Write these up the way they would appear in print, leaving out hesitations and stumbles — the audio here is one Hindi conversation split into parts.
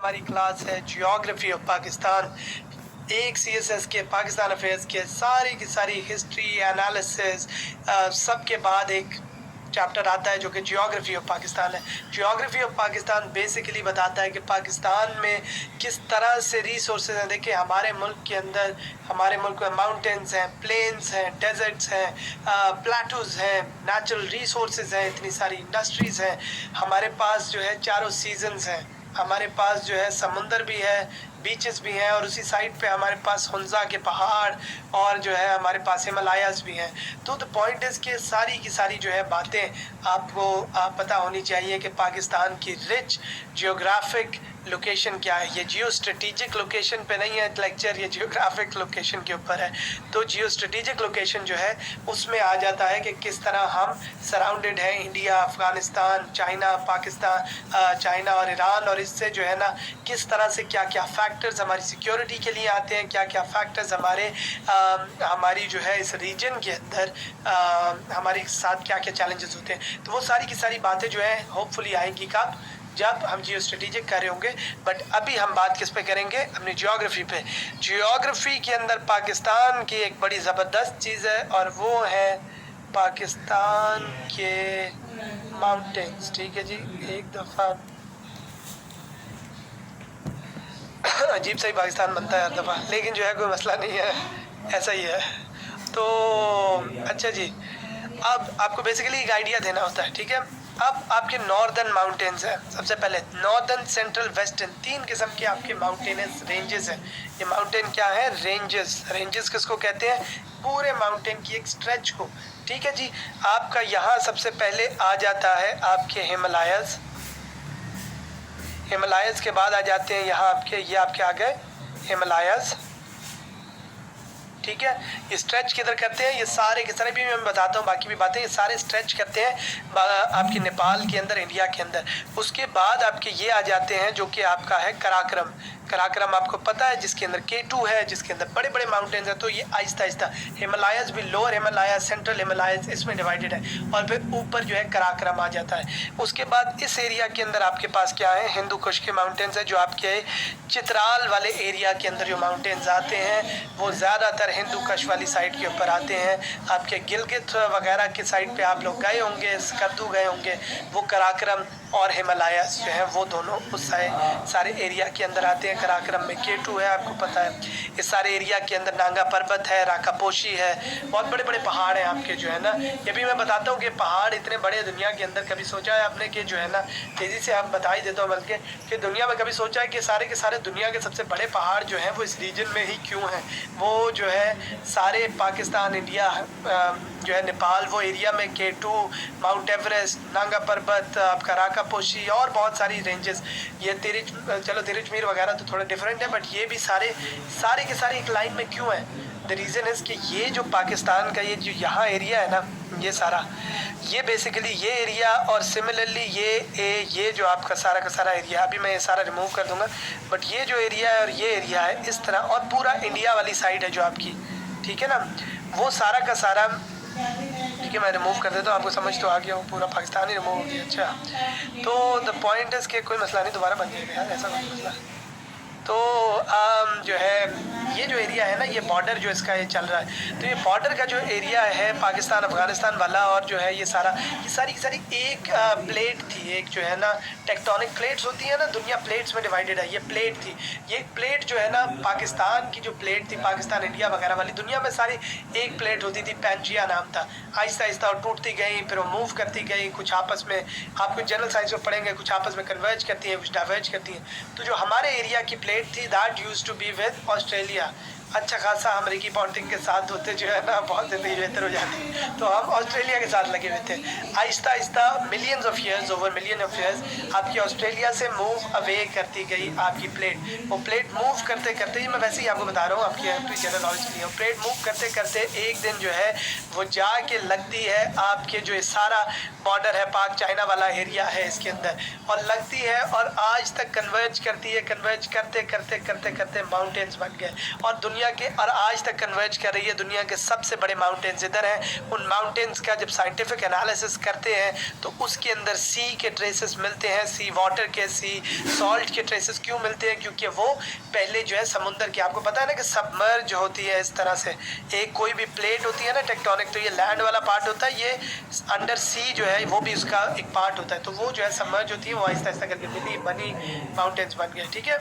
हमारी क्लास है जियोग्राफी ऑफ पाकिस्तान। एक CSS के पाकिस्तान अफेयर्स के सारी की सारी हिस्ट्री एनालिसिस सब के बाद एक चैप्टर आता है जो कि जियोग्राफी ऑफ पाकिस्तान है। जियोग्राफी ऑफ पाकिस्तान बेसिकली बताता है कि पाकिस्तान में किस तरह से रिसोर्सेज हैं। देखिए हमारे मुल्क के अंदर, हमारे मुल्क में माउंटेन्स हैं, प्लेन्स हैं, डेजर्ट्स हैं, प्लेटूज़ हैं, नेचुरल रिसोर्सेज हैं, इतनी सारी इंडस्ट्रीज़ हैं। हमारे पास जो है चारों सीजन्स हैं, हमारे पास जो है समुंदर भी है, बीचेस भी हैं, और उसी साइड पे हमारे पास हुंजा के पहाड़ और जो है हमारे पास हिमालयाज़ भी हैं। तो द पॉइंट इज़ कि सारी की सारी जो है बातें आपको पता होनी चाहिए कि पाकिस्तान की रिच जियोग्राफिक लोकेशन क्या है। ये जियो स्ट्रेटिजिक लोकेशन पे नहीं है लेक्चर, ये जियोग्राफिक लोकेशन के ऊपर है। तो जियो स्ट्रेटिजिक लोकेशन जो है उसमें आ जाता है कि किस तरह हम सराउंडेड हैं, India, Afghanistan, China, Pakistan, China और ईरान, और इससे जो है ना किस तरह से क्या क्या फैक्टर्स हमारी सिक्योरिटी के लिए आते हैं, क्या क्या फैक्टर्स हमारी जो है इस रीजन के अंदर हमारे साथ क्या क्या चैलेंजेस होते हैं। तो वो सारी की सारी बातें जो है होपफुली आएंगी कब, जब हम जियो स्ट्रेटेजिक कर रहे होंगे। बट अभी हम बात किस पे करेंगे, अपनी जियोग्राफी पे। जियोग्राफी के अंदर पाकिस्तान की एक बड़ी ज़बरदस्त चीज़ है और वो है पाकिस्तान के माउंटेन्स। ठीक है जी, एक दफ़ा अजीब सा ही पाकिस्तान बनता है हर दफ़ा, लेकिन जो है कोई मसला नहीं है, ऐसा ही है। तो अच्छा जी, अब आपको बेसिकली एक आइडिया देना होता है, ठीक है। अब आपके नॉर्दर्न माउंटेन्स हैं, सबसे पहले नॉर्दर्न, सेंट्रल, वेस्टर्न, तीन किस्म के आपके माउंटेनस रेंजेस हैं। ये माउंटेन क्या है, रेंजेस। रेंजेस किसको कहते हैं, पूरे माउंटेन की एक स्ट्रेच को। ठीक है जी, आपका यहाँ सबसे पहले आ जाता है आपके हिमालयाज़। हिमालयाज़ के बाद आ जाते हैं यहाँ आपके, ये आपके आ गए हिमालयाज़। ठीक है, ये स्ट्रेच किधर करते हैं, ये सारे के सारे भी मैं बताता हूँ, बाकी भी बातें, ये सारे स्ट्रेच करते हैं आपके नेपाल के अंदर, इंडिया के अंदर। उसके बाद आपके ये आ जाते हैं जो कि आपका है कराक्रम। कराक्रम आपको पता है, जिसके अंदर K2 है, जिसके अंदर बड़े बड़े माउंटेन्स हैं। तो ये आहिस्ता आहिस्ता हिमालयाज़ भी, लोअर हिमालयाज़, सेंट्रल हिमालयाज़, इसमें डिवाइडेड है, और फिर ऊपर जो है कराक्रम आ जाता है। उसके बाद इस एरिया के अंदर आपके पास क्या है, हिंदू कुश के माउंटेन्स है, जो आपके चित्राल वाले एरिया के अंदर जो माउंटेन्स आते हैं वो ज़्यादातर हिंदू कुश वाली साइड के ऊपर आते हैं। आपके गिलगित वगैरह के साइड पे आप लोग गए होंगे, स्कर्दू गए होंगे, वो कराक्रम और हिमालयाज़ जो है वो दोनों उस सारे एरिया के अंदर आते हैं। कराक्रम में K2 है, आपको पता है। इस सारे एरिया के अंदर नांगा पर्वत है, राकापोशी है, बहुत बड़े बड़े पहाड़ हैं आपके जो है ना। ये भी मैं बताता हूँ कि पहाड़ इतने बड़े दुनिया के अंदर, कभी सोचा है आपने कि जो है ना, तेज़ी से आप बता ही देता हूँ बल्कि, कि दुनिया में कभी सोचा है कि सारे के सारे दुनिया के सबसे बड़े पहाड़ जो हैं वो इस रीजन में ही क्यों हैं। वो जो है सारे पाकिस्तान, इंडिया, जो है नेपाल, वो एरिया में K2, माउंट एवरेस्ट, नांगा पर्वत, आपका राकापोशी और बहुत सारी रेंजेस, ये तिरुचमीर वगैरह तो थोड़ा डिफरेंट है, बट ये भी सारे के सारे एक लाइन में क्यों है। द रीज़न इज़ कि ये जो पाकिस्तान का ये जो यहाँ एरिया है ना, ये सारा, ये बेसिकली ये एरिया, और सिमिलरली ये जो आपका सारा का सारा एरिया, अभी मैं ये सारा रिमूव कर दूंगा, बट ये जो एरिया है और ये एरिया है इस तरह, और पूरा इंडिया वाली साइड है जो आपकी, ठीक है ना, वो सारा का सारा, ठीक है, मैं रिमूव कर देता हूँ, आपको समझ तो आ गया हो, पूरा पाकिस्तान ही रिमूव हो गया। अच्छा, तो द पॉइंट इज़ कि कोई मसला नहीं, दोबारा बन जाएगा यार, ऐसा कोई मसला। तो जो है ये जो एरिया है ना, ये बॉर्डर जो इसका ये चल रहा है, तो ये बॉर्डर का जो एरिया है पाकिस्तान अफ़गानिस्तान वाला, और जो है ये सारी की सारी एक प्लेट थी, एक जो है ना टेक्टोनिक प्लेट्स होती है ना, दुनिया प्लेट्स में डिवाइडेड है, ये प्लेट थी। ये प्लेट जो है ना, पाकिस्तान की जो प्लेट थी, पाकिस्तान, इंडिया वगैरह वाली दुनिया में सारी एक प्लेट होती थी, पैंजिया नाम था। आहिस्ता आहिस्ता और टूटती गई, फिर वो मूव करती गई, कुछ आपस में, आप कुछ जनरल साइंस में पढ़ेंगे, कुछ आपस में कन्वर्ज करती हैं, कुछ डाइवर्ज करती हैं। तो जो हमारे एरिया की प्लेट थी, that used to be with Australia. अच्छा खासा अमेरिकी बॉन्डिंग के साथ होते जो है ना, बहुत ज़िंदगी बेहतर हो जाती, तो हम ऑस्ट्रेलिया के साथ लगे हुए थे। Aahista Aahista millions of years, over million of years, आपकी ऑस्ट्रेलिया से मूव अवे करती गई आपकी प्लेट। वो प्लेट मूव करते करते, ये मैं वैसे ही आपको बता रहा हूँ आपकी अपनी जनरल नॉलेज के लिए, प्लेट मूव करते करते एक दिन जो है वो जाके लगती है आपके जो सारा बॉर्डर है, पाक चाइना वाला एरिया है इसके अंदर, और लगती है, और आज तक कन्वर्ज करती है। कन्वर्ज करते करते करते करते माउंटेन्स बन गए, और दुनिया दुनिया के और आज तक कन्वर्ज कर रही है। दुनिया के सबसे बड़े माउंटेन्स इधर हैं। उन माउंटेन्स का जब साइंटिफिक एनालिसिस करते हैं तो उसके अंदर सी के ट्रेसेस मिलते हैं, सी वाटर के, सी सॉल्ट के ट्रेसेस क्यों मिलते हैं? क्योंकि वो पहले जो है समुद्र की, आपको पता है ना कि सबमर्ज होती है इस तरह से, एक कोई भी प्लेट होती है ना टेक्टोनिक, तो ये लैंड वाला पार्ट होता है, ये अंडर सी जो है वो भी उसका एक पार्ट होता है, तो वो जो है सबमर्ज होती है, वो आहिस्ता आहिस्ता करके मिली बनी माउंटेन्स बन गए। ठीक है,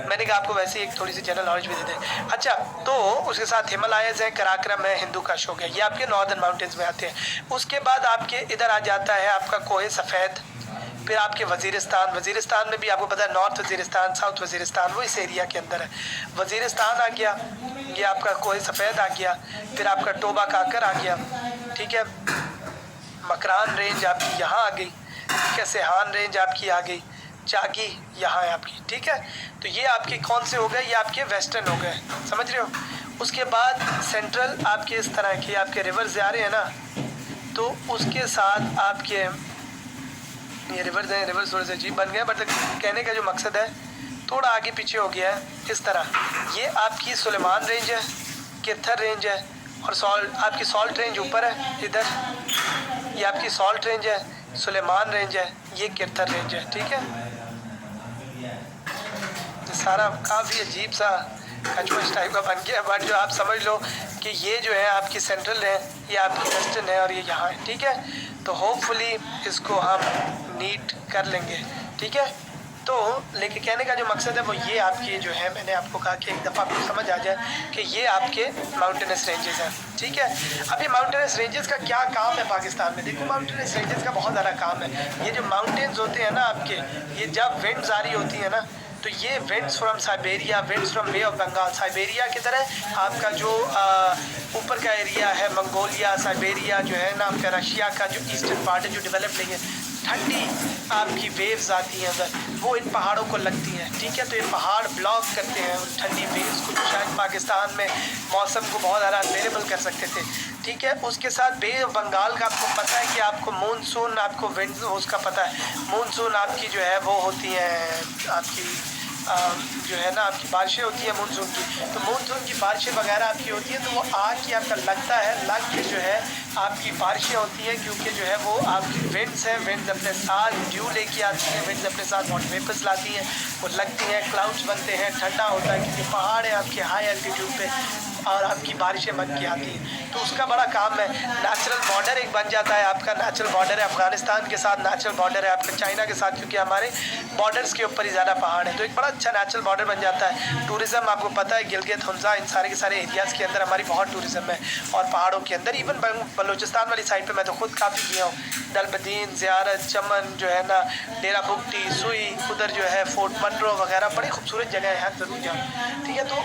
मैंने कहा आपको वैसे एक थोड़ी सी जनरल नॉलेज भी दे दें। अच्छा, तो उसके साथ हिमालयज है, कराक्रम है, हिंदू काश हो गया, ये आपके नॉर्दर्न माउंटेन्स में आते हैं। उसके बाद आपके इधर आ जाता है आपका कोहे सफ़ेद, फिर आपके वजीरिस्तान, वजीरिस्तान में भी आपको पता है नॉर्थ वजीरिस्तान, साउथ वजीरिस्तान, वो इस एरिया के अंदर है। वजीरिस्तान आ गया, ये आपका कोहे सफ़ेद आ गया, फिर आपका टोबा काकर आ गया। ठीक है, मकरान रेंज आपकी यहाँ आ गई। ठीक है, सेहान रेंज आपकी आ गई, चागी यहाँ है आपकी। ठीक है, तो ये आपके कौन से हो गए? ये आपके वेस्टर्न हो गए, समझ रहे हो। उसके बाद सेंट्रल आपके इस तरह के आपके रिवर्स जा रहे हैं ना, तो उसके साथ आपके ये रिवर्स हैं, रिवर्स थोड़े से अजीब बन गए, बट कहने का जो मकसद है थोड़ा आगे पीछे हो गया है इस तरह। ये आपकी सुलेमान रेंज है, किरथर रेंज है, और आपकी सॉल्ट रेंज ऊपर है इधर, ये आपकी सॉल्ट रेंज है, सुलेमान रेंज है, ये किरथर रेंज है। ठीक है, सारा काफ़ी अजीब सा कचमच टाइप का बन गया, बट जो आप समझ लो कि ये जो है आपकी सेंट्रल है, ये आपकी वेस्टर्न है, और ये यहाँ है। ठीक है, तो होपफुली इसको हम नीट कर लेंगे। ठीक है, तो लेकिन कहने का जो मकसद है वो ये आपकी जो है, मैंने आपको कहा कि एक दफ़ा आपको समझ आ जाए कि ये आपके माउंटेनस रेंजेस हैं। ठीक है, अब ये माउंटेनस रेंजेस का क्या काम है पाकिस्तान में? देखो, माउंटेनस रेंजेस का बहुत ज़्यादा काम है। ये जो माउंटेन्स होते हैं ना आपके, ये जब विंड्स आ रही होती है ना, तो ये winds from Siberia, winds from bay of Bengal, Siberia की तरह आपका जो ऊपर का एरिया है, मंगोलिया, साइबेरिया जो है ना आपका, रशिया का जो ईस्टर्न पार्ट है जो डेवलप नहीं है, ठंडी आपकी वेव्स आती हैं उधर, वो इन पहाड़ों को लगती हैं। ठीक है, तो ये पहाड़ ब्लॉक करते हैं उन ठंडी वेव्स को, शायद पाकिस्तान में मौसम को बहुत ज़्यादा अनबेरेबल कर सकते थे। ठीक है, उसके साथ बे ऑफ बंगाल का आपको पता है कि आपको मानसून, आपको विंड उसका पता है, मानसून आपकी जो है वो होती है आपकी जो है ना आपकी बारिशें होती हैं मानसून की, तो मानसून की बारिशें वगैरह आपकी होती हैं, तो वो आके आपका लगता है, लग के जो है आपकी बारिशें होती हैं, क्योंकि जो है वो आपकी विंड्स हैं, विंड्स अपने साथ ड्यू लेके आती हैं, विंड्स अपने साथ वाटर वेपर्स लाती हैं, वो लगती हैं, क्लाउड्स बनते हैं, ठंडा होता है, क्योंकि पहाड़ है आपके हाई एल्टीट्यूड पे, और आपकी बारिशें बन के आती हैं, तो उसका बड़ा काम है। नेचुरल बॉर्डर एक बन जाता है आपका, नेचुरल बॉर्डर है अफ़गानिस्तान के साथ, नेचुरल बॉर्डर है आपका चाइना के साथ, क्योंकि हमारे बॉर्डर्स के ऊपर ही ज़्यादा पहाड़ है, तो एक बड़ा अच्छा नेचुरल बॉर्डर बन जाता है। टूरिज़्म आपको पता है, गिलगित हुंज़ा, इन सारे के सारे एरियाज़ के अंदर हमारी बहुत टूरिज़्म है, और पहाड़ों के अंदर इवन बलूचिस्तान वाली साइड पर मैं तो खुद काफ़ी गया हूँ, दलबदीन, ज़ियारत, चमन जो है ना, डेरा बुगटी, सुई, उधर जो है फोर्ट मनरो वगैरह, बड़ी खूबसूरत जगह है, ज़रूर जाओ। ठीक है, तो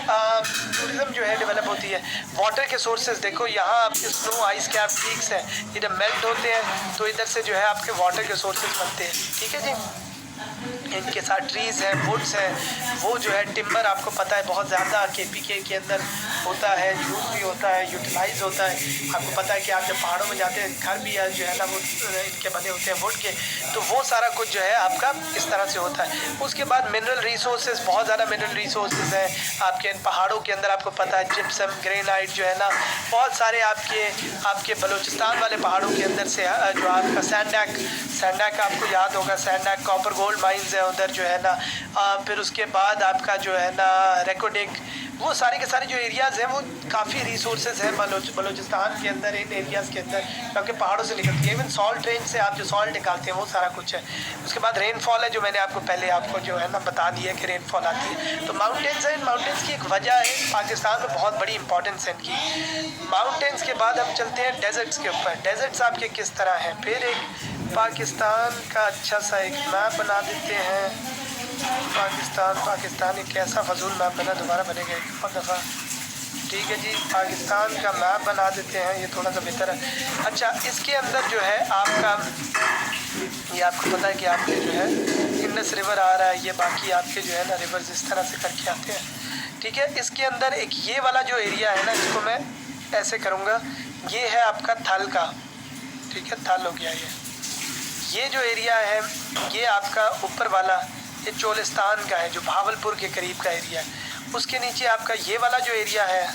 टूरिज़्म जो है डेवलप होती है। वाटर के सोर्सेज देखो, यहाँ आपके स्नो आइस कैप पीक्स हैं, इधर मेल्ट होते हैं, तो इधर से जो है आपके वाटर के सोर्सेज बनते हैं। ठीक है जी, इनके साथ ट्रीज़ हैं, वुड्स हैं, वो जो है टिम्बर आपको पता है बहुत ज़्यादा KPK के अंदर होता है, यूज़ भी होता है, यूटिलाइज होता है। आपको पता है कि आप जब पहाड़ों में जाते हैं, घर भी है जो है ना वो इनके बने होते हैं वुड के, तो वो सारा कुछ जो है आपका इस तरह से होता है। उसके बाद मिनरल रिसोर्सेज, बहुत ज़्यादा मिनरल रिसोर्सेज हैं आपके इन पहाड़ों के अंदर, आपको पता है जिप्सम, ग्रेनाइट जो है ना, बहुत सारे आपके बलूचिस्तान वाले पहाड़ों के अंदर से जो आपका सैंडैक आपको याद होगा, सैंडैक कॉपर गोल्ड माइंस है उधर जो है ना, फिर उसके बाद आपका जो है ना रेकोडिक, वो सारे के सारे जो एरियाज़ हैं वो काफ़ी रिसोर्सेज हैं बलूचिस्तान के अंदर, इन एरियाज़ के अंदर, क्योंकि पहाड़ों से निकलती है। इवन सॉल्ट रेंज से आप जो सॉल्ट निकालते हैं वो सारा कुछ है। उसके बाद रेनफॉल है, जो मैंने आपको जो है ना बता दिया कि रेनफॉल आती है। तो माउंटेन्स हैं, इन माउंटेन्स की एक वजह है, पाकिस्तान में बहुत बड़ी इंपॉर्टेंस है इनकी। माउंटेन्स के बाद हम चलते हैं डेजर्ट्स के ऊपर। डेजर्ट्स आपके किस तरह हैं, फिर एक पाकिस्तान का अच्छा सा एक मैप बना देते हैं। पाकिस्तान एक कैसा फजूल मैप बना, दोबारा बनेगा एक दफ़ा। ठीक है जी, पाकिस्तान का मैप बना देते हैं, ये थोड़ा सा बेहतर है। अच्छा, इसके अंदर जो है आपका, ये आपको पता है कि आपके जो है इंडस रिवर आ रहा है, ये बाकी आपके जो है ना रिवर्स इस तरह से करके आते हैं। ठीक है, इसके अंदर एक ये वाला जो एरिया है ना, इसको मैं ऐसे करूँगा, ये है आपका थल का। ठीक है, थल हो गया ये जो एरिया है, ये आपका ऊपर वाला ये चोलिस्तान का है, जो भावलपुर के करीब का एरिया है। उसके नीचे आपका ये वाला जो एरिया है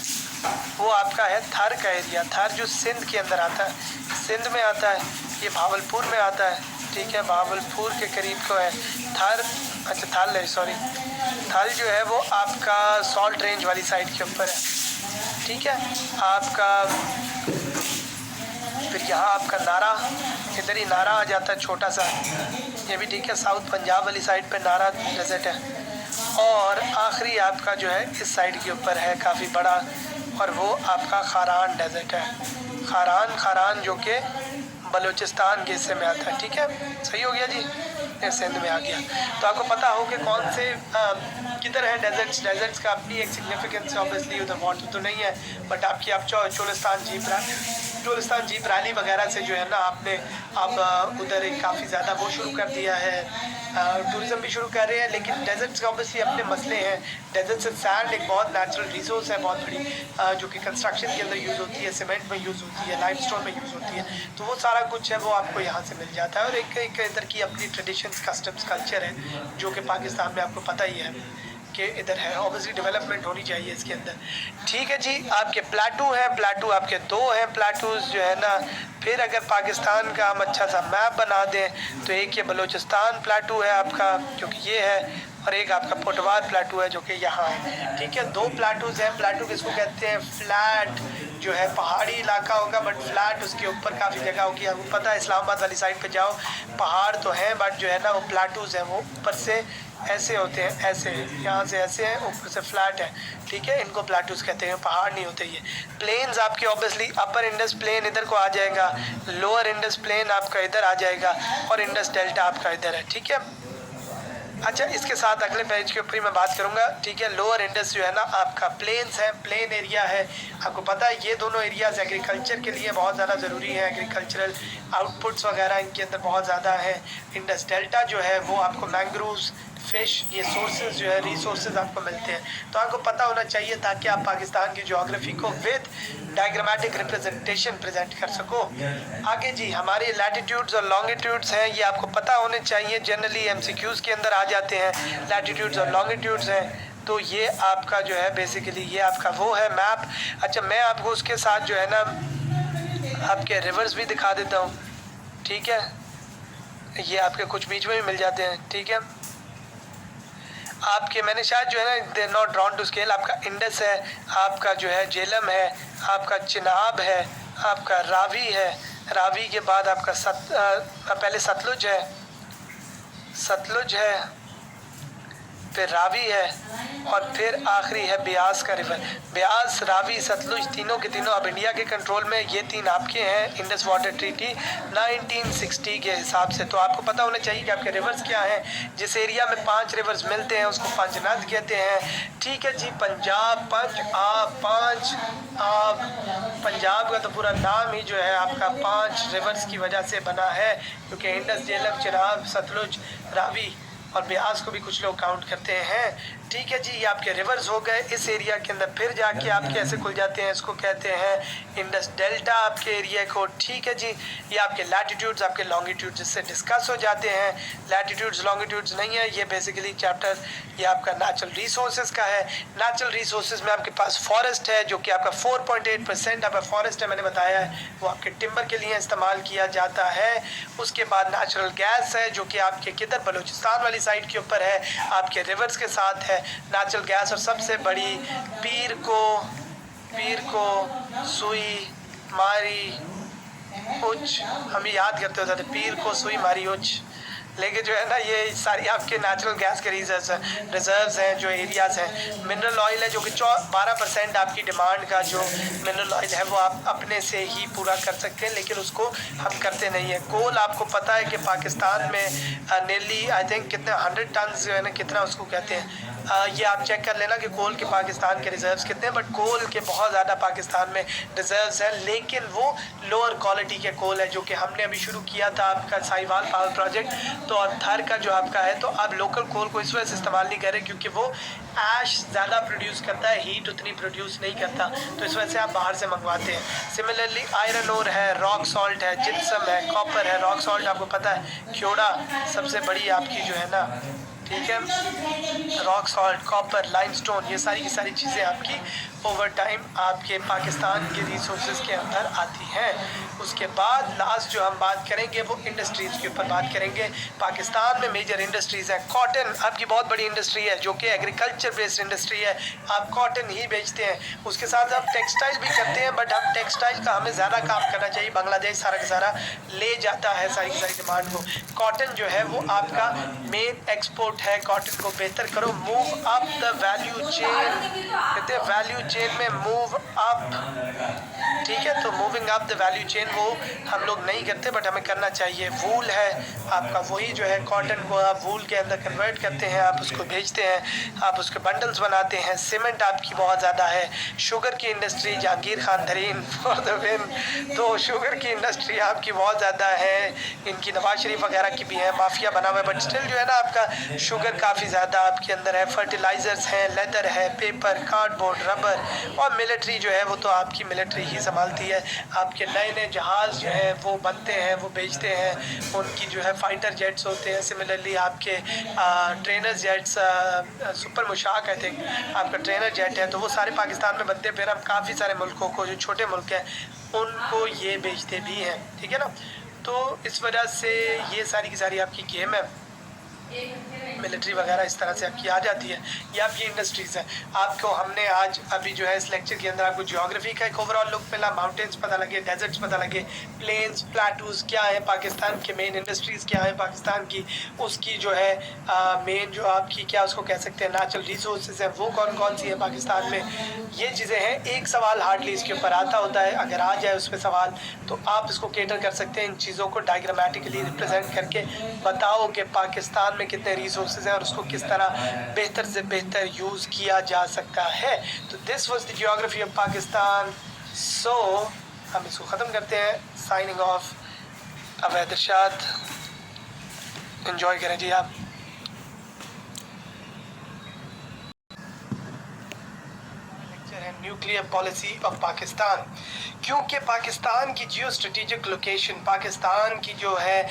वो आपका है थर का एरिया। थर जो सिंध के अंदर आता है, सिंध में आता है, ये भावलपुर में आता है, ठीक है, भावलपुर के करीब को है थर। अच्छा थल है, सॉरी, थल जो है वो आपका सॉल्ट रेंज वाली साइड के ऊपर है, ठीक है आपका। फिर यहाँ आपका नारा, इधर ही नारा आ जाता है छोटा सा, ये भी ठीक है, साउथ पंजाब वाली साइड पे नारा डेजर्ट है। और आखिरी आपका जो है इस साइड के ऊपर है काफ़ी बड़ा, और वो आपका खारान डेजर्ट है। खारान जो कि बलूचिस्तान के हिस्से में आता है, ठीक है, सही हो गया जी, ये सिंध में आ गया। तो आपको पता हो कि कौन से किधर है डेजर्ट्स का अपनी एक सिग्निफिकेंस ऑब्वियसली उधर वाटर तो नहीं है, बट आपकी आप चोलिस्तान जीप रैली वगैरह से जो है ना आपने अब उधर एक काफ़ी ज़्यादा वो शुरू कर दिया है, टूरिज़्म भी शुरू कर रहे हैं। लेकिन डेजर्ट्स के ऑब्वियसली अपने मसले हैं। डेजर्ट्स एंड सैंड एक बहुत नेचुरल रिसोर्स है, बहुत बड़ी, जो कि कंस्ट्रक्शन के अंदर यूज़ होती है, सीमेंट में यूज़ होती है, लाइमस्टोन में यूज़ होती है, तो वो सारा कुछ है वो आपको यहाँ से मिल जाता है। और एक इधर की अपनी ट्रेडिशंस, कस्टम्स, कल्चर है जो कि पाकिस्तान में आपको पता ही है कि इधर है। ऑब्वियसली डेवलपमेंट होनी चाहिए इसके अंदर, ठीक है जी। आपके प्लाटू हैं, प्लाटू आपके 2 हैं प्लाटूज जो है ना। फिर अगर पाकिस्तान का हम अच्छा सा मैप बना दें तो एक ये बलूचिस्तान प्लाटू है आपका जो कि ये है, और एक आपका पोटवार प्लाटू है जो कि यहाँ है, ठीक है। 2 प्लाटूज हैं। प्लाटू किसको कहते हैं? फ्लैट जो है पहाड़ी इलाका होगा बट फ्लैट उसके ऊपर काफ़ी जगह होगी। आपको पता है इस्लामाबाद वाली साइड पे जाओ पहाड़ तो हैं बट जो है ना वो प्लाटूज हैं, वो ऊपर से ऐसे होते हैं, ऐसे यहाँ से ऐसे हैं, ऊपर से फ्लैट है, ठीक है। इनको प्लाटूज कहते हैं, पहाड़ नहीं होते ये। प्लेन्स आपके ऑब्वियसली अपर इंडस प्लेन इधर को आ जाएगा, लोअर इंडस प्लेन आपका इधर आ जाएगा, और इंडस डेल्टा आपका इधर है, ठीक है। अच्छा, इसके साथ अगले पेज के ऊपर ही मैं बात करूंगा, ठीक है। लोअर इंडस जो है ना आपका प्लेन्स है, प्लेन एरिया है। आपको पता है ये दोनों एरियाज एग्रीकल्चर के लिए बहुत ज़्यादा ज़रूरी है, एग्रीकल्चरल आउटपुट्स वगैरह इनके अंदर बहुत ज़्यादा है। इंडस डेल्टा जो है वो आपको मैंग्रोव्स, फिश, ये सोर्सेज जो है रिसोर्सेज आपको मिलते हैं। तो आपको पता होना चाहिए ताकि आप पाकिस्तान की ज्योग्राफी को विद डायग्रामेटिक रिप्रेजेंटेशन प्रेजेंट कर सको। आगे जी हमारे लैटिट्यूड्स और लॉन्गिट्यूड्स हैं, ये आपको पता होने चाहिए, जनरली एमसीक्यूज़ के अंदर आ जाते हैं। लैटिट्यूड्स और लॉन्गिट्यूड्स हैं, तो ये आपका जो है बेसिकली ये आपका वो है मैप। अच्छा, मैं आपको उसके साथ जो है ना आपके रिवर्स भी दिखा देता हूँ, ठीक है। ये आपके कुछ बीच में भी मिल जाते हैं, ठीक है। आपके मैंने शायद जो है ना they not drawn to scale, आपका इंडस है, आपका जो है झेलम है, आपका चिनाब है, आपका रावी है, रावी के बाद आपका पहले सतलुज है, फिर रावी है, और फिर आखिरी है ब्यास का रिवर। ब्यास, रावी, सतलुज तीनों के तीनों अब इंडिया के कंट्रोल में, ये 3 आपके हैं इंडस वाटर ट्रीटी 1960 के हिसाब से। तो आपको पता होना चाहिए कि आपके रिवर्स क्या हैं। जिस एरिया में 5 रिवर्स मिलते हैं उसको पंजनद कहते हैं, ठीक है जी। पंजाब, पंज आब, पंजाब का तो पूरा नाम ही जो है आपका 5 रिवर्स की वजह से बना है, क्योंकि इंडस, झेलम, चिनाब, सतलुज, रावी और ब्यास को भी कुछ लोग काउंट करते हैं, ठीक है जी। ये आपके रिवर्स हो गए इस एरिया के अंदर। फिर जाके आपके ऐसे खुल जाते हैं, इसको कहते हैं इंडस डेल्टा आपके एरिया को, ठीक है जी। ये आपके लैटिट्यूड्स, आपके लॉन्गिट्यूड्स इससे डिस्कस हो जाते हैं। लैटिट्यूड्स लॉन्गिट्यूड्स नहीं है ये, बेसिकली चैप्टर ये आपका नेचुरल रिसोर्सेज का है। नेचुरल रिसोर्सेज में आपके पास फॉरेस्ट है जो कि आपका 4.8% आपका फॉरेस्ट है, मैंने बताया है, वो आपके टिम्बर के लिए इस्तेमाल किया जाता है। उसके बाद नेचुरल गैस है जो कि आपके किधर बलूचिस्तान वाली साइड के ऊपर है, आपके रिवर्स के साथ है नेचुरल गैस। और सबसे बड़ी पीर को सुई मारी उच, हम याद करते होते थे पीर को सुई मारी उच, लेकिन जो है ना ये सारी आपके नेचुरल गैस के रिजर्व्स हैं, जो एरियाज़ हैं। मिनरल ऑयल है जो कि 12% आपकी डिमांड का जो मिनरल ऑयल है वो आप अपने से ही पूरा कर सकते हैं, लेकिन उसको हम करते नहीं है। कोल आपको पता है कि पाकिस्तान में नियरली आई थिंक कितने 100 टन जो है ना, कितना उसको कहते हैं, ये आप चेक कर लेना कि कोल के पाकिस्तान के रिजर्व्स कितने हैं। बट कोल के बहुत ज़्यादा पाकिस्तान में रिजर्व्स हैं, लेकिन वो लोअर क्वालिटी के कोल है जो कि हमने अभी शुरू किया था आपका साहिवाल पावर प्रोजेक्ट। तो और थर का जो आपका है, तो आप लोकल कोल को इस वजह से इस्तेमाल नहीं करें क्योंकि वो ऐश ज़्यादा प्रोड्यूस करता है, हीट उतनी प्रोड्यूस नहीं करता, तो इस वजह से आप बाहर से मंगवाते हैं। सिमिलरली आयरन ओर है, रॉक सॉल्ट है, जिप्सम है, कॉपर है। रॉक सॉल्ट आपको पता है, क्योड़ा सबसे बड़ी आपकी जो है ना ठीक है, रॉक सॉल्ट, कॉपर, लाइमस्टोन, ये सारी की सारी चीज़ें आपकी ओवर टाइम आपके पाकिस्तान के रिसोर्सेज के अंदर आती हैं। उसके बाद लास्ट जो हम बात करेंगे वो इंडस्ट्रीज़ के ऊपर बात करेंगे। पाकिस्तान में मेजर इंडस्ट्रीज़ हैं। कॉटन आपकी बहुत बड़ी इंडस्ट्री है जो कि एग्रीकल्चर बेस्ड इंडस्ट्री है, आप कॉटन ही बेचते हैं। उसके साथ आप टेक्सटाइल भी करते हैं, बट हम टेक्सटाइल का हमें ज़्यादा काम करना चाहिए। बांग्लादेश सारा का सारा ले जाता है सारी की सारी डिमांड को। कॉटन जो है वो आपका मेन एक्सपोर्ट है। कॉटन को बेहतर करो, move up the value chain, कहते हैं वैल्यू चेन में मूव अप, ठीक है। तो moving up the value chain वो हम लोग नहीं करते, बट हमें करना चाहिए। वूल है आपका, वही जो है कॉटन को आप वूल के अंदर कन्वर्ट करते हैं, आप उसको बेचते हैं, आप उसके बंडल्स बनाते हैं। सीमेंट आपकी बहुत ज़्यादा है। शुगर की industry, Jahangir Khan Tareen for the win, तो शुगर की इंडस्ट्री आपकी बहुत ज़्यादा है। इनकी नवाज शरीफ वगैरह की भी है, माफिया बना हुआ है, बट स्टिल जो है ना आपका शुगर काफ़ी ज़्यादा आपके अंदर है। फर्टिलाइज़र्स हैं, लेदर है, पेपर, कार्डबोर्ड, रबर, और मिलिट्री जो है वो तो आपकी मिलिट्री ही संभालती है। आपके नए नए जहाज़ जो है वो बनते हैं, वो बेचते हैं। उनकी जो है फाइटर जेट्स होते हैं। सिमिलरली आपके trainer jets, super Mushshak I think आपका ट्रेनर जेट है, तो वो सारे पाकिस्तान में बनते हैं। फिर हम काफ़ी सारे मुल्कों को, जो छोटे मुल्क हैं, उनको ये बेचते भी हैं, ठीक है ना। तो इस वजह से ये सारी की सारी आपकी गेम है। मिलिट्री वगैरह इस तरह से आपकी आ जाती है। ये आपकी इंडस्ट्रीज़ है। आपको हमने आज अभी जो है इस लेक्चर के अंदर आपको ज्योग्राफी का एक ओवरऑल लुक मिला, माउंटेन्स पता लगे, डेजर्ट्स पता लगे, प्लेन्स, प्लेटूज़ क्या है पाकिस्तान के, मेन इंडस्ट्रीज़ क्या है पाकिस्तान की, उसकी जो है मेन जो आपकी क्या उसको कह सकते हैं नेचुरल रिसोर्सेज है वो कौन कौन सी है पाकिस्तान में, ये चीज़ें हैं। एक सवाल हार्डली इसके ऊपर आता होता है, अगर आ जाए उस पर सवाल तो आप इसको केटर कर सकते हैं। इन चीज़ों को डायग्रामेटिकली रिप्रेजेंट करके बताओ कि पाकिस्तान में कितने रिसोर्सेज हैं और उसको किस तरह बेहतर से बेहतर यूज़ किया जा सकता है। तो this was the geography of Pakistan. So हम इसको ख़त्म करते हैं। साइनिंग ऑफ, अवैध इरशाद। एंजॉय करें जी आप। न्यूक्लियर पॉलिसी ऑफ पाकिस्तान, क्योंकि पाकिस्तान की जियो स्ट्रेटेजिक लोकेशन, पाकिस्तान की जो है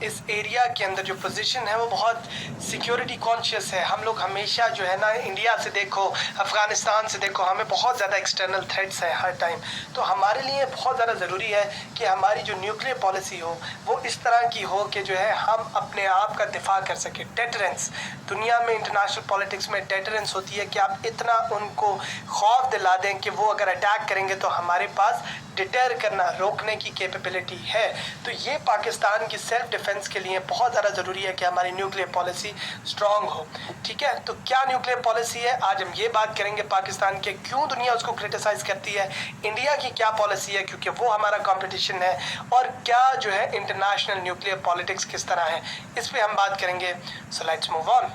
इस एरिया के अंदर जो पोजीशन है वो बहुत सिक्योरिटी कॉन्शियस है। हम लोग हमेशा जो है ना इंडिया से देखो, अफ़गानिस्तान से देखो, हमें बहुत ज़्यादा एक्सटर्नल थ्रेट्स हैं हर टाइम। तो हमारे लिए बहुत ज़्यादा ज़रूरी है कि हमारी जो न्यूक्लियर पॉलिसी हो वो इस तरह की हो कि जो है हम अपने आप का दिफा कर सकें। डेटरेंस, दुनिया में इंटरनेशनल पॉलिटिक्स में डेटरेंस होती है कि आप इतना उनको खौफ दिला दें कि वो अगर अटैक करेंगे तो हमारे पास डिटर करना, रोकने की कैपेबिलिटी है। तो ये पाकिस्तान की सेल्फ डिफेंस के लिए बहुत ज़्यादा ज़रूरी है कि हमारी न्यूक्लियर पॉलिसी स्ट्रॉन्ग हो, ठीक है। तो क्या न्यूक्लियर पॉलिसी है, आज हम ये बात करेंगे पाकिस्तान के, क्यों दुनिया उसको क्रिटिसाइज़ करती है, इंडिया की क्या पॉलिसी है क्योंकि वो हमारा कॉम्पिटिशन है, और क्या जो है इंटरनेशनल न्यूक्लियर पॉलिटिक्स किस तरह है, इस पर हम बात करेंगे। So let's move on.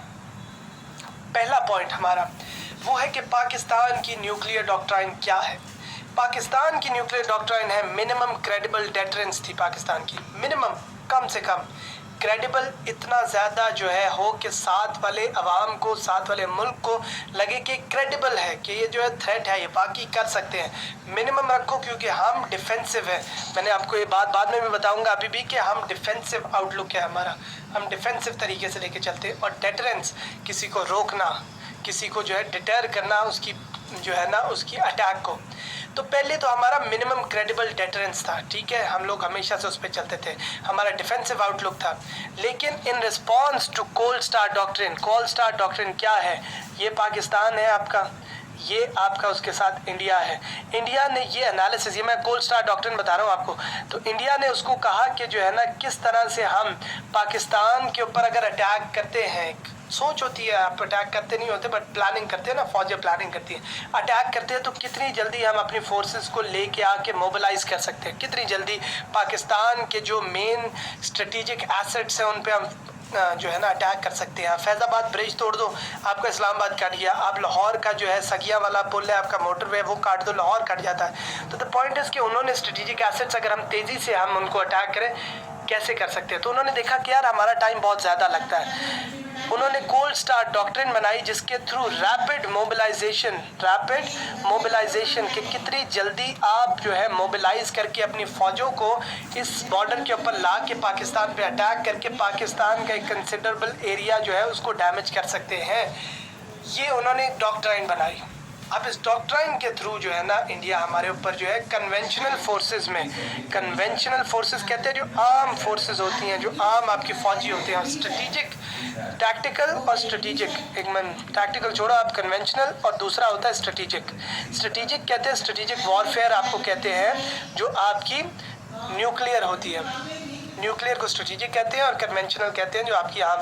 पहला पॉइंट हमारा वो है कि पाकिस्तान की न्यूक्लियर डॉक्ट्राइन क्या है। पाकिस्तान की न्यूक्लियर डॉक्ट्राइन है मिनिमम क्रेडिबल डेटरेंस थी पाकिस्तान की, मिनिमम, कम से कम क्रेडिबल इतना ज़्यादा जो है हो कि साथ वाले अवाम को, साथ वाले मुल्क को लगे कि क्रेडिबल है, कि ये जो है थ्रेट है, ये बाकी कर सकते हैं। मिनिमम रखो क्योंकि हम डिफेंसिव है। मैंने आपको ये बात बाद में भी बताऊंगा अभी भी कि हम डिफेंसिव आउटलुक है हमारा, हम डिफेंसिव तरीके से लेके चलते हैं। और डेटरेंस, किसी को रोकना, किसी को जो है डिटर करना, उसकी जो है ना उसकी अटैक को। तो पहले तो हमारा मिनिमम क्रेडिबल डेटरेंस था, ठीक है, हम लोग हमेशा से उस पर चलते थे, हमारा डिफेंसिव आउटलुक था। लेकिन in response to Cold Start doctrine, Cold Start doctrine क्या है, ये पाकिस्तान है आपका, ये आपका उसके साथ इंडिया है। इंडिया ने ये एनालिसिस, ये मैं कोल्ड स्टार डॉक्ट्रिन बता रहा हूँ आपको, तो इंडिया ने उसको कहा कि जो है ना किस तरह से हम पाकिस्तान के ऊपर अगर अटैक करते हैं, सोच होती है, आप अटैक करते नहीं होते बट प्लानिंग करते हैं ना, फौजें प्लानिंग करती है, अटैक करते हैं तो कितनी जल्दी हम अपनी फोर्सेस को लेके आके मोबिलाइज कर सकते हैं, कितनी जल्दी पाकिस्तान के जो मेन स्ट्रेटेजिक एसेट्स हैं उन पे हम जो है ना अटैक कर सकते हैं। फैज़ाबाद ब्रिज तोड़ दो, आपका इस्लामाबाद काट गया, आप लाहौर का जो है सगिया वाला पुल है आपका मोटरवे, वो काट दो, लाहौर कट जाता है। तो द पॉइंट इज़ कि उन्होंने स्ट्रेटेजिक एसेट्स अगर हम तेज़ी से हम उनको अटैक करें कैसे कर सकते हैं, तो उन्होंने देखा कि यार हमारा टाइम बहुत ज़्यादा लगता है, उन्होंने कोल्ड स्टार्ट डॉक्ट्रिन बनाई जिसके थ्रू रैपिड मोबिलाइजेशन कि कितनी जल्दी आप जो है मोबिलाइज करके अपनी फौजों को इस बॉर्डर के ऊपर ला के पाकिस्तान पे अटैक करके पाकिस्तान का एक कंसिडरेबल एरिया जो है उसको डैमेज कर सकते हैं। ये उन्होंने एक डॉक्ट्राइन बनाई। अब इस डॉक्ट्राइन के थ्रू जो है ना इंडिया हमारे ऊपर जो है कन्वेंशनल फोर्सेस में, कन्वेंशनल फोर्सेस कहते हैं जो आर्म फोर्सेस होती हैं, जो आर्म आपकी फौजी होते हैं, स्ट्रेटेजिक, टैक्टिकल और स्ट्रेटेजिक, एक मन टैक्टिकल छोड़ो आप, कन्वेंशनल और दूसरा होता है स्ट्रेटेजिक। स्ट्रेटेजिक कहते हैं, स्ट्रेटेजिक वॉरफेयर आपको कहते हैं जो आपकी न्यूक्लियर होती है, न्यूक्लियर को स्ट्रेटेजिक कहते हैं और कन्वेंशनल कहते हैं जो आपकी आर्म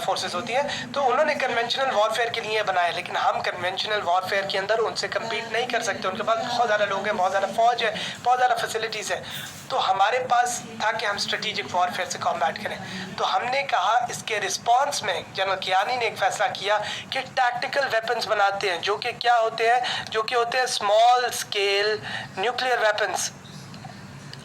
फोर्सेस होती हैं। तो उन्होंने कन्वेंशनल वॉरफेयर के लिए बनाया, लेकिन हम कन्वेंशनल वॉरफेयर के अंदर उनसे कम्पीट नहीं कर सकते। उनके पास बहुत ज़्यादा लोग हैं, बहुत ज़्यादा फौज है, बहुत ज़्यादा फैसिलिटीज़ है। तो हमारे पास था कि हम स्ट्रेटेजिक वॉरफेयर से कॉम्बैट करें। तो हमने कहा इसके रिस्पॉन्स में जनरल कियानी ने एक फैसला किया कि टैक्टिकल वेपन्स बनाते हैं जो कि क्या होते हैं, जो कि होते हैं स्मॉल स्केल न्यूक्लियर वेपन्स।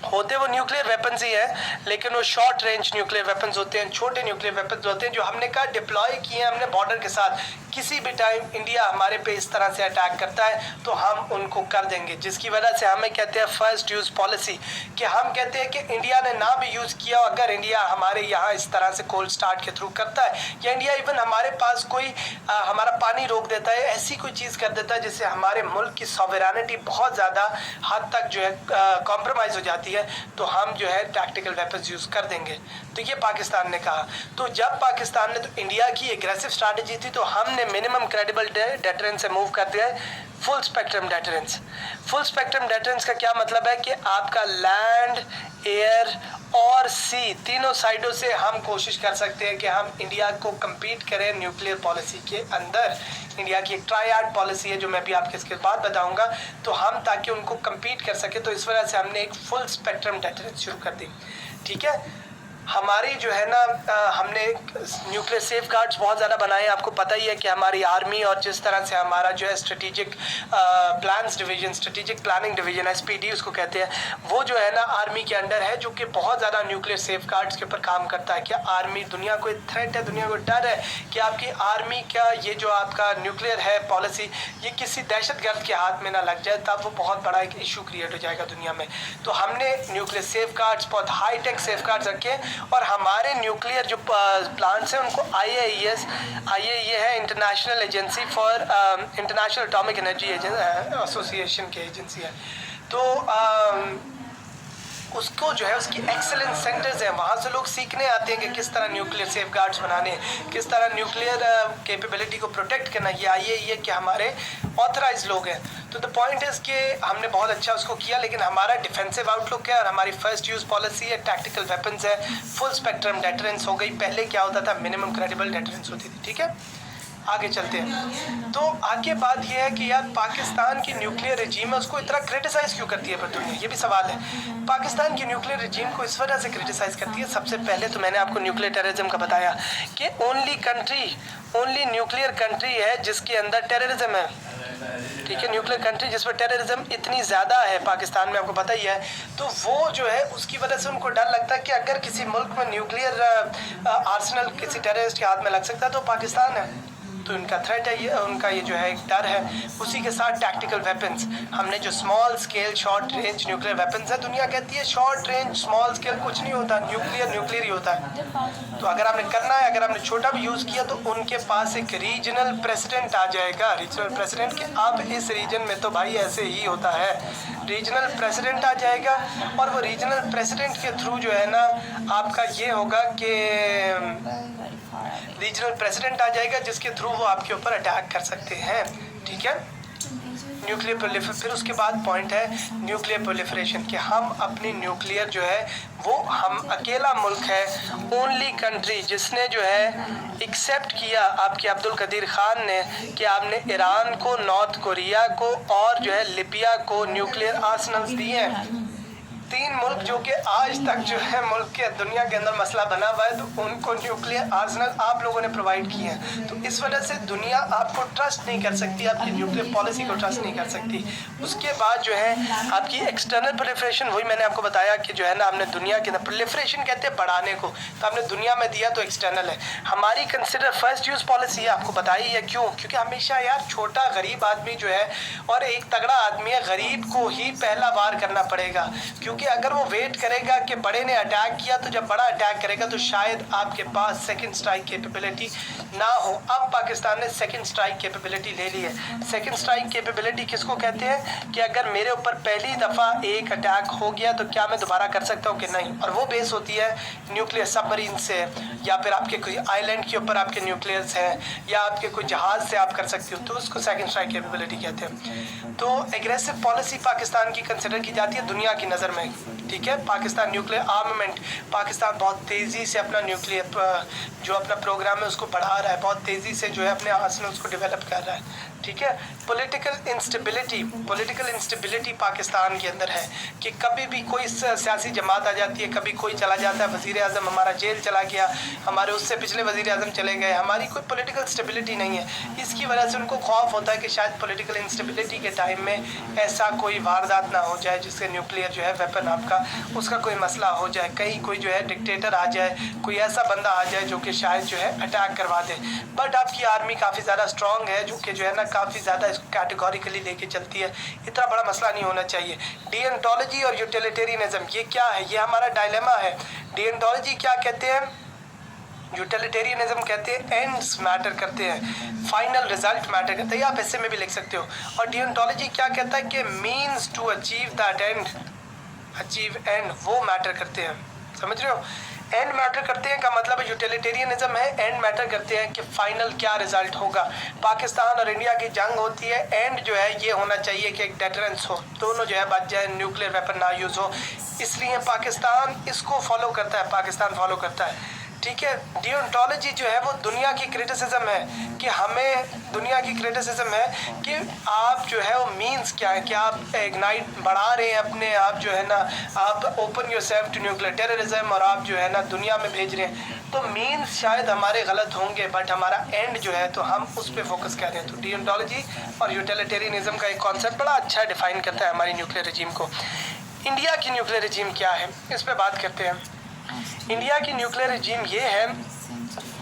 होते वो न्यूक्लियर वेपन्स ही है, लेकिन वो शॉर्ट रेंज न्यूक्लियर वेपन्स होते हैं, छोटे न्यूक्लियर वेपन्स होते हैं जो हमने कहा डिप्लॉय किए हैं हमने बॉर्डर के साथ। किसी भी टाइम इंडिया हमारे पे इस तरह से अटैक करता है तो हम उनको कर देंगे, जिसकी वजह से हमें कहते हैं फर्स्ट यूज़ पॉलिसी, कि हम कहते हैं कि इंडिया ने ना भी यूज़ किया, अगर इंडिया हमारे यहाँ इस तरह से कोल्ड स्टार्ट के थ्रू करता है या इंडिया इवन हमारे पास कोई हमारा पानी रोक देता है, ऐसी कोई चीज़ कर देता है जिससे हमारे मुल्क की सॉवरेनिटी बहुत ज़्यादा हद तक जो है कॉम्प्रोमाइज़ हो जाती है, तो हम जो है टैक्टिकल वेपन्स यूज़ कर देंगे। तो ये पाकिस्तान ने कहा। तो जब पाकिस्तान ने, तो इंडिया की एग्रेसिव स्ट्रैटेजी थी, तो हमने मिनिमम क्रेडिबल डेटरेंस से मूव कर दिया है full spectrum deterrence. Full spectrum deterrence का क्या मतलब है कि आपका लैंड, एयर और सी तीनों साइडों से हम कोशिश कर सकते हैं कि हम इंडिया को कम्पीट करें न्यूक्लियर पॉलिसी के अंदर। इंडिया की एक ट्रायड पॉलिसी है जो मैं भी आपके इसके बाद बताऊंगा, तो हम ताकि उनको कम्पीट कर सके, तो इस वजह से हमने एक फुल स्पेक्ट्रम डेटरेंस शुरू कर दी। ठीक है, हमारी जो है ना हमने न्यूक्लियर सेफ गार्ड्स बहुत ज़्यादा बनाए। आपको पता ही है कि हमारी आर्मी और जिस तरह से हमारा जो है strategic plans division, strategic planning division SPD उसको कहते हैं, वो जो है ना आर्मी के अंडर है, जो कि बहुत ज़्यादा न्यूक्लियर सेफ गार्ड्स के ऊपर काम करता है। क्या आर्मी दुनिया को थ्रेट है, दुनिया को डर है कि आपकी आर्मी का ये जो आपका न्यूक्लियर है पॉलिसी, ये किसी दहशतगर्द के हाथ में ना लग जाए, तब वो बहुत बड़ा एक इशू क्रिएट हो जाएगा दुनिया में। तो हमने न्यूक्लियर सेफ गार्ड्स, बहुत हाई टेक सेफ गार्ड्स रखे, और हमारे न्यूक्लियर जो प्लांट्स हैं उनको IAEA है, international agency for international atomic energy association की एजेंसी है। तो उसको जो है उसकी एक्सेलेंस सेंटर्स हैं, वहाँ से लोग सीखने आते हैं कि किस तरह न्यूक्लियर सेफ गार्ड्स बनाने, किस तरह न्यूक्लियर कैपेबिलिटी को प्रोटेक्ट करना। ये IAEA के हमारे ऑथराइज लोग हैं। तो द पॉइंट इज़ कि हमने बहुत अच्छा उसको किया, लेकिन हमारा डिफेंसिव आउटलुक है और हमारी फर्स्ट यूज़ पॉलिसी है, टैक्टिकल वेपन्स है, फुल स्पेक्ट्रम डेटरेंस हो गई। पहले क्या होता था, मिनिमम क्रेडिबल डेटरेंस होती थी। ठीक है, आगे चलते हैं। तो आगे बात यह है कि यार पाकिस्तान की न्यूक्लियर रजीम है, उसको इतना क्रिटिसाइज़ क्यों करती है दुनिया, ये भी सवाल है। पाकिस्तान की न्यूक्लियर रजीम को इस वजह से क्रिटिसाइज़ करती है, सबसे पहले तो मैंने आपको न्यूक्लियर टेररिज्म का बताया कि ओनली न्यूक्लियर कंट्री है जिसके अंदर टेररिज्म है। ठीक है, न्यूक्लियर कंट्री जिस पर टेररिज्म इतनी ज़्यादा है पाकिस्तान में, आपको पता ही है। तो वो जो है उसकी वजह से उनको डर लगता है कि अगर किसी मुल्क में न्यूक्लियर आर्सेनल किसी टेररिस्ट के हाथ में लग सकता है तो पाकिस्तान है। तो इनका थ्रेट है, ये उनका ये जो है एक डर है। उसी के साथ टैक्टिकल वेपन्स, हमने जो small scale short range nuclear weapons है, दुनिया कहती है शॉर्ट रेंज स्मॉल स्केल कुछ नहीं होता, न्यूक्लियर ही होता है। तो अगर आपने करना है, अगर आपने छोटा भी यूज़ किया, तो उनके पास एक रीजनल प्रेसिडेंट आ जाएगा, रीजनल प्रेसिडेंट कि अब इस रीजन में तो भाई ऐसे ही होता है, रीजनल प्रेसिडेंट आ जाएगा। और वो रीजनल प्रेसिडेंट के थ्रू जो है ना आपका ये होगा कि रीजनल प्रेसिडेंट आ जाएगा जिसके थ्रू वो आपके ऊपर अटैक कर सकते हैं। ठीक है, न्यूक्लियर प्रोलिफरेशन। फिर उसके बाद पॉइंट है न्यूक्लियर प्रोलिफरेशन, कि हम अपनी न्यूक्लियर जो है वो हम अकेला मुल्क है, ओनली कंट्री जिसने जो है एक्सेप्ट किया आपके अब्दुल कदीर खान ने कि आपने ईरान को, नॉर्थ कोरिया को और जो है लिबिया को न्यूक्लियर आर्सेनल्स दिए हैं। 3 मुल्क जो कि आज तक जो है मुल्क के दुनिया के अंदर मसला बना हुआ है, तो उनको न्यूक्लियर आर्सेनल आप लोगों ने प्रोवाइड किए हैं। तो इस वजह से दुनिया आपको ट्रस्ट नहीं कर सकती, आपकी न्यूक्लियर पॉलिसी को ट्रस्ट नहीं कर सकती। उसके बाद जो है आपकी एक्सटर्नल प्रोलिफरेशन, वही मैंने आपको बताया कि जो है ना, हमने दुनिया के अंदर प्रोलिफरेशन कहते हैं बढ़ाने को, तो आपने दुनिया में दिया तो एक्सटर्नल है। हमारी कंसिडर फर्स्ट यूज़ पॉलिसी है, आपको बताई है क्यों, क्योंकि हमेशा यार छोटा गरीब आदमी जो है और एक तगड़ा आदमी है, गरीब को ही पहला वार करना पड़ेगा, क्योंकि अगर वो वेट करेगा कि बड़े ने अटैक किया तो जब बड़ा अटैक करेगा तो शायद आपके पास सेकंड स्ट्राइक कैपेबिलिटी ना हो। अब पाकिस्तान ने सेकंड स्ट्राइक कैपेबिलिटी ले ली है। सेकंड स्ट्राइक कैपेबिलिटी किसको कहते हैं कि अगर मेरे ऊपर पहली दफ़ा एक अटैक हो गया तो क्या मैं दोबारा कर सकता हूँ कि नहीं, और वो बेस होती है न्यूक्लियर सबमरीन से, या फिर आपके कोई आइलैंड के ऊपर आपके न्यूक्लियर्स हैं, या आपके कोई जहाज़ से आप कर सकते हो, तो उसको सेकंड स्ट्राइक कैपेबिलिटी कहते हैं। तो एग्रेसिव पॉलिसी पाकिस्तान की कंसिडर की जाती है दुनिया की नज़र में, ठीक है। पाकिस्तान न्यूक्लियर आर्मामेंट, पाकिस्तान बहुत तेज़ी से अपना न्यूक्लियर जो अपना प्रोग्राम है उसको बढ़ा रहा है, बहुत तेज़ी से जो है अपने आर्सेनल उसको डेवलप कर रहा है, ठीक है। पॉलिटिकल इंस्टेबिलिटी पाकिस्तान के अंदर है कि कभी भी कोई सियासी जमात आ जाती है, कभी कोई चला जाता है, वज़ीर आज़म हमारा जेल चला गया, हमारे उससे पिछले वज़ीर आज़म चले गए, हमारी कोई पॉलिटिकल स्टेबिलिटी नहीं है। इसकी वजह से उनको खौफ होता है कि शायद पॉलिटिकल इंस्टेबिलिटी के टाइम में ऐसा कोई वारदात ना हो जाए जिससे न्यूक्लियर जो है वेपन आपका उसका कोई मसला हो जाए, कहीं कोई जो है डिक्टेटर आ जाए, कोई ऐसा बंदा आ जाए जो कि शायद जो है अटैक करवा दे। बट आपकी आर्मी काफ़ी ज़्यादा स्ट्रॉन्ग है, जो कि जो है ना काफ़ी ज़्यादा इसको कैटेगोरिकली लेके चलती है, इतना बड़ा मसला नहीं होना चाहिए। डिएंटोलॉजी और यूटिलिटेरियनिज्म, ये क्या है, ये हमारा डायलेमा है। डिएंटोलॉजी क्या कहते हैं, यूटिलिटेरियनिज्म कहते हैं एंड्स मैटर करते हैं, फाइनल रिजल्ट मैटर करता है, आप ऐसे में भी लिख सकते हो। और डिएंटोलॉजी क्या कहता है कि means to achieve that end, achieve end, वो मैटर करते हैं, समझ रहे हो। एंड मैटर करते हैं का मतलब है यूटिलिटेरियनिज्म है, एंड मैटर करते हैं कि फाइनल क्या रिजल्ट होगा। पाकिस्तान और इंडिया की जंग होती है, एंड जो है ये होना चाहिए कि एक डेटरेंस हो, दोनों जो है बच जाए, न्यूक्लियर वेपन ना यूज़ हो, इसलिए पाकिस्तान इसको फॉलो करता है, पाकिस्तान फॉलो करता है, ठीक है। डिओन्टोलॉजी जो है वो दुनिया की क्रिटिसिज्म है कि हमें, दुनिया की क्रिटिसिज्म है कि आप जो है वो मीन्स क्या है, कि आप इग्नाइट बढ़ा रहे हैं अपने आप जो है ना, आप open yourself to nuclear terrorism, और आप जो है ना दुनिया में भेज रहे हैं, तो मीन्स शायद हमारे गलत होंगे, बट हमारा एंड जो है तो हम उस पर फोकस कर रहे हैं। तो डिओन्टोलॉजी और यूटिलिटेरियनिज्म का एक कॉन्सेप्ट बड़ा अच्छा डिफाइन करता है हमारी न्यूक्लियर रजीम को। इंडिया की न्यूक्लियर रजीम क्या है, इस पर बात करते हैं। इंडिया की न्यूक्लियर रजीम ये है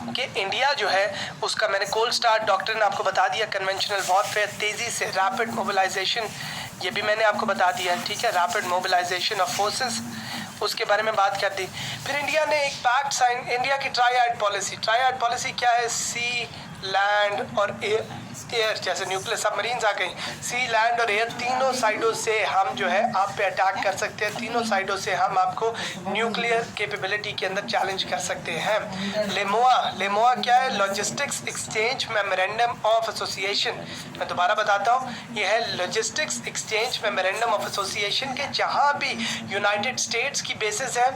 कि इंडिया जो है उसका, मैंने कोल्ड स्टार्ट डॉक्ट्रिन आपको बता दिया, कन्वेंशनल वॉरफेयर, तेज़ी से रैपिड मोबिलाइजेशन, ये भी मैंने आपको बता दिया, ठीक है, रैपिड मोबिलाइजेशन ऑफ फोर्सेस, उसके बारे में बात कर दी। फिर इंडिया ने एक पैक्ट साइन, इंडिया की ट्राइड पॉलिसी, ट्राइड पॉलिसी क्या है, सी, लैंड और एयर, जैसे न्यूक्लियर सबमरीन्स आ गई, सी, लैंड और एयर, तीनों साइडों से हम जो है आप पे अटैक कर सकते हैं, तीनों साइडों से हम आपको न्यूक्लियर कैपेबिलिटी के अंदर चैलेंज कर सकते हैं। लेमोआ क्या है, logistics exchange memorandum of association, मैं दोबारा बताता हूँ, यह है logistics exchange memorandum of association के जहाँ भी यूनाइटेड स्टेट्स की बेसिस है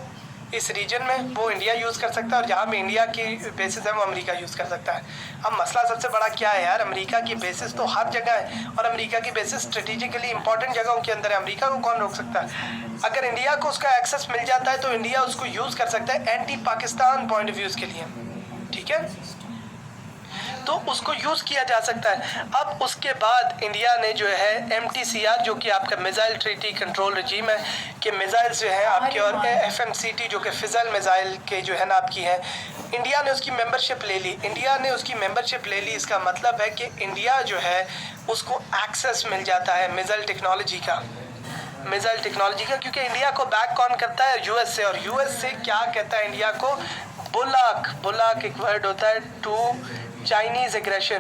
इस रीजन में वो इंडिया यूज़ कर सकता है, और जहाँ पे इंडिया की बेसिस है वो अमेरिका यूज़ कर सकता है। अब मसला सबसे बड़ा क्या है यार, अमेरिका की बेसिस तो हर जगह है, और अमेरिका की बेसिस स्ट्रेटेजिकली इंपॉर्टेंट जगहों के अंदर है, अमेरिका को कौन रोक सकता है। अगर इंडिया को उसका एक्सेस मिल जाता है तो इंडिया उसको यूज़ कर सकता है anti Pakistan point of views के लिए, ठीक है, तो उसको यूज़ किया जा सकता है। अब उसके बाद इंडिया ने जो है MTCR, जो कि आपका मिसाइल ट्रीटी कंट्रोल रजीम है, कि मिसाइल्स जो है आपके, और FMCT जो कि फिजल मिसाइल के जो है ना आपकी है, इंडिया ने उसकी मेंबरशिप ले ली, इंडिया ने उसकी मेंबरशिप ले ली। इसका मतलब है कि इंडिया जो है उसको एक्सेस मिल जाता है मिसाइल टेक्नोलॉजी का, क्योंकि इंडिया को बैक कौन करता है, US से, और US से क्या कहता है इंडिया को, बुलाक एक वर्ड होता है टू चाइनीज़ एग्रेशन,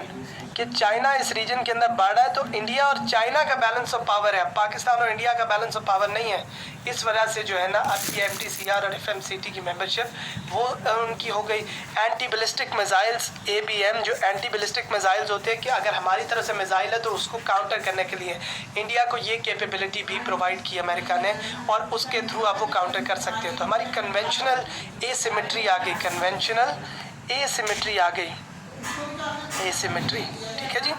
कि चाइना इस रीजन के अंदर बढ़ रहा है, तो इंडिया और चाइना का बैलेंस ऑफ पावर है, पाकिस्तान और इंडिया का बैलेंस ऑफ पावर नहीं है। इस वजह से जो है ना आपकी MTCR और FMCT की मेंबरशिप वो उनकी हो गई। एंटी बैलिस्टिक मिसाइल्स, ABM, जो एंटी बैलिस्टिक मिसाइल्स होते हैं कि अगर हमारी तरफ से मिसाइल है तो उसको काउंटर करने के लिए इंडिया को ये कैपेबिलिटी भी प्रोवाइड की अमेरिका ने, और उसके थ्रू आप वो काउंटर कर सकते हैं। तो हमारी कन्वेंशनल एसिमेट्री आ गई, एसिमेट्री, ठीक है जी।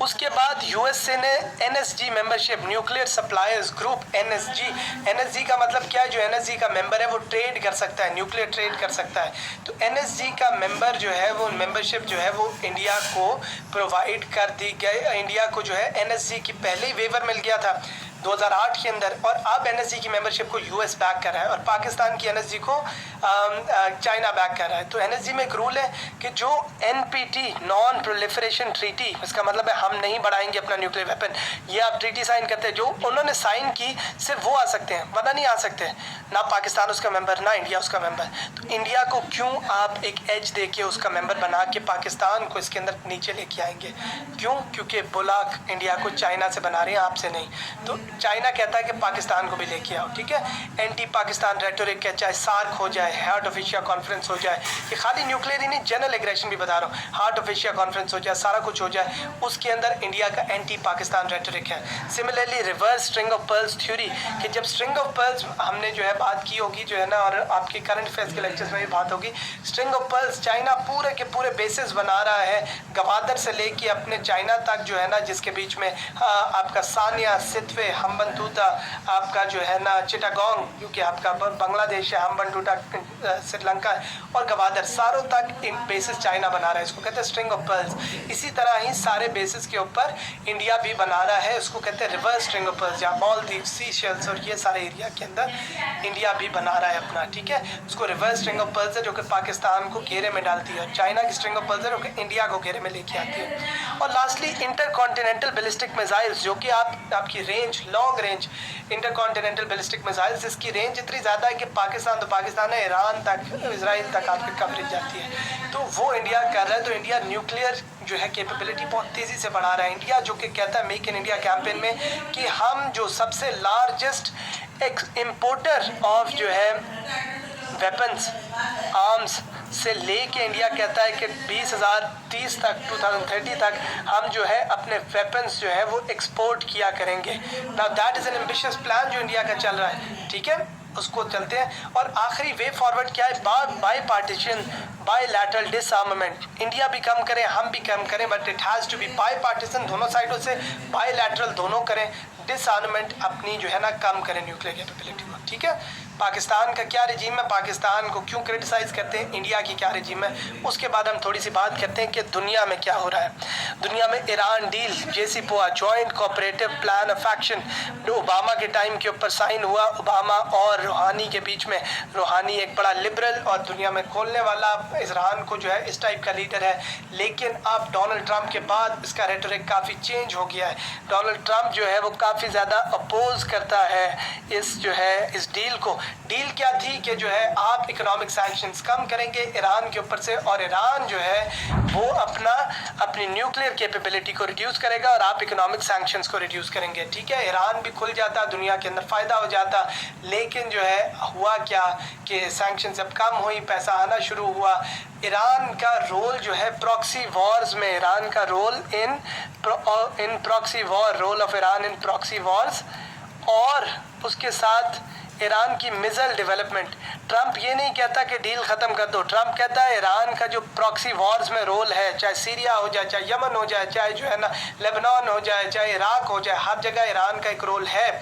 उसके बाद यूएसए ने NSG membership, nuclear suppliers group, NSG का मतलब क्या है, जो एनएसजी का मेंबर है वो ट्रेड कर सकता है, न्यूक्लियर ट्रेड कर सकता है। तो एनएसजी का मेंबर जो है वो मेंबरशिप जो है वो इंडिया को प्रोवाइड कर दी गई। इंडिया को जो है एनएसजी की पहले ही वेवर मिल गया था 2008 के अंदर, और अब एनएसजी की मेंबरशिप को यूएस बैक कर रहा है और पाकिस्तान की एनएसजी को चाइना बैक कर रहा है। तो एनएसजी में एक रूल है कि जो एनपीटी, नॉन प्रोलिफरेशन ट्रीटी, इसका मतलब है हम नहीं बढ़ाएंगे अपना न्यूक्लियर वेपन, ये आप ट्रीटी साइन करते हैं, जो उन्होंने साइन की सिर्फ वो आ सकते हैं, वरना नहीं आ सकते, ना पाकिस्तान उसका मेंबर, ना इंडिया उसका मेंबर। तो इंडिया को क्यों आप एक एज दे के उसका मेंबर बना के पाकिस्तान को इसके अंदर नीचे लेके आएंगे? क्यों? क्योंकि बुलाक इंडिया को चाइना से बना रहे हैं, आपसे नहीं। तो चाइना कहता है कि पाकिस्तान को भी लेके आओ, ठीक है। एंटी पाकिस्तान रेटोरिक है, चाहे सार्क हो जाए, हार्ट ऑफ एशिया कॉन्फ्रेंस हो जाए, ये खाली न्यूक्लियर ही नहीं, जनरल एग्रेशन भी बता रहा हूँ, हार्ट ऑफ एशिया कॉन्फ्रेंस हो जाए, सारा कुछ हो जाए, उसके अंदर इंडिया का एंटी पाकिस्तान रेटोरिक है। Similarly reverse string of pearls theory, कि जब स्ट्रिंग ऑफ पर्ल्स हमने जो है बात की होगी जो है ना, और आपके करंट अफेयर्स के लेक्चर्स में भी बात होगी, स्ट्रिंग ऑफ पर्ल्स चाइना पूरे के पूरे बेसिस बना रहा है, गवादर से लेके अपने चाइना तक जो है ना, जिसके बीच में आपका सानिया, सितवे, हम्बनटूटा, आपका जो है ना चिटागोंग, क्योंकि आपका बांग्लादेश है, हम्बनटूटा श्रीलंका है, और गवादर, सारों तक इन बेसिस चाइना बना रहा है, इसको कहते हैं स्ट्रिंग ऑफ पर्ल्स। इसी तरह ही सारे बेसिस के ऊपर इंडिया भी बना रहा है, उसको कहते हैं रिवर्स स्ट्रिंग ऑफ पर्ल्स, जहाँ मालदीव, सीशेल्स और ये सारे एरिया के अंदर इंडिया भी बना रहा है अपना, ठीक है। उसको रिवर्स स्ट्रिंग ऑफ पर्ल्स है, जो कि पाकिस्तान को घेरे में डालती है, और चाइना की स्ट्रिंग ऑफ पर्ल्स है जो कि इंडिया को घेरे में लेके आती है। और लास्टली इंटरकॉन्टिनेंटल बैलिस्टिक मिसाइल्स, जो कि आपकी range, long range intercontinental ballistic missiles, इसकी रेंज इतनी ज़्यादा है कि पाकिस्तान तो पाकिस्तान है, ईरान तक, इसराइल तक आपकी कवरेज जाती है, तो वो इंडिया कर रहा है। तो इंडिया न्यूक्लियर जो है कैपेबिलिटी बहुत तेज़ी से बढ़ा रहा है। इंडिया जो कि कहता है मेक इन इंडिया कैंपेन में कि हम जो सबसे लार्जेस्ट इम्पोर्टर ऑफ जो है वेपन्स, आर्म्स से लेके इंडिया कहता है कि 2030 तक, 2030 तक हम जो है अपने वेपन्स जो है वो एक्सपोर्ट किया करेंगे। Now that is an ambitious plan जो इंडिया का चल रहा है, ठीक है, उसको चलते हैं। और आखिरी वे फॉरवर्ड क्या है? By partition, bilateral disarmament, India भी कम करें, हम भी कम करें, but it has to be by partition, दोनों साइडों से, बायलैटरल दोनों करें, डिसआर्मामेंट अपनी जो है ना कम करें न्यूक्लियर कैपेबिलिटी को, ठीक है। पाकिस्तान का क्या रिजीम है, पाकिस्तान को क्यों क्रिटिसाइज़ करते हैं, इंडिया की क्या रिजीम है, उसके बाद हम थोड़ी सी बात करते हैं कि दुनिया में क्या हो रहा है। दुनिया में Iran deal, JCPOA, joint cooperative plan of action, जो ओबामा के टाइम के ऊपर साइन हुआ, ओबामा और रूहानी के बीच में। रूहानी एक बड़ा लिबरल और दुनिया में खोलने वाला, ईरान को जो है इस टाइप का लीडर है, लेकिन अब डोनाल्ड ट्रंप के बाद इसका रेटोरिक काफ़ी चेंज हो गया है। डोनाल्ड ट्रंप जो है वो काफ़ी ज़्यादा अपोज करता है इस जो है इस डील को। डील क्या थी कि जो है आप इकोनॉमिक सैंक्शंस कम करेंगे ईरान के ऊपर से, और ईरान जो है वो अपनी न्यूक्लियर कैपेबिलिटी को रिड्यूस करेगा और आप इकोनॉमिक सैंक्शंस को रिड्यूस करेंगे, ठीक है। ईरान भी खुल जाता, दुनिया के अंदर फ़ायदा हो जाता, लेकिन जो है हुआ क्या कि सैंक्शन जब कम हुई, पैसा आना शुरू हुआ। ईरान का रोल जो है प्रॉक्सी वॉर्स में, ईरान का role in proxy war, role of Iran in proxy wars, और उसके साथ ईरान की मिसाइल डेवलपमेंट। ट्रंप ये नहीं कहता कि डील ख़त्म कर दो, ट्रंप कहता है ईरान का जो प्रॉक्सी वॉर्स में रोल है, चाहे सीरिया हो जाए, चाहे यमन हो जाए, चाहे जो है ना लेबनान हो जाए, चाहे इराक हो जाए, हर जगह ईरान का एक रोल है,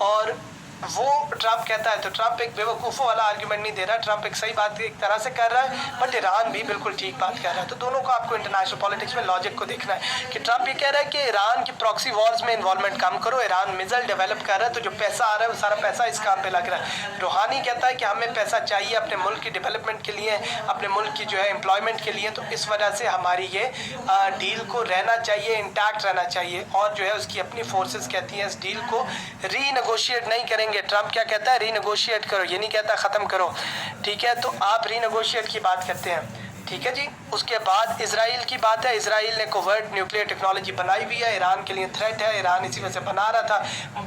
और वो ट्रंप कहता है। तो ट्रंप एक बेवकूफ़ों वाला आर्ग्यूमेंट नहीं दे रहा, ट्रंप एक सही बात एक तरह से कर रहा है, बट ईरान भी बिल्कुल ठीक बात कर रहा है। तो दोनों को आपको इंटरनेशनल पॉलिटिक्स में लॉजिक को देखना है कि ट्रंप ये कह रहा है कि ईरान की प्रॉक्सी वॉर्स में इन्वॉल्वमेंट कम करो, ईरान मिसाइल डेवलप कर रहा है, तो जो पैसा आ रहा है वो सारा पैसा इस काम पे लग रहा है। रूहानी कहता है कि हमें पैसा चाहिए अपने मुल्क की डेवलपमेंट के लिए, अपने मुल्क की जो है एम्प्लॉयमेंट के लिए, तो इस वजह से हमारी ये डील को रहना चाहिए, इंटैक्ट रहना चाहिए, और जो है उसकी अपनी फोर्सेस कहती हैं इस डील को रीनेगोशिएट नहीं करेंगे। ट्रंप क्या कहता है? रीनेगोशिएट करो, ये नहीं कहता ख़त्म करो, ठीक है। तो आप रीनेगोशिएट की बात करते हैं, ठीक है जी। उसके बाद इजराइल की बात है, इजराइल ने कोवर्ट न्यूक्लियर टेक्नोलॉजी बनाई हुई है, ईरान के लिए थ्रेट है, ईरान इसी वजह से बना रहा था,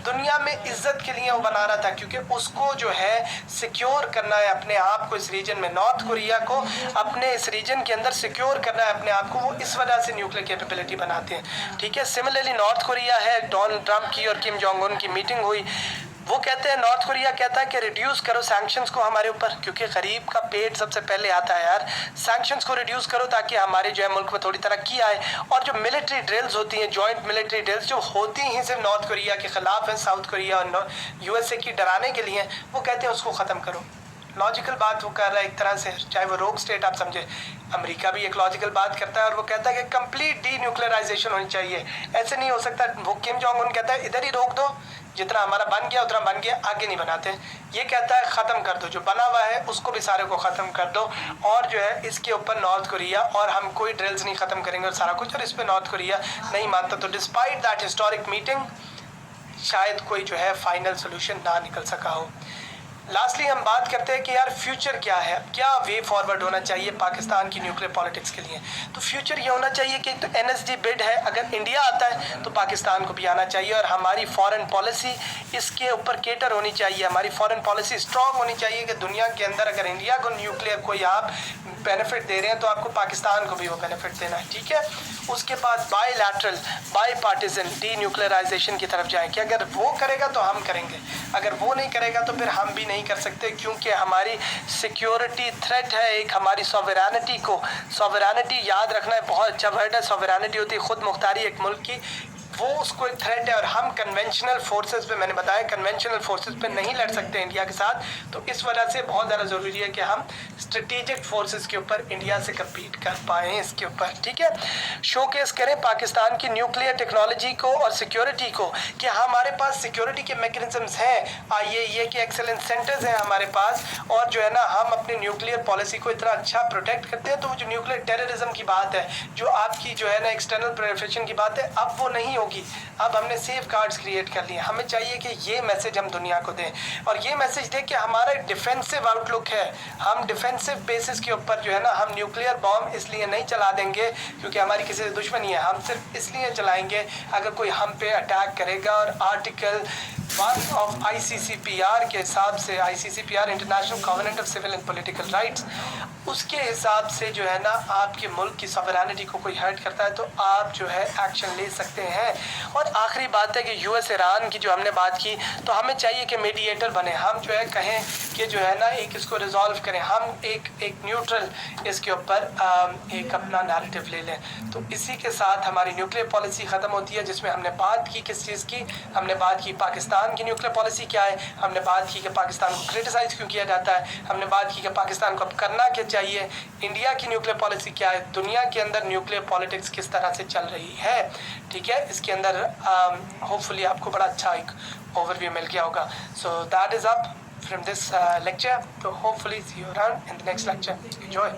दुनिया में इज्जत के लिए वो बना रहा था, क्योंकि उसको जो है सिक्योर करना है अपने आप को इस रीजन में, नॉर्थ कोरिया को अपने इस रीजन के अंदर सिक्योर करना है अपने आप को, वो इस वजह से न्यूक्लियर कैपेबिलिटी बनाते हैं, ठीक है। सिमिलरली नॉर्थ कोरिया है, डोनाल्ड ट्रंप की और किम जोंग उन की मीटिंग हुई, वो कहते हैं, नॉर्थ कोरिया कहता है कि रिड्यूस करो सैंक्शंस को हमारे ऊपर, क्योंकि गरीब का पेट सबसे पहले आता है यार। सैंक्शंस को रिड्यूस करो ताकि हमारे जो है मुल्क में थोड़ी तरक्की आए। और जो मिलिट्री ड्रिल्स होती हैं, जॉइंट मिलिट्री ड्रिल्स जो होती ही सिर्फ नॉर्थ कोरिया के खिलाफ है, साउथ कोरिया और यूएसए की डराने के लिए, वो कहते हैं उसको ख़त्म करो। लॉजिकल बात वो कर रहा है एक तरह से, चाहे वो रोग स्टेट आप समझे। अमेरिका भी एक लॉजिकल बात करता है और वो कहता है कि कंप्लीट डी न्यूक्लियराइजेशन होनी चाहिए। ऐसे नहीं हो सकता, वो किम जोंग उन कहता है इधर ही रोक दो, जितना हमारा बन गया उतना बन गया, आगे नहीं बनाते। ये कहता है ख़त्म कर दो, जो बना हुआ है उसको भी सारे को ख़त्म कर दो। और जो है इसके ऊपर नॉर्थ कोरिया, और हम कोई ड्रिल्स नहीं ख़त्म करेंगे और सारा कुछ, और इस पर नॉर्थ कोरिया नहीं मानता। तो डिस्पाइट दैट हिस्टोरिक मीटिंग शायद कोई जो है फाइनल सोल्यूशन ना निकल सका हो। लास्टली हम बात करते हैं कि यार फ्यूचर क्या है, क्या वे फॉरवर्ड होना चाहिए पाकिस्तान की न्यूक्लियर पॉलिटिक्स के लिए। तो फ्यूचर ये होना चाहिए कि तो एनएसजी बिड है, अगर इंडिया आता है तो पाकिस्तान को भी आना चाहिए, और हमारी फॉरेन पॉलिसी इसके ऊपर केटर होनी चाहिए। हमारी फॉरेन पॉलिसी स्ट्रॉन्ग होनी चाहिए कि दुनिया के अंदर अगर इंडिया को न्यूक्लियर कोई आप बेनिफिट दे रहे हैं तो आपको पाकिस्तान को भी वो बेनिफिट देना है, ठीक है। उसके बाद बाईलैटरल बाईपार्टिजन डी न्यूक्लियराइजेशन की तरफ जाएं कि अगर वो करेगा तो हम करेंगे, अगर वो नहीं करेगा तो फिर हम भी नहीं कर सकते, क्योंकि हमारी सिक्योरिटी थ्रेट है एक, हमारी सॉवरेनिटी को, सॉवरेनिटी याद रखना है, बहुत अच्छा वर्ड है। सॉवरेनिटी होती है खुद मुख्तारी एक मुल्क की, वो उसको एक थ्रेट है। और हम कन्वेंशनल फोर्सेस पे, मैंने बताया कन्वेंशनल फोर्सेस पे नहीं लड़ सकते इंडिया के साथ, तो इस वजह से बहुत ज़्यादा ज़रूरी है कि हम स्ट्रेटेजिक फोर्सेस के ऊपर इंडिया से कम्पीट कर पाएँ इसके ऊपर, ठीक है। शोकेस करें पाकिस्तान की न्यूक्लियर टेक्नोलॉजी को और सिक्योरिटी को, कि हमारे पास सिक्योरिटी के मैकेनिज्म्स हैं, IAEA के एक्सेलेंस सेंटर्स हैं हमारे पास, और जो है ना हम अपनी न्यूक्लियर पॉलिसी को इतना अच्छा प्रोटेक्ट करते हैं। तो वो जो न्यूक्लियर टेररिज्म की बात है, जो आपकी जो है ना एक्सटर्नल प्रोलिफरेशन की बात है, अब वो नहीं होगी। अब हमने सेफ गार्ड्स क्रिएट कर लिए। हमें चाहिए कि ये मैसेज हम दुनिया को दें, और ये मैसेज दें कि हमारा डिफेंसिव आउटलुक है, हम डिफेंसिव बेसिस के ऊपर जो है ना हम न्यूक्लियर बॉम्ब इसलिए नहीं चला देंगे क्योंकि हमारी किसी से दुश्मनी है, हम सिर्फ इसलिए चलाएंगे अगर कोई हम पे अटैक करेगा। और आर्टिकल 1 ऑफ ICCPR के हिसाब से, ICCPR International Covenant of Civil and Political Rights, उसके हिसाब से जो है ना आपके मुल्क की सॉवरेनिटी को कोई हर्ट करता है तो आप जो है एक्शन ले सकते हैं। और आखिरी बात है कि US ईरान की जो हमने बात की, तो हमें चाहिए कि मीडिएटर बने, हम जो है कहें कि जो है ना एक इसको रिजॉल्व करें, हम एक न्यूट्रल इसके ऊपर एक अपना नैरेटिव ले लें। तो इसी के साथ हमारी न्यूक्लियर पॉलिसी ख़त्म होती है, जिसमें हमने बात की किस चीज़ की, हमने बात की पाकिस्तान की न्यूक्लियर पॉलिसी क्या है, हमने बात की कि पाकिस्तान को क्रिटिसाइज़ क्यों किया जाता है, हमने बात की कि पाकिस्तान को अब करना क्या चाहिए, इंडिया की न्यूक्लियर पॉलिसी क्या है, दुनिया के अंदर न्यूक्लियर पॉलिटिक्स किस तरह से चल रही है, ठीक है। इसके अंदर होपफुली आपको बड़ा अच्छा एक ओवरव्यू मिल गया होगा। So that is up from this lecture, so hopefully see you around in the next lecture. Enjoy.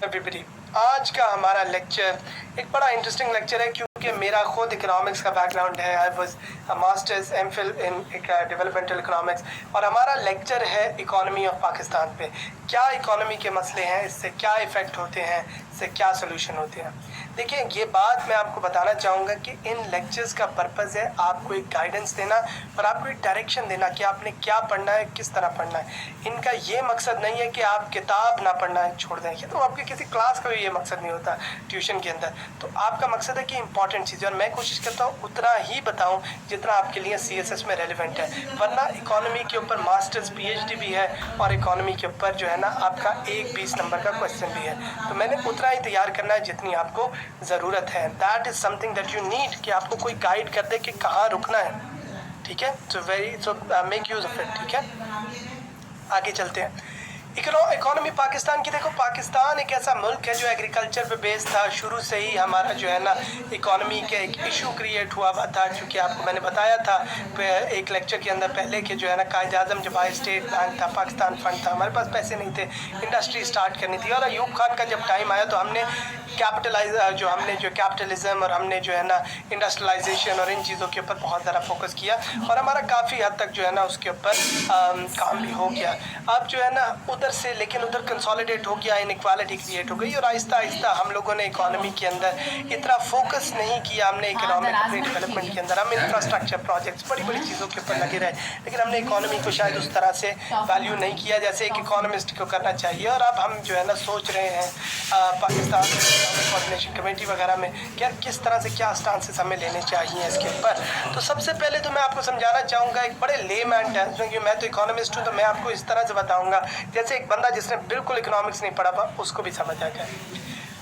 Everybody, आज का हमारा लेक्चर एक बड़ा इंटरेस्टिंग लेक्चर है, क्योंकि मेरा खुद इकोनॉमिक्स का बैकग्राउंड है। I was a masters MPhil in developmental economics, और हमारा लेक्चर है इकोनॉमी ऑफ पाकिस्तान पे। क्या इकोनॉमी के मसले हैं, इससे क्या इफ़ेक्ट होते हैं, इससे क्या सोल्यूशन होते हैं। देखिए, ये बात मैं आपको बताना चाहूँगा कि इन लेक्चर्स का पर्पज़ है आपको एक गाइडेंस देना और आपको एक डायरेक्शन देना कि आपने क्या पढ़ना है, किस तरह पढ़ना है। इनका ये मकसद नहीं है कि आप किताब ना पढ़ना है छोड़ दें, ये तो आपके किसी क्लास का भी ये मकसद नहीं होता ट्यूशन के अंदर। तो आपका मकसद है कि इंपॉर्टेंट चीज़ें, और मैं कोशिश करता हूँ उतना ही बताऊँ जितना आपके लिए CSS में रेलिवेंट है। वरना इकोनॉमी के ऊपर मास्टर्स PhD भी है, और इकोनॉमी के ऊपर जो है ना आपका 20 नंबर का क्वेश्चन भी है। तो मैंने उतना ही तैयार करना है जितनी आपको ज़रूरत है। That is something that you need, कि आपको कोई गाइड कर दे कि कहाँ रुकना है, ठीक है। So make use of it, ठीक है। आगे चलते हैं। इकोनॉमी पाकिस्तान की, देखो पाकिस्तान एक ऐसा मुल्क है जो एग्रीकल्चर पे बेस्ड था शुरू से ही। हमारा जो है ना इकोनॉमी का एक इशू क्रिएट हुआ था, क्योंकि आपको मैंने बताया था एक लेक्चर के अंदर पहले कि जो है ना कायद आज़म जब आए, स्टेट बैंक था, पाकिस्तान फंड था, हमारे पास पैसे नहीं थे, इंडस्ट्री स्टार्ट करनी थी। और अयूब खान का जब टाइम आया तो हमने कैपिटलिज्म और हमने जो है ना इंडस्ट्रियलाइजेशन और इन चीज़ों के ऊपर बहुत ज़्यादा फोकस किया, और हमारा काफ़ी हद तक जो है ना उसके ऊपर काम भी हो गया। अब जो है ना उधर से, लेकिन उधर कंसोलिडेट हो गया, इनइक्वालिटी क्रिएट हो गई और आहिस्ता आहिस्ता हम लोगों ने इकोनॉमी के अंदर इतना फोकस नहीं किया। हमने इकोनॉमिक अपनी डेवलपमेंट के अंदर हम इंफ्रास्ट्रक्चर प्रोजेक्ट्स बड़ी बड़ी चीज़ों के ऊपर लगे रहे, लेकिन हमने इकोनॉमी को शायद उस तरह से वैल्यू नहीं किया जैसे एक इकोनॉमिस्ट को करना चाहिए। और अब हम जो है ना सोच रहे हैं पाकिस्तान कोऑर्डिनेशन कमेटी वगैरह में कि यार किस तरह से क्या स्टांसेस हमें लेने चाहिए इसके ऊपर। तो सबसे पहले तो मैं आपको समझाना चाहूँगा एक बड़े लेमैन टर्म्स में, क्योंकि मैं तो इकोनॉमिस्ट हूँ, तो मैं आपको इस तरह से बताऊँगा जैसे एक बंदा जिसने बिल्कुल इकोनॉमिक्स नहीं पढ़ा हुआ उसको भी समझ आ जाए।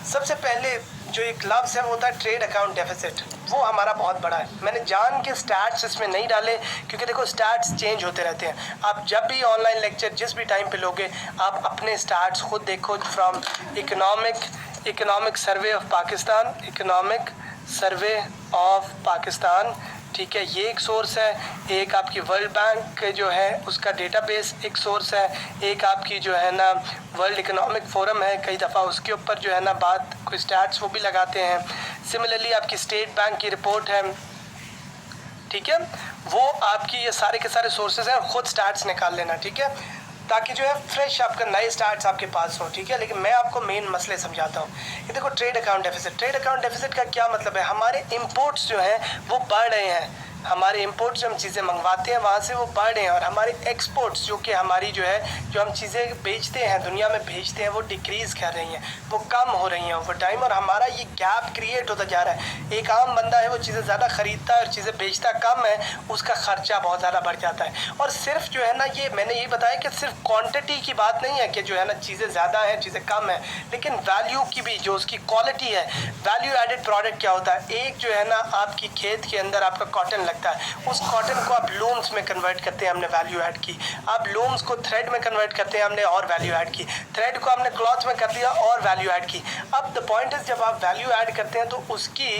सबसे पहले जो एक लफ्ज़ है वो होता है ट्रेड अकाउंट डेफिसिट, वो हमारा बहुत बड़ा है। मैंने जान के स्टैट्स इसमें नहीं डाले क्योंकि देखो स्टैट्स चेंज होते रहते हैं। आप जब भी ऑनलाइन लेक्चर जिस भी टाइम पे लोगे आप अपने स्टैट्स खुद देखो from economic survey of Pakistan, economic survey of Pakistan, ठीक है, ये एक सोर्स है। एक आपकी वर्ल्ड बैंक जो है उसका डेटाबेस एक सोर्स है। एक आपकी जो है ना वर्ल्ड इकोनॉमिक फोरम है, कई दफ़ा उसके ऊपर जो है ना बात कोई स्टैट्स वो भी लगाते हैं। सिमिलरली आपकी स्टेट बैंक की रिपोर्ट है, ठीक है, वो आपकी ये सारे के सारे सोर्सेज हैं, खुद स्टैट्स निकाल लेना, ठीक है, ताकि जो है फ्रेश आपका नए स्टार्ट्स आपके पास हो, ठीक है। लेकिन मैं आपको मेन मसले समझाता हूँ। ये देखो trade account deficit, trade account deficit का क्या मतलब है? हमारे इंपोर्ट्स जो हैं वो बढ़ रहे हैं, हमारे इंपोर्ट्स जो हम चीज़ें मंगवाते हैं वहाँ से वो बढ़ रहे हैं, और हमारे एक्सपोर्ट्स जो कि हमारी जो है जो हम चीज़ें बेचते हैं दुनिया में भेजते हैं वो डिक्रीज़ कर रही हैं, वो कम हो रही हैं ओवर टाइम, और हमारा ये गैप क्रिएट होता जा रहा है। एक आम बंदा है वो चीज़ें ज़्यादा ख़रीदता है और चीज़ें बेचता कम है, उसका ख़र्चा बहुत ज़्यादा बढ़ जाता है। और सिर्फ जो है ना ये मैंने ये बताया कि सिर्फ क्वान्टिटी की बात नहीं है कि जो है ना चीज़ें ज़्यादा हैं चीज़ें कम हैं, लेकिन वैल्यू की भी जो उसकी क्वालिटी है, वैल्यू एडेड प्रोडक्ट क्या होता है? एक जो है ना आपकी खेत के अंदर आपका कॉटन लगता है, उस कॉटन को आप लूम्स में कन्वर्ट करते हैं, हमने वैल्यू ऐड की। आप लूम्स को थ्रेड में कन्वर्ट करते हैं, हमने और वैल्यू ऐड की। थ्रेड को हमने क्लॉथ में कर दिया और वैल्यू ऐड की। अब द पॉइंट इज जब आप वैल्यू ऐड करते हैं तो उसकी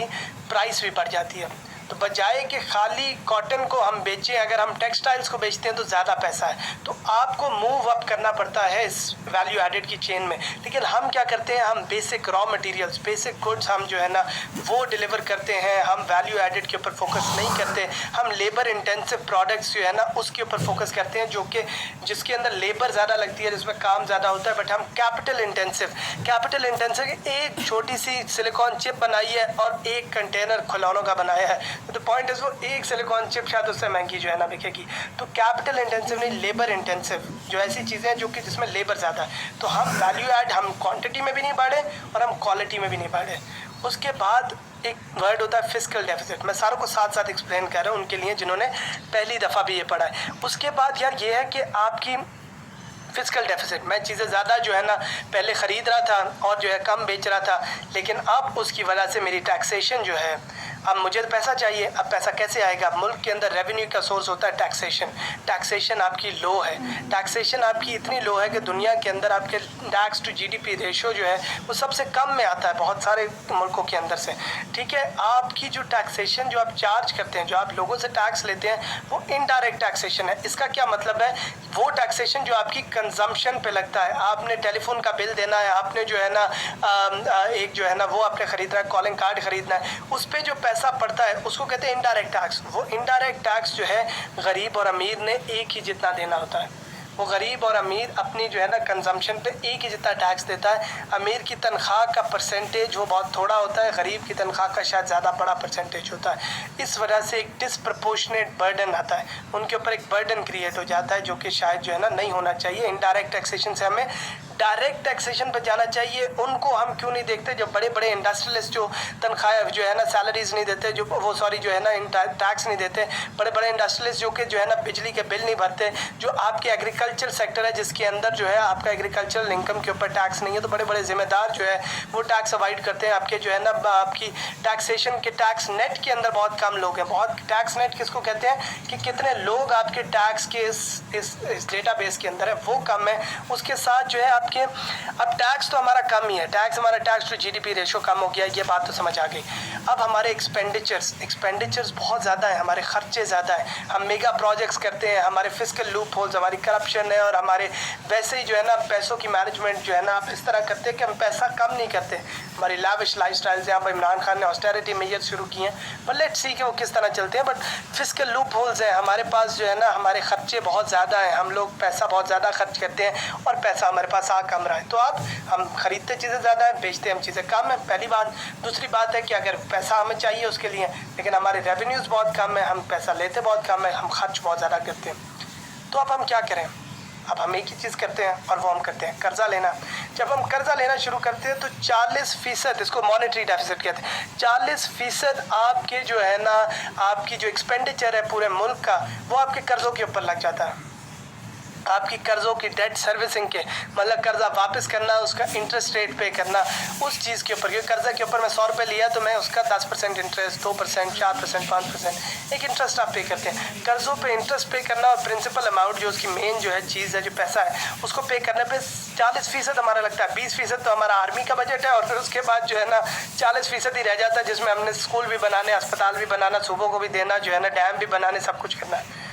प्राइस भी बढ़ जाती है। तो बजाय कि खाली कॉटन को हम बेचें, अगर हम टेक्सटाइल्स को बेचते हैं तो ज़्यादा पैसा है, तो आपको मूव अप करना पड़ता है इस वैल्यू एडेड की चेन में। लेकिन हम क्या करते हैं, हम basic raw materials, basic goods हम जो है ना वो डिलीवर करते हैं, हम वैल्यू एडेड के ऊपर फोकस नहीं करते। हम लेबर इंटेंसिव प्रोडक्ट्स जो है ना उसके ऊपर फोकस करते हैं, जो कि जिसके अंदर लेबर ज़्यादा लगती है, जिसमें काम ज़्यादा होता है। बट हम कैपिटल इंटेंसिव एक छोटी सी सिलिकॉन चिप बनाई है और एक कंटेनर खिलौनों का बनाया है, तो पॉइंट इज वो एक सिलिकॉन चिप शायद उससे महंगी जो है ना बिकेगी। तो कैपिटल इंटेंसिव नहीं, लेबर इंटेंसिव, जो ऐसी चीज़ें हैं जो कि जिसमें लेबर ज़्यादा है। तो हम वैल्यू ऐड हम क्वांटिटी में भी नहीं बढ़े और हम क्वालिटी में भी नहीं बढ़े। उसके बाद एक वर्ड होता है फिस्कल डेफिसिट। मैं सारों को साथ साथ एक्सप्लेन कर रहा हूँ उनके लिए जिन्होंने पहली दफ़ा भी ये पढ़ा है। उसके बाद यार ये है कि आपकी फिस्कल डेफिसिट, मैं चीज़ें ज़्यादा जो है ना पहले ख़रीद रहा था और जो है कम बेच रहा था, लेकिन अब उसकी वजह से मेरी टैक्सेशन जो है, अब मुझे पैसा चाहिए, अब पैसा कैसे आएगा? मुल्क के अंदर रेवेन्यू का सोर्स होता है टैक्सेशन आपकी लो है। टैक्सेशन आपकी इतनी लो है कि दुनिया के अंदर आपके टैक्स टू जीडीपी रेशो जो है वो सबसे कम में आता है बहुत सारे मुल्कों के अंदर से, ठीक है। आपकी जो टैक्सेशन जो आप चार्ज करते हैं, जो आप लोगों से टैक्स लेते हैं, वो इनडायरेक्ट टैक्सेशन है। इसका क्या मतलब है? वो टैक्सेशन जो आपकी कंजम्पशन पे लगता है, आपने टेलीफोन का बिल देना है, आपने जो है ना एक जो है ना वो आपने ख़रीदना है, कॉलिंग कार्ड ख़रीदना है, उस पर जो पैसा पड़ता है उसको कहते हैं इनडायरेक्ट टैक्स। वो इनडायरेक्ट टैक्स जो है गरीब और अमीर ने एक ही जितना देना होता है। वो गरीब और अमीर अपनी जो है ना कंजम्पशन पे एक ही जितना टैक्स देता है। अमीर की तनख्वाह का परसेंटेज वो बहुत थोड़ा होता है, गरीब की तनख्वाह का शायद ज़्यादा बड़ा परसेंटेज होता है। इस वजह से एक डिसप्रपोर्शनेट बर्डन आता है, उनके ऊपर एक बर्डन क्रिएट हो जाता है जो कि शायद जो है ना नहीं होना चाहिए। इनडायरेक्ट टैक्सेशन से हमें डायरेक्ट टैक्सेशन पर जाना चाहिए। उनको हम क्यों नहीं देखते जो बड़े बड़े इंडस्ट्रियलिस्ट जो तनख्वाह जो है ना सैलरीज नहीं देते, जो वो सॉरी जो है ना टैक्स नहीं देते, बड़े बड़े इंडस्ट्रियलिस्ट जो कि जो है ना बिजली के बिल नहीं भरते, जो आपके एग्रीकल्चर सेक्टर है जिसके अंदर जो है आपका एग्रीकल्चरल इनकम के ऊपर टैक्स नहीं है, तो बड़े बड़े जिम्मेदार जो है वो टैक्स अवॉइड करते हैं। आपके जो है ना आपकी टैक्सेशन के टैक्स नेट के अंदर बहुत कम लोग हैं। बहुत टैक्स नेट किसको कहते हैं कि कितने लोग आपके टैक्स के इस डेटाबेस के अंदर है, वो कम है। उसके साथ जो है आपके अब टैक्स तो हमारा कम ही है, टैक्स हमारा टैक्स टू जीडीपी रेशो कम हो गया, ये बात तो समझ आ गई। अब हमारे एक्सपेंडिचर्स बहुत ज़्यादा है, हमारे खर्चे ज़्यादा है, हम मेगा प्रोजेक्ट्स करते हैं, हमारे फिस्कल लूप होल्स, हमारी करप्शन है, और हमारे वैसे ही जो है ना पैसों की मैनेजमेंट जो है ना आप इस तरह करते हैं कि हम पैसा कम नहीं करते। हमारी लाविश लाइफस्टाइल्स यहाँ पर इमरान खान ने ऑस्टेरिटी मेजर्स शुरू किए हैं, बट लेट्स सी कि वो किस तरह चलते हैं। बट फिस्कल लूप होल्स है हमारे पास जो है ना, हमारे खर्चे बहुत ज़्यादा हैं, हम लोग पैसा बहुत ज़्यादा खर्च करते हैं और पैसा हमारे पास आ कम रहा है। तो हम खरीदते चीज़ें ज़्यादा है, बेचते हम चीज़ें कम है, पहली बात। दूसरी बात है कि अगर पैसा हमें चाहिए उसके लिए, लेकिन हमारे रेवेन्यूज़ बहुत कम है, हम पैसा लेते बहुत कम है, हम खर्च बहुत ज़्यादा करते हैं। तो अब हम क्या करें? अब हम एक ही चीज़ करते हैं और वो हम करते हैं कर्जा लेना। जब हम कर्जा लेना शुरू करते हैं तो 40%, इसको मॉनेटरी डेफिसिट कहते हैं, 40% आपके जो है ना, आपकी जो एक्सपेंडिचर है पूरे मुल्क का, वो आपके कर्ज़ों के ऊपर लग जाता है। आपकी कर्ज़ों की डेट सर्विसिंग के, मतलब कर्जा वापस करना, उसका इंटरेस्ट रेट पे करना, उस चीज़ के ऊपर। क्योंकि कर्जा के ऊपर मैं 100 रुपये लिया तो मैं उसका 10% इंटरेस्ट, 2%, 4%, 5% एक इंटरेस्ट आप पे करते हैं। कर्ज़ों पे इंटरेस्ट पे करना और प्रिंसिपल अमाउंट जो उसकी मेन जो है चीज़ है, जो पैसा है, उसको पे करने पे 40% हमारा लगता है। 20% तो हमारा आर्मी का बजट है, और फिर उसके बाद जो है ना 40% ही रह जाता है, जिसमें हमने स्कूल भी बनाने, अस्पताल भी बनाना, सूबों को भी देना, जो है ना डैम भी बनाने, सब कुछ करना है।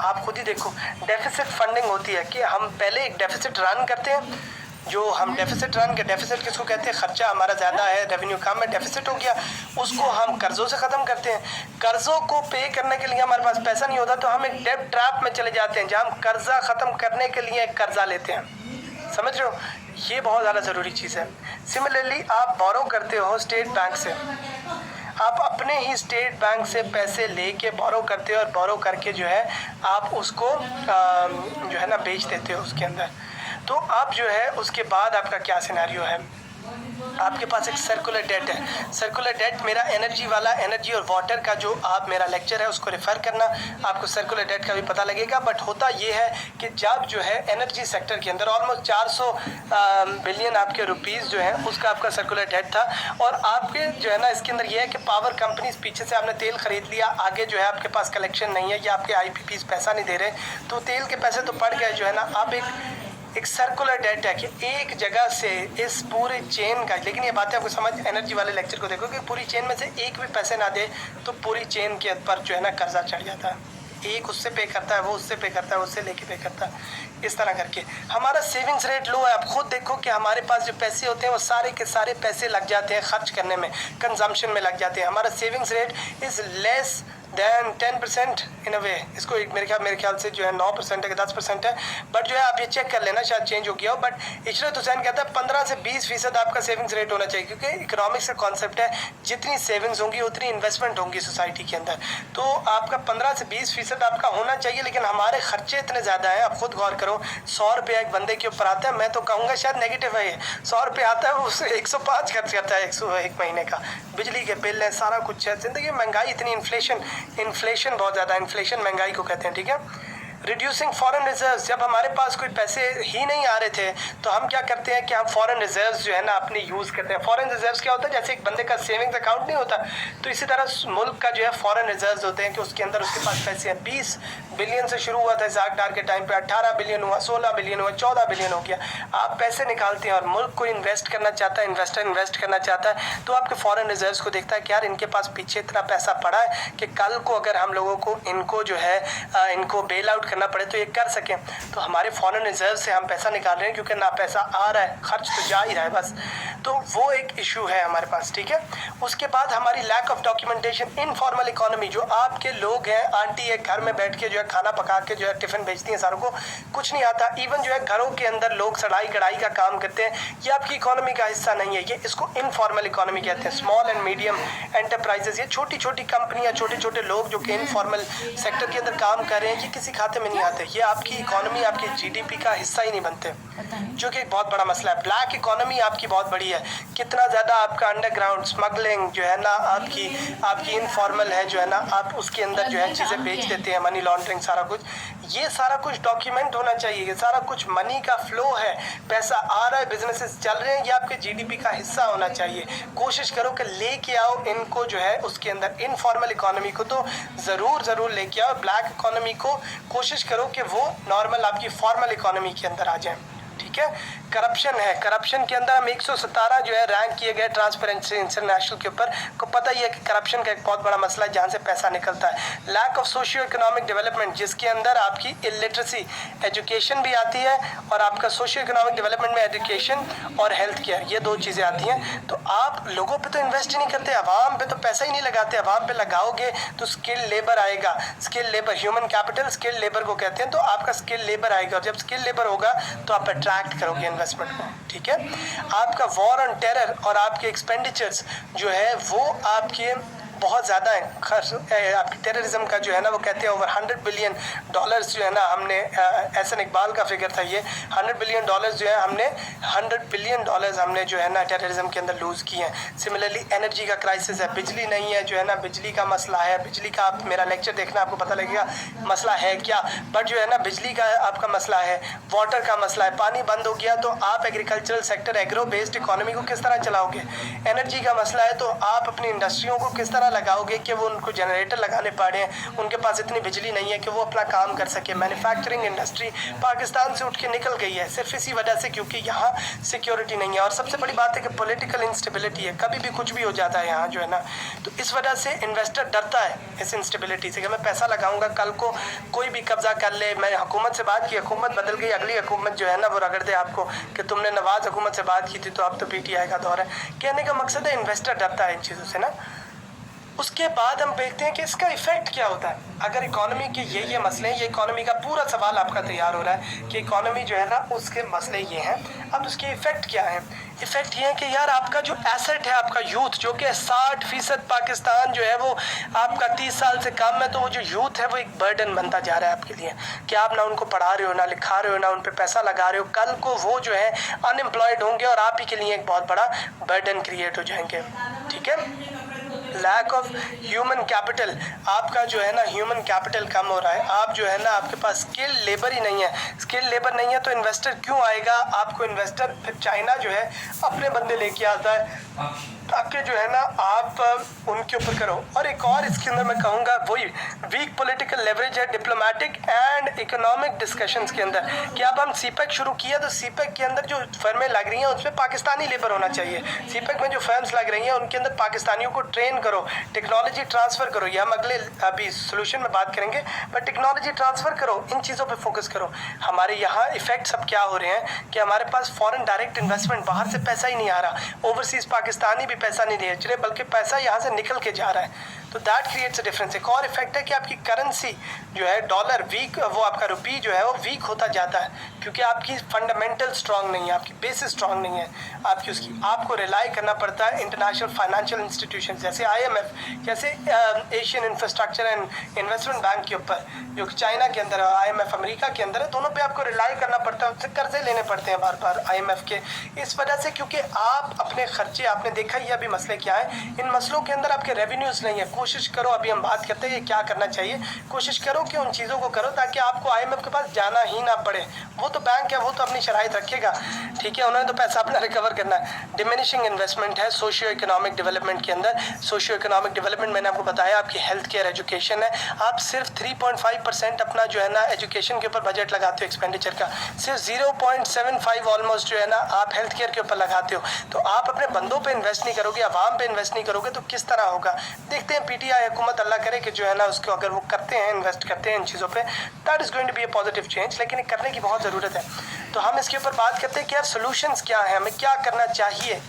आप खुद ही देखो, डेफिसिट फंडिंग होती है कि हम पहले एक डेफिसिट रन करते हैं। जो हम डेफिसिट किसको कहते हैं? खर्चा हमारा ज़्यादा है, रेवेन्यू कम है, डेफिसिट हो गया, उसको हम कर्ज़ों से ख़त्म करते हैं। कर्ज़ों को पे करने के लिए हमारे पास पैसा नहीं होता, तो हम एक डेब्ट ट्रैप में चले जाते हैं, जहाँ हम कर्ज़ा ख़त्म करने के लिए एक कर्ज़ा लेते हैं। समझ रहे हो? ये बहुत ज़्यादा ज़रूरी चीज़ है। सिमिलरली आप बोरो करते हो स्टेट बैंक से, आप अपने ही स्टेट बैंक से पैसे लेके बोरो करते हो, और बोरो करके जो है आप उसको जो है ना बेच देते हो उसके अंदर। तो आप जो है उसके बाद आपका क्या सिनेरियो है? आपके पास एक सर्कुलर डेट है। सर्कुलर डेट मेरा एनर्जी और वाटर का जो आप मेरा लेक्चर है उसको रेफ़र करना, आपको सर्कुलर डेट का भी पता लगेगा। बट होता ये है कि जब जो है एनर्जी सेक्टर के अंदर ऑलमोस्ट 400 बिलियन आपके रुपीज़ जो है उसका आपका सर्कुलर डेट था, और आपके जो है ना इसके अंदर ये है कि पावर कंपनीज पीछे से आपने तेल ख़रीद लिया, आगे जो है आपके पास कलेक्शन नहीं है, या आपके IPPs पैसा नहीं दे रहे, तो तेल के पैसे तो पड़ गए, जो है ना आप एक सर्कुलर डेट है कि एक जगह से इस पूरे चेन का। लेकिन ये बातें आपको समझ, एनर्जी वाले लेक्चर को देखो कि पूरी चेन में से एक भी पैसे ना दे तो पूरी चेन के ऊपर जो है ना कर्जा चढ़ जाता है। एक उससे पे करता है, वो उससे पे करता है, उससे लेके पे करता है, इस तरह करके हमारा सेविंग्स रेट लो है। आप खुद देखो कि हमारे पास जो पैसे होते हैं वो सारे के सारे पैसे लग जाते हैं खर्च करने में, कंजम्पशन में लग जाते हैं। हमारा savings rate is less than 10% इन अ वे। इसको एक मेरे ख्याल से जो है 9% है कि 10% है, बट जो है आप ये चेक कर लेना, शायद चेंज हो गया हो। बट इशरत हुसैन कहता है 15 से 20% आपका सेविंग्स रेट होना चाहिए, क्योंकि इकोनॉमिक्स का कॉन्सेप्ट है जितनी सेविंग्स होंगी उतनी इन्वेस्टमेंट होंगी सोसाइटी के अंदर। तो आपका 15 से 20% आपका होना चाहिए, लेकिन हमारे खर्चे इतने ज़्यादा हैं। आप खुद गौर करो, 100 रुपये एक बंदे के ऊपर आता है, मैं तो कहूँगा शायद नेगेटिव है ये, 100 रुपये आता है, उससे 105 खर्च करता है 101 महीने का। बिजली के बिल है, सारा कुछ है, ज़िंदगी में महंगाई इतनी, इन्फ्लेशन बहुत ज़्यादा, इन्फ्लेशन महंगाई को कहते हैं, ठीक है। रिड्यूसिंग फॉरेन रिजर्व्स, जब हमारे पास कोई पैसे ही नहीं आ रहे थे तो हम क्या करते हैं कि हम फॉरेन रिजर्व्स जो है ना अपने यूज़ करते हैं। फॉरेन रिजर्व्स क्या होता है? जैसे एक बंदे का सेविंग्स अकाउंट नहीं होता, तो इसी तरह मुल्क का जो है फॉरेन रिजर्व्स होते हैं कि उसके अंदर उसके पास पैसे हैं। 20 बिलियन से शुरू हुआ था इसाक डार के टाइम पे, 18 बिलियन हुआ, 16 बिलियन हुआ, 14 बिलियन हो गया। आप पैसे निकालते हैं और मुल्क को इन्वेस्ट करना चाहता है, इन्वेस्टर इन्वेस्ट करना चाहता है, तो आपके फॉरेन रिजर्व्स को देखता है कि यार इनके पास पीछे इतना पैसा पड़ा है कि कल को अगर हम लोगों को इनको जो है इनको बेल आउट करना पड़े तो ये कर सकें। तो हमारे फॉरेन रिजर्व से हम पैसा निकाल रहे हैं, क्योंकि ना पैसा आ रहा है, खर्च तो जा ही रहा है बस। तो वो एक इशू है हमारे पास, ठीक है। उसके बाद हमारी lack of documentation, informal economy, जो आपके लोग हैं, आंटी एक घर में बैठ के जो है खाना पका के जो है टिफ़िन बेचती हैं, सारों को कुछ नहीं आता। इवन जो है घरों के अंदर लोग सड़ाई कढ़ाई का काम करते हैं, ये आपकी इकोनॉमी का हिस्सा नहीं है, ये इसको इनफॉर्मल इकोनॉमी कहते हैं। स्मॉल एंड मीडियम एंटरप्राइजेस, ये छोटी छोटी कंपनियां, छोटे छोटे लोग जो कि इनफॉर्मल सेक्टर के अंदर काम कर रहे हैं, ये किसी खाते में नहीं आते, ये आपकी इकोनॉमी, आपकी GDP का हिस्सा ही नहीं बनते, जो कि एक बहुत बड़ा मसला है। ब्लैक इकोनॉमी आपकी बहुत बड़ी है, कितना ज़्यादा आपका अंडरग्राउंड स्मगलिंग जो है ना आपकी इनफॉर्मल है, जो है ना आप उसके अंदर जो है चीज़ें बेच देते हैं, मनी लॉन्ड्रिंग, सारा कुछ, ये सारा कुछ डॉक्यूमेंट होना चाहिए। ये सारा कुछ मनी का फ्लो है, पैसा आ रहा है, बिजनेसेस चल रहे हैं, ये आपके GDP का हिस्सा होना चाहिए। कोशिश करो कि लेके आओ इनको जो है उसके अंदर, इनफॉर्मल इकोनॉमी को तो ज़रूर लेके आओ। ब्लैक इकोनॉमी को कोशिश करो कि वो नॉर्मल आपकी फॉर्मल इकोनॉमी के अंदर आ जाए, ठीक है। ठीक है। करप्शन है, करप्शन के अंदर हम 117 जो है रैंक किए गए ट्रांसपेरेंसी इंटरनेशनल के ऊपर। को पता ही है कि करप्शन का एक बहुत बड़ा मसला है जहाँ से पैसा निकलता है। Lack of socio economic development, जिसके अंदर आपकी इलिटरेसी, एजुकेशन भी आती है और आपका सोशियो इकोनॉमिक डेवलपमेंट में एजुकेशन और हेल्थ केयर, ये दो चीज़ें आती हैं। तो आप लोगों पे तो इन्वेस्ट ही नहीं करते, आवाम पे तो पैसा ही नहीं लगाते। आवाम पे लगाओगे तो स्किल लेबर आएगा, skill labour, human capital skill labour को कहते हैं। तो आपका स्किल लेबर आएगा और जब स्किल लेबर होगा तो आप अट्रैक्ट करोगे इन्वेस्टमेंट को, ठीक है। आपका वॉर ऑन टेरर और आपके एक्सपेंडिचर्स जो है वो आपके बहुत ज़्यादा है खर्च, आपकी टेररिज्म का जो है ना वो कहते हैं ओवर $100 बिलियन जो है ना, हमने एहसन इकबाल का फिगर था ये, $100 बिलियन जो है हमने $100 बिलियन हमने जो है ना टेररिज्म के अंदर लूज़ किए हैं। सिमिलरली एनर्जी का क्राइसिस है, बिजली नहीं है जो है ना, बिजली का मसला है। बिजली का आप मेरा लेक्चर देखना, आपको पता लगेगा मसला है क्या, बट जो है ना बिजली का आपका मसला है, वाटर का मसला है। पानी बंद हो गया तो आप agricultural sector, agro based economy को किस तरह चलाओगे। एनर्जी का मसला है तो आप अपनी इंडस्ट्रियों को किस तरह लगाओगे कि वो उनको जनरेटर लगाने पड़े, उनके पास इतनी बिजली नहीं है कि वो अपना काम कर सके। मैन्युफैक्चरिंग इंडस्ट्री पाकिस्तान से उठ के निकल गई है सिर्फ इसी वजह से क्योंकि यहाँ सिक्योरिटी नहीं है। और सबसे बड़ी बात है कि पॉलिटिकल इंस्टेबिलिटी है, कभी भी कुछ भी हो जाता है यहाँ जो है ना। तो इस वजह से इन्वेस्टर डरता है इस इंस्टेबिलिटी से कि मैं पैसा लगाऊंगा कल को कोई भी कब्जा कर ले। मैंने हुकूमत से बात की, हुकूमत बदल गई, अगली हुकूमत जो है ना वो रगड़ दे आपको कि तुमने नवाज हुकूमत से बात की थी तो अब तो PTI का दौर है। कहने का मकसद है इन्वेस्टर डरता है इन चीज़ों से ना। उसके बाद हम देखते हैं कि इसका इफेक्ट क्या होता है। अगर इकोनॉमी के ये मसले हैं, ये इकोनॉमी का पूरा सवाल आपका तैयार हो रहा है कि इकोनॉमी जो है ना उसके मसले ये हैं। अब उसके इफेक्ट क्या है? इफेक्ट ये है कि यार आपका जो एसेट है, आपका यूथ जो कि 60% पाकिस्तान जो है वो आपका 30 साल से कम है, तो वो जो यूथ है वो एक बर्डन बनता जा रहा है आपके लिए कि आप ना उनको पढ़ा रहे हो, ना लिखा रहे हो, ना उन पर पैसा लगा रहे हो। कल को वो जो है अनएम्प्लॉयड होंगे और आप ही के लिए एक बहुत बड़ा बर्डन क्रिएट हो जाएंगे, ठीक है। लैक ऑफ ह्यूमन कैपिटल, आपका जो है ना ह्यूमन कैपिटल कम हो रहा है। आप जो है ना आपके पास स्किल लेबर ही नहीं है। स्किल लेबर नहीं है तो इन्वेस्टर क्यों आएगा आपको? इन्वेस्टर फिर चाइना जो है अपने बंदे लेके आता है ताकि जो है ना आप उनके ऊपर करो। और एक और इसके अंदर मैं कहूँगा वही वीक पॉलिटिकल लेवरेज है डिप्लोमेटिक एंड इकोनॉमिक डिस्कशंस के अंदर कि अब हम सीपेक शुरू किया तो सीपेक के अंदर जो फर्में लग रही हैं उसमें पाकिस्तानी लेबर होना चाहिए। सीपेक में जो फर्म्स लग रही हैं उनके अंदर पाकिस्तानियों को ट्रेन करो, टेक्नोलॉजी ट्रांसफ़र करो। ये हम अगले अभी सोल्यूशन में बात करेंगे, बट टेक्नोलॉजी ट्रांसफ़र करो, इन चीज़ों पर फोकस करो। हमारे यहाँ इफेक्ट्स अब क्या हो रहे हैं कि हमारे पास फॉरेन डायरेक्ट इन्वेस्टमेंट, बाहर से पैसा ही नहीं आ रहा, ओवरसीज़ पाकिस्तानी भी पैसा नहीं भेज रहे बल्कि पैसा यहाँ से निकल के जा रहा है। तो दैट क्रिएट्स अ डिफरेंस। एक और इफेक्ट है कि आपकी करेंसी जो है डॉलर वीक, वो आपका रुपी जो है वो वीक होता जाता है क्योंकि आपकी फंडामेंटल स्ट्रांग नहीं है, आपकी बेसिस स्ट्रांग नहीं है आपकी उसकी। आपको रिलाई करना पड़ता है इंटरनेशनल फाइनेंशियल इंस्टीट्यूशन जैसे IMF, जैसे Asian infrastructure and investment bank के ऊपर जो कि चाइना के अंदर है, IMF अमेरिका के अंदर है, दोनों पे आपको रिलाई करना पड़ता है, उससे कर्जे लेने पड़ते हैं बार बार IMF के। इस वजह से क्योंकि आप अपने खर्चे, आपने देखा ही अभी मसले क्या है, इन मसलों के अंदर आपके रेवेन्यूज़ नहीं है। कोशिश करो, अभी हम बात करते हैं क्या करना चाहिए, कोशिश करो कि उन चीज़ों को करो ताकि आपको IMF के पास जाना ही ना पड़े। वो तो बैंक है, वो तो अपनी शराइत रखेगा, ठीक है, उन्होंने तो पैसा अपना रिकवर करना है। डिमिनिशिंग इन्वेस्टमेंट है सोशियो इकोनॉमिक डेवलपमेंट के अंदर। सोशियो इकोनॉमिक डेवलपमेंट मैंने आपको बताया आपकी हेल्थ केयर एजुकेशन है। आप सिर्फ 3.5% अपना जो है ना एजुकेशन के ऊपर बजट लगाते हो एक्सपेंडिचर का, सिर्फ 0.75 ऑलमोस्ट जो है ना आप हेल्थ केयर के ऊपर लगाते हो। तो आप अपने बंदों पे इन्वेस्ट नहीं करोगे, आवाम पे इन्वेस्ट नहीं करोगे तो किस तरह होगा? देखते हैं PTI हुकूमत अल्लाह करे कि जो है ना उसको अगर वो करते हैं, इन्वेस्ट करते हैं इन चीज़ों पे, that is going to be a positive change. लेकिन ये करने की बहुत ज़रूरत है। तो हम इसके ऊपर बात करते हैं कि यार सोल्यूशंस क्या है, हमें क्या करना चाहिए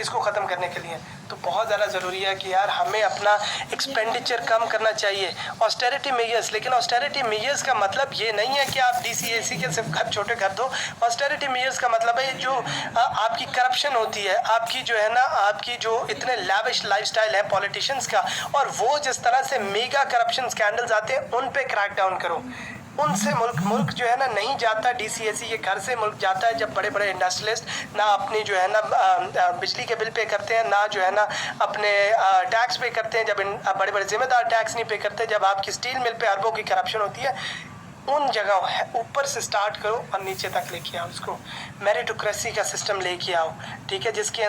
इसको ख़त्म करने के लिए। तो बहुत ज़्यादा ज़रूरी है कि यार हमें अपना एक्सपेंडिचर कम करना चाहिए, ऑस्टेरिटी मेजर्स। लेकिन ऑस्टेरिटी मेजर्स का मतलब ये नहीं है कि आप DCAC के सिर्फ घर छोटे कर दो। ऑस्टेरिटी मेजर्स का मतलब है जो आपकी करप्शन होती है, आपकी जो है ना आपकी जो इतने लैविश लाइफस्टाइल है पॉलिटिशियंस का, और वो जिस तरह से मेगा करप्शन स्कैंडल्स आते हैं उन पे क्रैक डाउन करो। उनसे मुल्क जो है ना नहीं जाता DCAC के घर से मुल्क जाता है जब बड़े बड़े इंडस्ट्रियलिस्ट ना अपनी जो है ना बिजली के बिल पे करते हैं, ना जो है ना अपने टैक्स पे करते हैं, जब बड़े बड़े जिम्मेदार टैक्स नहीं पे करते, जब आपकी स्टील मिल पे अरबों की करप्शन होती है। उन जगह है ऊपर से स्टार्ट करो और नीचे तक लेके आओ उसको। मेरिटोक्रेसी का सिस्टम लेके आओ, ठीक है, जिसके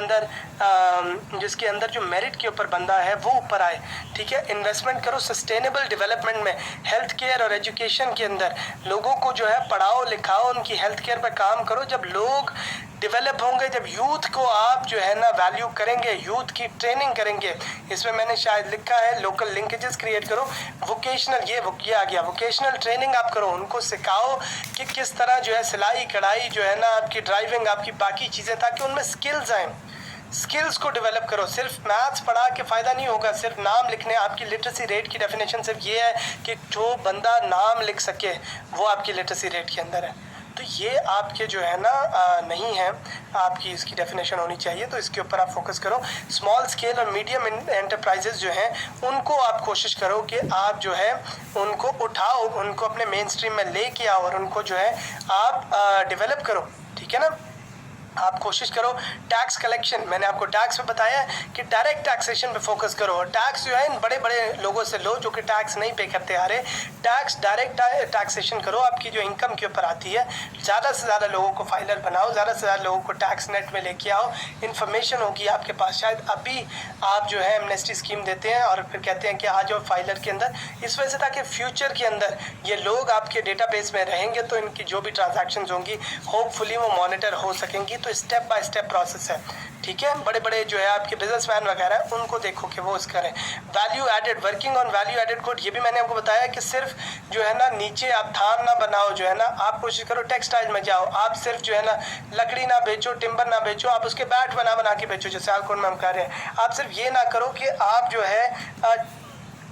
अंदर जो मेरिट के ऊपर बंदा है वो ऊपर आए, ठीक है। इन्वेस्टमेंट करो सस्टेनेबल डेवलपमेंट में, हेल्थ केयर और एजुकेशन के अंदर लोगों को जो है पढ़ाओ लिखाओ, उनकी हेल्थ केयर पर काम करो। जब लोग डेवलप होंगे, जब यूथ को आप जो है ना वैल्यू करेंगे, यूथ की ट्रेनिंग करेंगे, इसमें मैंने शायद लिखा है लोकल लिंकेजेस क्रिएट करो, वोकेशनल ये आ गया, वोकेशनल ट्रेनिंग आप करो, उनको सिखाओ कि किस तरह जो है सिलाई कढ़ाई जो है ना, आपकी ड्राइविंग, आपकी बाकी चीज़ें, ताकि उनमें स्किल्स आएँ। स्किल्स को डेवलप करो। सिर्फ मैथ्स पढ़ा के फ़ायदा नहीं होगा, सिर्फ नाम लिखने। आपकी लिटरेसी रेट की डेफिनेशन सिर्फ ये है कि जो बंदा नाम लिख सके वो आपकी लिटरेसी रेट के अंदर है। तो ये आपके जो है ना नहीं है, आपकी इसकी डेफिनेशन होनी चाहिए, तो इसके ऊपर आप फोकस करो। स्मॉल स्केल और मीडियम एंटरप्राइजेस जो हैं उनको आप कोशिश करो कि आप जो है उनको उठाओ, उनको अपने मेन स्ट्रीम में लेके आओ और उनको जो है आप डेवलप करो, ठीक है ना। आप कोशिश करो टैक्स कलेक्शन, मैंने आपको टैक्स में बताया कि डायरेक्ट टैक्सेशन पे फोकस करो, और टैक्स जो है इन बड़े बड़े लोगों से लो जो कि टैक्स नहीं पे करते आ रहे। टैक्स डायरेक्ट टैक्सेशन करो, आपकी जो इनकम के ऊपर आती है, ज़्यादा से ज़्यादा लोगों को फाइलर बनाओ, ज़्यादा से ज़्यादा लोगों को टैक्स नेट में लेके आओ। इन्फॉर्मेशन होगी आपके पास। शायद अभी आप जो है एमनेस्टी स्कीम देते हैं और फिर कहते हैं कि आ जाओ फाइलर के अंदर, इस वजह से ताकि फ्यूचर के अंदर ये लोग आपके डेटाबेस में रहेंगे तो इनकी जो भी ट्रांजैक्शंस होंगी होपफुली वो मॉनिटर हो सकेंगी। तो स्टेप बाय स्टेप प्रोसेस है, ठीक है। बड़े बड़े जो है आपके बिजनेसमैन वगैरह उनको देखो कि वो इस करें। Value added, working on value added good, ये भी मैंने आपको बताया कि सिर्फ जो है ना नीचे आप थान ना बनाओ, जो है ना आप कोशिश करो टेक्सटाइल में जाओ, आप सिर्फ जो है ना लकड़ी ना बेचो, टिम्बर ना बेचो, आप उसके बैट बना के बेचो, जैसे आलकोन में हम कर रहे हैं। आप सिर्फ ये ना करो कि आप जो है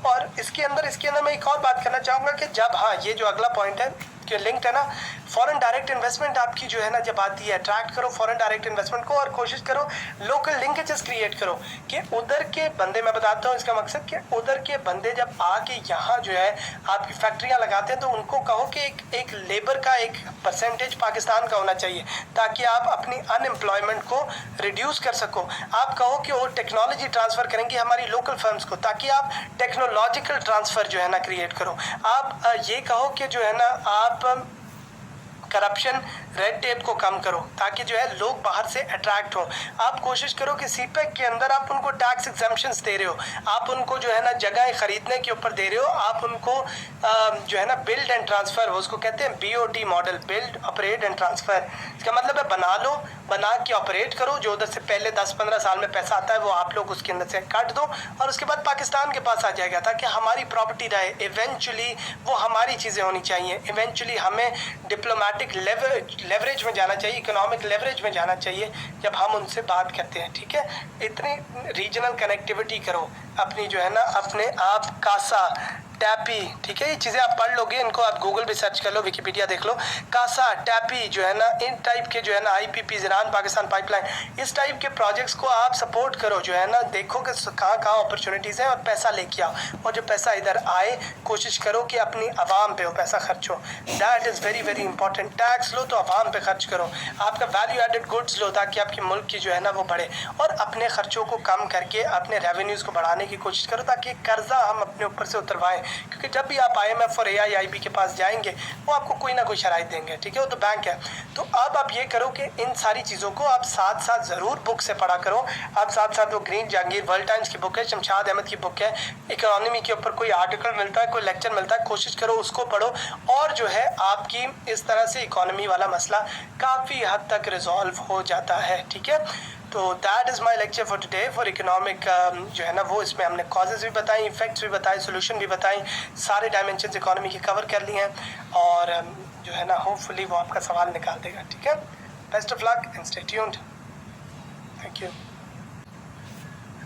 और इसके अंदर मैं एक और बात करना चाहूँगा कि जब, हाँ, ये जो अगला पॉइंट है कि लिंक्ड है ना, फॉरेन डायरेक्ट इन्वेस्टमेंट आपकी जो है ना जब आती है, अट्रैक्ट करो फॉरेन डायरेक्ट इन्वेस्टमेंट को और कोशिश करो लोकल लिंकेजेस क्रिएट करो कि उधर के बंदे, मैं बताता हूँ इसका मकसद, कि उधर के बंदे जब आके यहाँ जो है आपकी फैक्ट्रियाँ लगाते हैं तो उनको कहो कि एक लेबर का एक परसेंटेज पाकिस्तान का होना चाहिए, ताकि आप अपनी अनएम्प्लॉयमेंट को रिड्यूस कर सको। आप कहो कि वो टेक्नोलॉजी ट्रांसफ़र करेंगी हमारी लोकल फर्म्स को, ताकि आप टेक्नोलॉजिकल ट्रांसफ़र जो है ना क्रिएट करो। आप ये कहो कि जो है ना आप करप्शन, रेड टेप को कम करो, ताकि जो है लोग बाहर से अट्रैक्ट हो। आप कोशिश करो कि सीपेक के अंदर आप उनको टैक्स एग्जम्पशंस दे रहे हो, आप उनको जो है ना जगह खरीदने के ऊपर दे रहे हो, आप उनको जो है ना बिल्ड एंड ट्रांसफ़र, उसको कहते हैं BOT model, build operate and transfer. इसका मतलब है बना लो, बना के ऑपरेट करो, जो उधर से पहले 10-15 साल में पैसा आता है वो आप लोग उसके अंदर से काट दो और उसके बाद पाकिस्तान के पास आ जाएगा, ताकि हमारी प्रॉपर्टी रहे। इवेंचुअली वो हमारी चीज़ें होनी चाहिए, इवेंचुअली हमें डिप्लोमेटिक लेवरेज में जाना चाहिए, इकोनॉमिक लेवरेज में जाना चाहिए जब हम उनसे बात करते हैं, ठीक है। इतनी रीजनल कनेक्टिविटी करो अपनी जो है ना, अपने आप कासा, टैपी, ठीक है, ये चीज़ें आप पढ़ लोगे, इनको आप गूगल पे सर्च कर लो, विकिपीडिया देख लो। कासा, टैपी जो है ना, इन टाइप के जो है ना IPP, ईरान पाकिस्तान पाइपलाइन, इस टाइप के प्रोजेक्ट्स को आप सपोर्ट करो, जो है ना देखो कि कहाँ कहाँ अपॉर्चुनिटीज़ हैं और पैसा लेके आओ, और जो पैसा इधर आए कोशिश करो कि अपनी आवाम पे वो पैसा खर्च हो। That is very very important. Tax लो तो आवाम पे खर्च करो, आपका वैल्यू एडेड गुड्स लो ताकि आपके मुल्क की जो है ना वो बढ़े, और अपने खर्चों को कम करके अपने रेवेन्यूज़ को बढ़ाने की कोशिश करो, ताकि कर्जा हम अपने ऊपर से उतरवाएं। क्योंकि जब भी आप IMF और AIIB के पास जाएंगे वो आपको कोई ना कोई शराइत देंगे, ठीक है, वो तो बैंक है। तो अब आप ये करो कि इन सारी चीज़ों को आप साथ साथ ज़रूर बुक से पढ़ा करो। आप साथ साथ वो ग्रीन जहांगीर, वर्ल्ड टाइम्स की बुक है, शमशाद अहमद की बुक है, इकोनॉमी के ऊपर कोई आर्टिकल मिलता है, कोई लेक्चर मिलता है, कोशिश करो उसको पढ़ो, और जो है आपकी इस तरह से इकोनॉमी वाला मसला काफ़ी हद तक रिजॉल्व हो जाता है, ठीक है। तो that is my lecture for today for economic, जो है ना वो इसमें हमने कॉजेज़ भी बताई, इफेक्ट्स भी बताए, सोल्यूशन भी बताई, सारे डायमेंशंस इकोनॉमी के कवर कर लिए हैं, और जो है ना होपफुली वो आपका सवाल निकाल देगा, ठीक है। Best of luck and stay tuned. Thank you.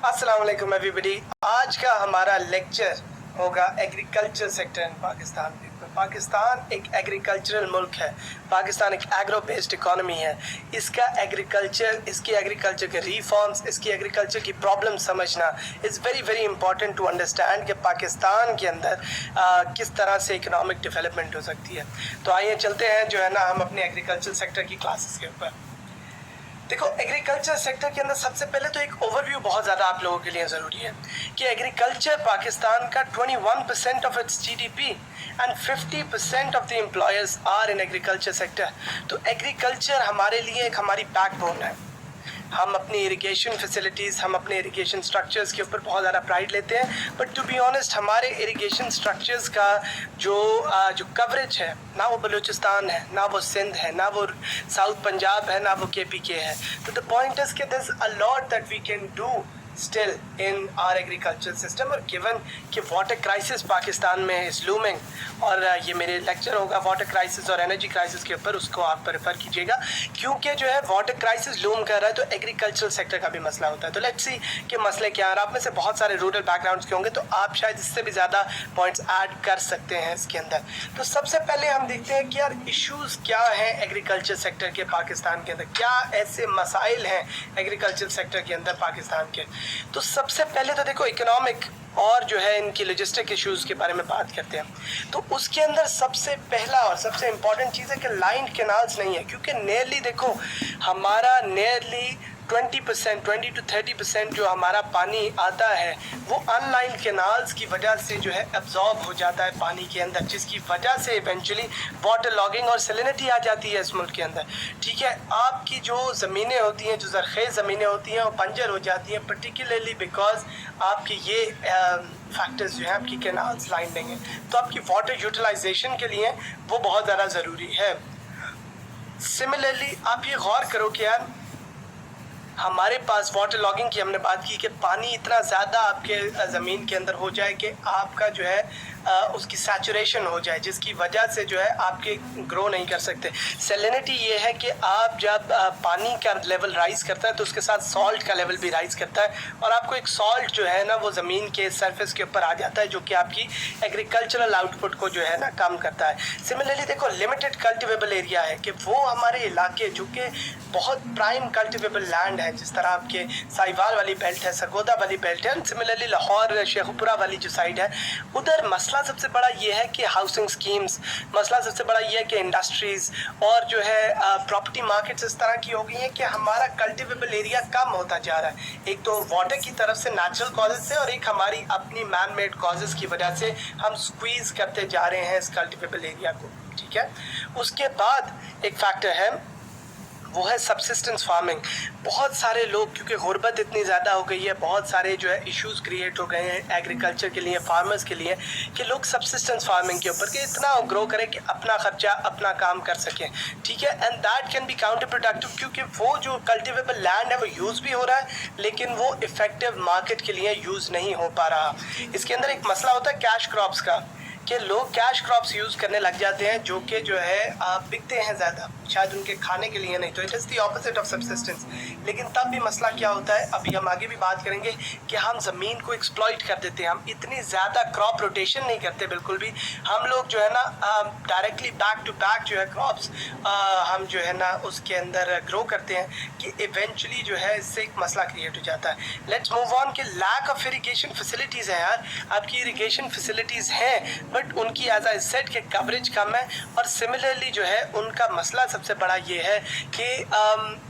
अस्सलाम वालेकुम एवरीबॉडी। आज का हमारा लेक्चर होगा agriculture sector in Pakistan. Pakistan एक एग्रीकल्चरल मुल्क है, पाकिस्तान एक एग्रो बेस्ड इकोनॉमी है। इसका एग्रीकल्चर, इसकी एग्रीकल्चर के रिफॉर्म्स, इसकी एग्रीकल्चर की प्रॉब्लम समझना is very very important to understand कि पाकिस्तान के अंदर किस तरह से इकोनॉमिक डेवलपमेंट हो सकती है। तो आइए चलते हैं जो है ना हम अपने एग्रीकल्चर सेक्टर की क्लासेस के ऊपर। देखो, एग्रीकल्चर सेक्टर के अंदर सबसे पहले तो एक ओवरव्यू बहुत ज़्यादा आप लोगों के लिए ज़रूरी है कि एग्रीकल्चर पाकिस्तान का 21% of its GDP and 50% of the employers are in agriculture sector. तो एग्रीकल्चर हमारे लिए एक हमारी बैकबोन है। हम अपनी इरिगेशन फैसिलिटीज़, हम अपने इरिगेशन स्ट्रक्चर्स के ऊपर बहुत ज़्यादा प्राइड लेते हैं, बट टू बी ऑनेस्ट हमारे इरिगेशन स्ट्रक्चर्स का जो कवरेज है, ना वो बलूचिस्तान है, ना वो सिंध है, ना वो साउथ पंजाब है, ना वो KPK है। तो द पॉइंट इज़ कि there is a lot that we can do still in our agricultural system। और given कि वाटर क्राइसिस पाकिस्तान में इज़ लूमिंग, और ये मेरे लेक्चर होगा वाटर क्राइसिस और एनर्जी क्राइसिस के ऊपर, उसको आप रेफर कीजिएगा, क्योंकि जो है वाटर क्राइसिस लूम कर रहा है तो एग्रीकल्चरल सेक्टर का भी मसला होता है। तो लेट्स सी कि मसले क्या हैं। आप में से बहुत सारे रूरल बैकग्राउंड्स के होंगे, तो आप शायद इससे भी ज़्यादा पॉइंट्स ऐड कर सकते हैं इसके अंदर। तो सबसे पहले हम देखते हैं कि यार इश्यूज़ क्या हैं एग्रीकल्चर सेक्टर के पाकिस्तान के अंदर, क्या ऐसे मसाइल हैं एग्रीकल्चर सेक्टर के अंदर पाकिस्तान के। तो सबसे पहले तो देखो इकोनॉमिक और जो है इनकी लॉजिस्टिक इश्यूज़ के बारे में बात करते हैं। तो उसके अंदर सबसे पहला और सबसे इम्पॉर्टेंट चीज़ है कि लाइन कैनाल्स नहीं है, क्योंकि नियरली देखो हमारा नियरली 20% 20 to 30% जो हमारा पानी आता है वो अनलाइन कैनाल्स की वजह से जो है एब्जॉर्ब हो जाता है पानी के अंदर, जिसकी वजह से इवेंचुअली वाटर लॉगिंग और सैलिनिटी आ जाती है इस मुल्क के अंदर। ठीक है, आपकी जो ज़मीनें होती हैं, जो ज़रख़ेज़ ज़मीनें होती हैं, वो बंजर हो जाती हैं, पर्टिकुलरली बिकॉज आपकी ये फैक्टर्स जो है आपकी कैनाल्स लाइन नहीं है। तो आपकी वाटर यूटिलाइजेशन के लिए वो बहुत ज़्यादा ज़रूरी है। सिमिलरली आप ये गौर करो कि यार हमारे पास वाटर लॉगिंग की हमने बात की कि पानी इतना ज़्यादा आपके ज़मीन के अंदर हो जाए कि आपका जो है उसकी सैचुरेशन हो जाए, जिसकी वजह से जो है आपके ग्रो नहीं कर सकते। सैलिनिटी ये है कि आप जब पानी का लेवल राइज़ करता है तो उसके साथ सॉल्ट का लेवल भी राइज़ करता है, और आपको एक सॉल्ट जो है ना वो ज़मीन के सरफेस के ऊपर आ जाता है, जो कि आपकी एग्रीकल्चरल आउटपुट को जो है ना कम करता है। सिमिलरली देखो लिमिटेड कल्टिवेबल एरिया है कि वो हमारे इलाके जो कि बहुत प्राइम कल्टिवेबल लैंड है, जिस तरह आपके साहिवाल वाली बेल्ट है, सरगोदा वाली बेल्ट है, सिमिलरली लाहौर शेखुपुरा वाली जो साइड है, उधर मसला सबसे बड़ा ये है कि हाउसिंग स्कीम्स, मसला सबसे बड़ा ये है कि इंडस्ट्रीज़ और जो है प्रॉपर्टी मार्केट्स इस तरह की हो गई हैं कि हमारा कल्टिवेबल एरिया कम होता जा रहा है। एक तो वाटर की तरफ से नेचुरल कॉजेज़ से, और एक हमारी अपनी मैन मेड कॉजेज़ की वजह से हम स्क्वीज़ करते जा रहे हैं इस कल्टिवेबल एरिया को। ठीक है, उसके बाद एक फैक्टर है वो है सबसिस्टेंस फार्मिंग। बहुत सारे लोग, क्योंकि गुर्बत इतनी ज़्यादा हो गई है, बहुत सारे जो है इश्यूज़ क्रिएट हो गए हैं एग्रीकल्चर के लिए, फार्मर्स के लिए, कि लोग सबसिस्टेंस फार्मिंग के ऊपर कि इतना ग्रो करें कि अपना ख़र्चा अपना काम कर सकें। ठीक है, and that can B counter productive, क्योंकि वो जो कल्टिवेबल लैंड है वो यूज़ भी हो रहा है लेकिन वो इफ़ेक्टिव मार्केट के लिए यूज़ नहीं हो पा रहा। इसके अंदर एक मसला होता है कैश क्रॉप्स का, कि लोग कैश क्रॉप्स यूज़ करने लग जाते हैं जो कि जो है बिकते हैं ज़्यादा, शायद उनके खाने के लिए नहीं। तो it is the opposite of subsistence. लेकिन तब भी मसला क्या होता है, अभी हम आगे भी बात करेंगे, कि हम ज़मीन को एक्सप्लॉइट कर देते हैं, हम इतनी ज़्यादा क्रॉप रोटेशन नहीं करते बिल्कुल भी। हम लोग जो है ना डायरेक्टली बैक टू बैक जो है क्रॉप्स हम जो है ना उसके अंदर ग्रो करते हैं, कि इवेंचुअली जो है इससे एक मसला क्रिएट हो जाता है। लेट्स मूव ऑन कि लैक ऑफ इरीगेशन फैसिलिटीज़ है यार, आपकी इरीगेशन फैसिलिटीज़ हैं बट उनकी एज आई सेड के कवरेज कम है। और सिमिलरली जो है उनका मसला सबसे बड़ा ये है कि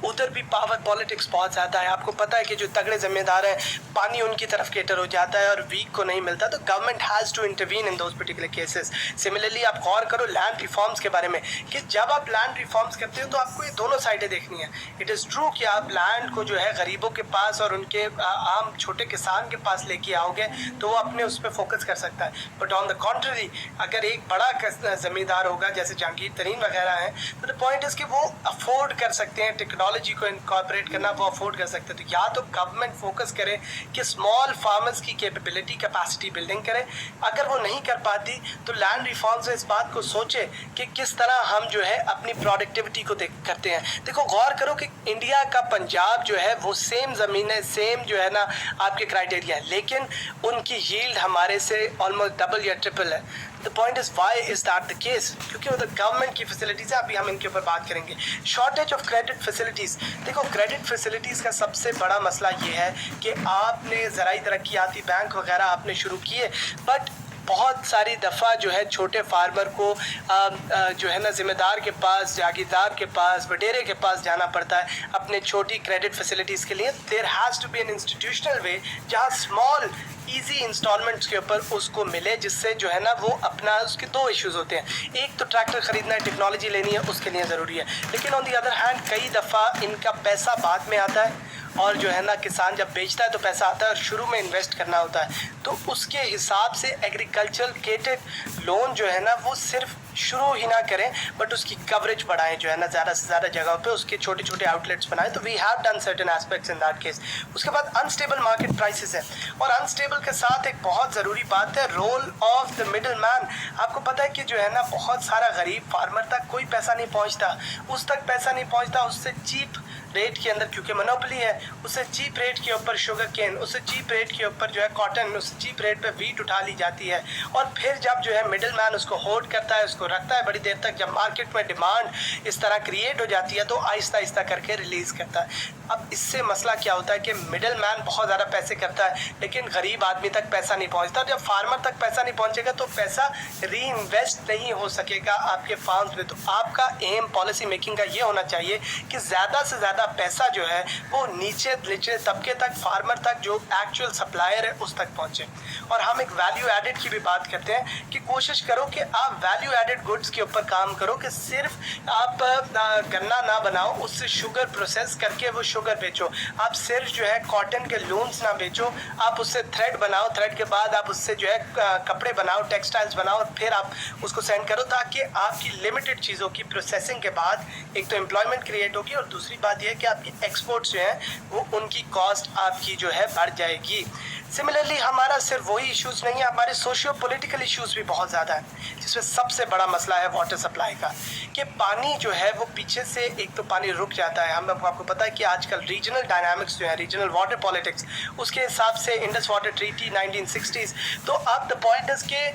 उधर भी पावर पॉलिटिक्स बहुत ज़्यादा है। आपको पता है कि जो तगड़े ज़िम्मेदार हैं पानी उनकी तरफ केटर हो जाता है और वीक को नहीं मिलता, तो government has to intervene in those particular cases. Similarly आप गौर करो लैंड रिफॉर्म्स के बारे में, कि जब आप लैंड रिफॉर्म्स करते हो तो आपको ये दोनों साइडें देखनी है। इट इज़ ट्रू कि आप लैंड को जो है गरीबों के पास और उनके आम छोटे किसान के पास लेके आओगे तो वो अपने उस पर फोकस कर सकता है, बट ऑन द कॉन्ट्ररी अगर एक बड़ा ज़मींदार होगा जैसे जहांगीर तरीन वगैरह हैं, तो द पॉइंट इज़ कि वो अफोर्ड कर सकते हैं टेक्नोलॉजी को इनकॉर्पोरेट करना, वो अफोर्ड कर सकते हैं। तो या तो गवर्नमेंट फोकस करे कि स्मॉल फार्मर्स की कैपेबिलिटी कैपेसिटी बिल्डिंग करे, अगर वो नहीं कर पाती तो लैंड रिफॉर्म से इस बात को सोचे कि किस तरह हम जो है अपनी प्रोडक्टिविटी को करते हैं। देखो गौर करो कि इंडिया का पंजाब जो है वो सेम ज़मीन है, सेम जो है ना आपके क्राइटेरिया है, लेकिन उनकी यील्ड हमारे से ऑलमोस्ट डबल या ट्रिपल है। The point is why is that the case, क्योंकि उधर गवर्नमेंट की फैसिलिटीज़ है। अभी हम इनके ऊपर बात करेंगे। शॉर्टेज ऑफ क्रेडिट फैसिलिटीज़, देखो क्रेडिट फैसिलिटीज़ का सबसे बड़ा मसला ये है कि आपने ज़राई तरक्याती बैंक वगैरह आपने शुरू किए, बट बहुत सारी दफ़ा जो है छोटे फार्मर को जो है ना ज़िम्मेदार के पास, जागीरदार के पास, वडेरे के पास जाना पड़ता है अपने छोटी क्रेडिट फैसिलिटीज़ के लिए। There has to be an institutional way जहाँ स्मॉल ईजी इंस्टॉलमेंट्स के ऊपर उसको मिले, जिससे जो है ना वो अपना, उसके दो इश्यूज़ होते हैं। एक तो ट्रैक्टर ख़रीदना है, टेक्नोलॉजी लेनी है, उसके लिए ज़रूरी है, लेकिन ऑन दी अदर हैंड कई दफ़ा इनका पैसा बाद में आता है और जो है ना किसान जब बेचता है तो पैसा आता है और शुरू में इन्वेस्ट करना होता है। तो उसके हिसाब से एग्रीकल्चर केटेड लोन जो है ना वो सिर्फ शुरू ही ना करें बट उसकी कवरेज बढ़ाएं, जो है ना ज़्यादा से ज़्यादा जगह पे उसके छोटे छोटे आउटलेट्स बनाएं। तो we have done certain aspects in that case. उसके बाद अनस्टेबल मार्केट प्राइसेस है, और अनस्टेबल के साथ एक बहुत ज़रूरी बात है role of the middleman. आपको पता है कि जो है ना बहुत सारा गरीब फार्मर तक कोई पैसा नहीं पहुँचता, उस तक पैसा नहीं पहुँचता, उससे चीप रेट के अंदर, क्योंकि मोनोपोली है, उससे चीप रेट के ऊपर शुगर केन, उससे चीप रेट के ऊपर जो है कॉटन, उससे चीप रेट पे वीट उठा ली जाती है। और फिर जब जो है मिडिल मैन उसको होल्ड करता है, उसको रखता है बड़ी देर तक, जब मार्केट में डिमांड इस तरह क्रिएट हो जाती है तो आहिस्ता आहिस्ता करके रिलीज़ करता है। अब इससे मसला क्या होता है कि मिडिल मैन बहुत ज़्यादा पैसे करता है लेकिन गरीब आदमी तक पैसा नहीं पहुंचता, और जब फार्मर तक पैसा नहीं पहुंचेगा तो पैसा री इन्वेस्ट नहीं हो सकेगा आपके फार्म्स में। तो आपका एम पॉलिसी मेकिंग का ये होना चाहिए कि ज़्यादा से ज़्यादा पैसा जो है वो नीचे तबके तक, फार्मर तक, जो एक्चुअल सप्लायर है उस तक पहुंचे। और हम एक वैल्यू एडेड की भी बात करते हैं कि कोशिश करो कि आप वैल्यू एडेड गुड्स के ऊपर काम करो, कि सिर्फ आप गन्ना ना बनाओ, उससे शुगर प्रोसेस करके वो शुगर बेचो। आप सिर्फ जो है कॉटन के लूम्स ना बेचो, आप उससे थ्रेड बनाओ, थ्रेड के बाद आप उससे जो है कपड़े बनाओ, टेक्सटाइल्स बनाओ, और फिर आप उसको सेंड करो, ताकि आपकी लिमिटेड चीज़ों की प्रोसेसिंग के बाद एक तो एम्प्लॉयमेंट क्रिएट होगी और दूसरी बात यह है कि आपकी एक्सपोर्ट्स जो है वो उनकी कॉस्ट आपकी जो है बढ़ जाएगी। सिमिलरली हमारा सिर्फ वही इश्यूज़ नहीं है, हमारे सोशियो पॉलिटिकल इश्यूज़ भी बहुत ज़्यादा है, जिसमें सबसे बड़ा मसला है वाटर सप्लाई का, कि पानी जो है वो पीछे से एक तो पानी रुक जाता है। हम आपको पता है कि आजकल रीजनल डायनामिक्स जो है, रीजनल वाटर पॉलिटिक्स, उसके हिसाब से इंडस वाटर ट्रीटी 1960s, तो अब द पॉइंट इज़ के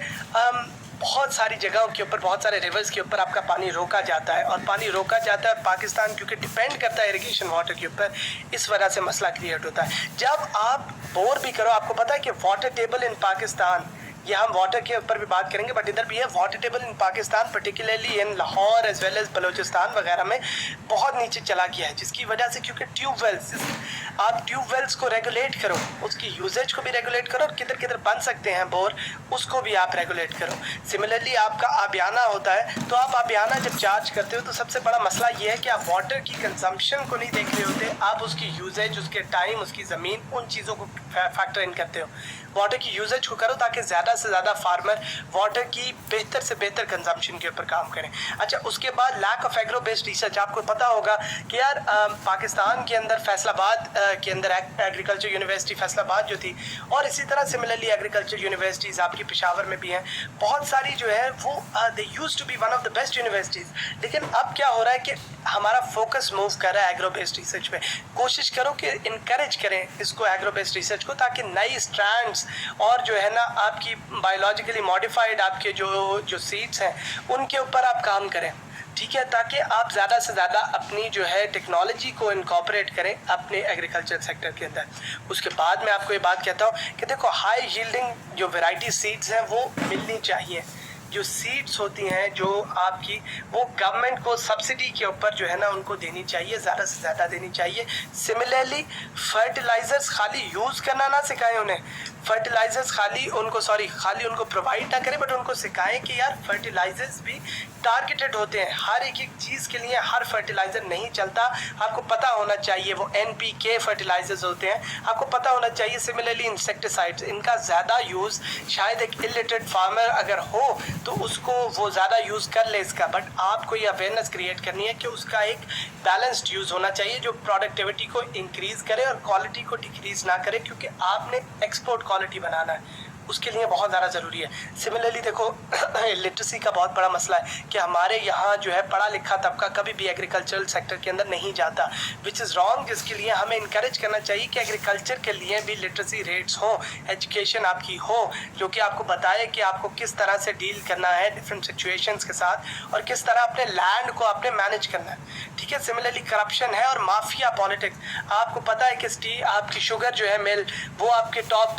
बहुत सारी जगहों के ऊपर, बहुत सारे रिवर्स के ऊपर आपका पानी रोका जाता है, और पानी रोका जाता है पाकिस्तान क्योंकि डिपेंड करता है इरिगेशन वाटर के ऊपर, इस वजह से मसला क्रिएट होता है। जब आप बोर भी करो, आपको पता है कि वाटर टेबल इन पाकिस्तान, ये हम वाटर के ऊपर भी बात करेंगे बट इधर भी है, water table in Pakistan particularly in Lahore as well as Balochistan वगैरह में बहुत नीचे चला गया है, जिसकी वजह से, क्योंकि ट्यूबवेल्स, आप ट्यूबवेल्स को रेगुलेट करो, उसकी यूजेज को भी रेगुलेट करो, और किधर किधर बन सकते हैं बोर उसको भी आप रेगुलेट करो। सिमिलरली आपका आबियाना होता है, तो आप आबियाना जब चार्ज करते हो तो सबसे बड़ा मसला ये है कि आप वाटर की कंजम्पशन को नहीं देख रहे होते, आप उसकी यूजेज, उसके टाइम, उसकी ज़मीन, उन चीज़ों को फैक्टर इन करते हो। वाटर की यूजेज को करो ताकि ज़्यादा से ज़्यादा फार्मर वाटर की बेहतर से बेहतर कंजम्पशन के ऊपर काम करें। अच्छा, उसके बाद lack of agro based research. आपको पता होगा कि यार पाकिस्तान के अंदर फैसलाबाद के अंदर एग्रीकल्चर यूनिवर्सिटी फैसलाबाद जो थी, और इसी तरह सिमिलरली एग्रीकल्चर यूनिवर्सिटीज़ आपकी पेशावर में भी हैं, बहुत सारी जो है वो they used to be one of the best universities. लेकिन अब क्या हो रहा है कि हमारा फोकस मूव कर रहा है एग्रो बेस्ड रिसर्च पे। कोशिश करो कि इनकरेज करें इसको, एग्रो बेस्ड रिसर्च को, ताकि नई स्ट्रैंड्स और जो है ना आपकी बायोलॉजिकली मॉडिफाइड आपके जो सीड्स हैं उनके ऊपर आप काम करें, ठीक है, ताकि आप ज़्यादा से ज़्यादा अपनी जो है टेक्नोलॉजी को इनकॉर्पोरेट करें अपने एग्रीकल्चर सेक्टर के अंदर। उसके बाद मैं आपको ये बात कहता हूँ कि देखो, हाई यील्डिंग जो वैरायटी सीड्स हैं वो मिलनी चाहिए। जो सीड्स होती हैं जो आपकी, वो गवर्नमेंट को सब्सिडी के ऊपर जो है ना उनको देनी चाहिए, ज़्यादा से ज़्यादा देनी चाहिए। सिमिलरली फर्टिलाइज़र्स खाली यूज़ करना ना सिखाएं उन्हें, फर्टिलाइज़र्स खाली उनको प्रोवाइड ना करें, बट उनको सिखाएं कि यार फर्टिलाइज़र्स भी टारगेटेड होते हैं, हर एक चीज़ के लिए हर फर्टिलाइज़र नहीं चलता। आपको पता होना चाहिए वो NPK फर्टिलाइज़र्स होते हैं, आपको पता होना चाहिए। सिमिलरली इंसेक्टिसाइड्स, इनका ज़्यादा यूज़ शायद एक इलिटरेट फार्मर अगर हो तो उसको वो ज़्यादा यूज़ कर ले इसका, बट आपको ये अवेयरनेस क्रिएट करनी है कि उसका एक बैलेंस्ड यूज़ होना चाहिए जो प्रोडक्टिविटी को इंक्रीज़ करे और क्वालिटी को डिक्रीज़ ना करे, क्योंकि आपने एक्सपोर्ट क्वालिटी बनाना है, उसके लिए बहुत ज़्यादा ज़रूरी है। सिमिलरली देखो लिटरेसी का बहुत बड़ा मसला है कि हमारे यहाँ जो है पढ़ा लिखा तबका कभी भी एग्रीकल्चरल सेक्टर के अंदर नहीं जाता, विच इज़ रॉन्ग, जिसके लिए हमें इनकरेज करना चाहिए कि एग्रीकल्चर के लिए भी लिटरेसी रेट्स हो, एजुकेशन आपकी हो, जो कि आपको बताए कि आपको किस तरह से डील करना है डिफरेंट सिचुएशंस के साथ और किस तरह अपने लैंड को आपने मैनेज करना है, ठीक है। सिमिलरली करप्शन है और माफिया पॉलिटिक्स, आपको पता है कि आपकी शुगर जो है मिल वो आपके टॉप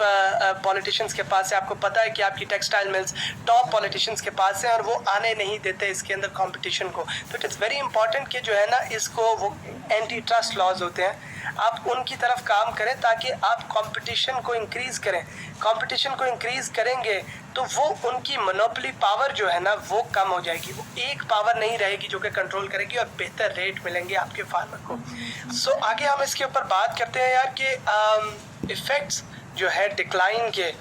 पॉलिटिशियंस के पास है, आपको पता है कि आपकी टेक्सटाइल मिल्स टॉप पॉलिटिशियंस के पास है और वो आने नहीं देते इसके अंदर कंपटीशन को। तो इट इज़ वेरी इंपॉर्टेंट कि जो है ना इसको वो एंटी ट्रस्ट लॉज होते हैं, आप उनकी तरफ काम करें ताकि आप कंपटीशन को इंक्रीज़ करें। कंपटीशन को इंक्रीज़ करेंगे तो वो उनकी मोनोपोली पावर जो है ना वो कम हो जाएगी, वो एक पावर नहीं रहेगी जो कि कंट्रोल करेगी और बेहतर रेट मिलेंगे आपके फार्मर को। सो आगे हम इसके ऊपर बात करते हैं यार कि इफ़ेक्ट्स जो है डिक्लाइन के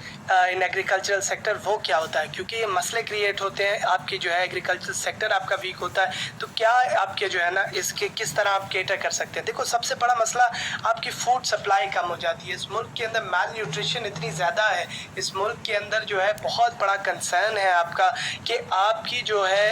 इन एग्रीकल्चरल सेक्टर वो क्या होता है, क्योंकि ये मसले क्रिएट होते हैं आपकी जो है एग्रीकल्चर सेक्टर आपका वीक होता है, तो क्या आपके जो है ना इसके किस तरह आप केटर कर सकते हैं। देखो सबसे बड़ा मसला आपकी फूड सप्लाई कम हो जाती है। इस मुल्क के अंदर मैल न्यूट्रिशन इतनी ज़्यादा है, इस मुल्क के अंदर जो है बहुत बड़ा कंसर्न है आपका कि आपकी जो है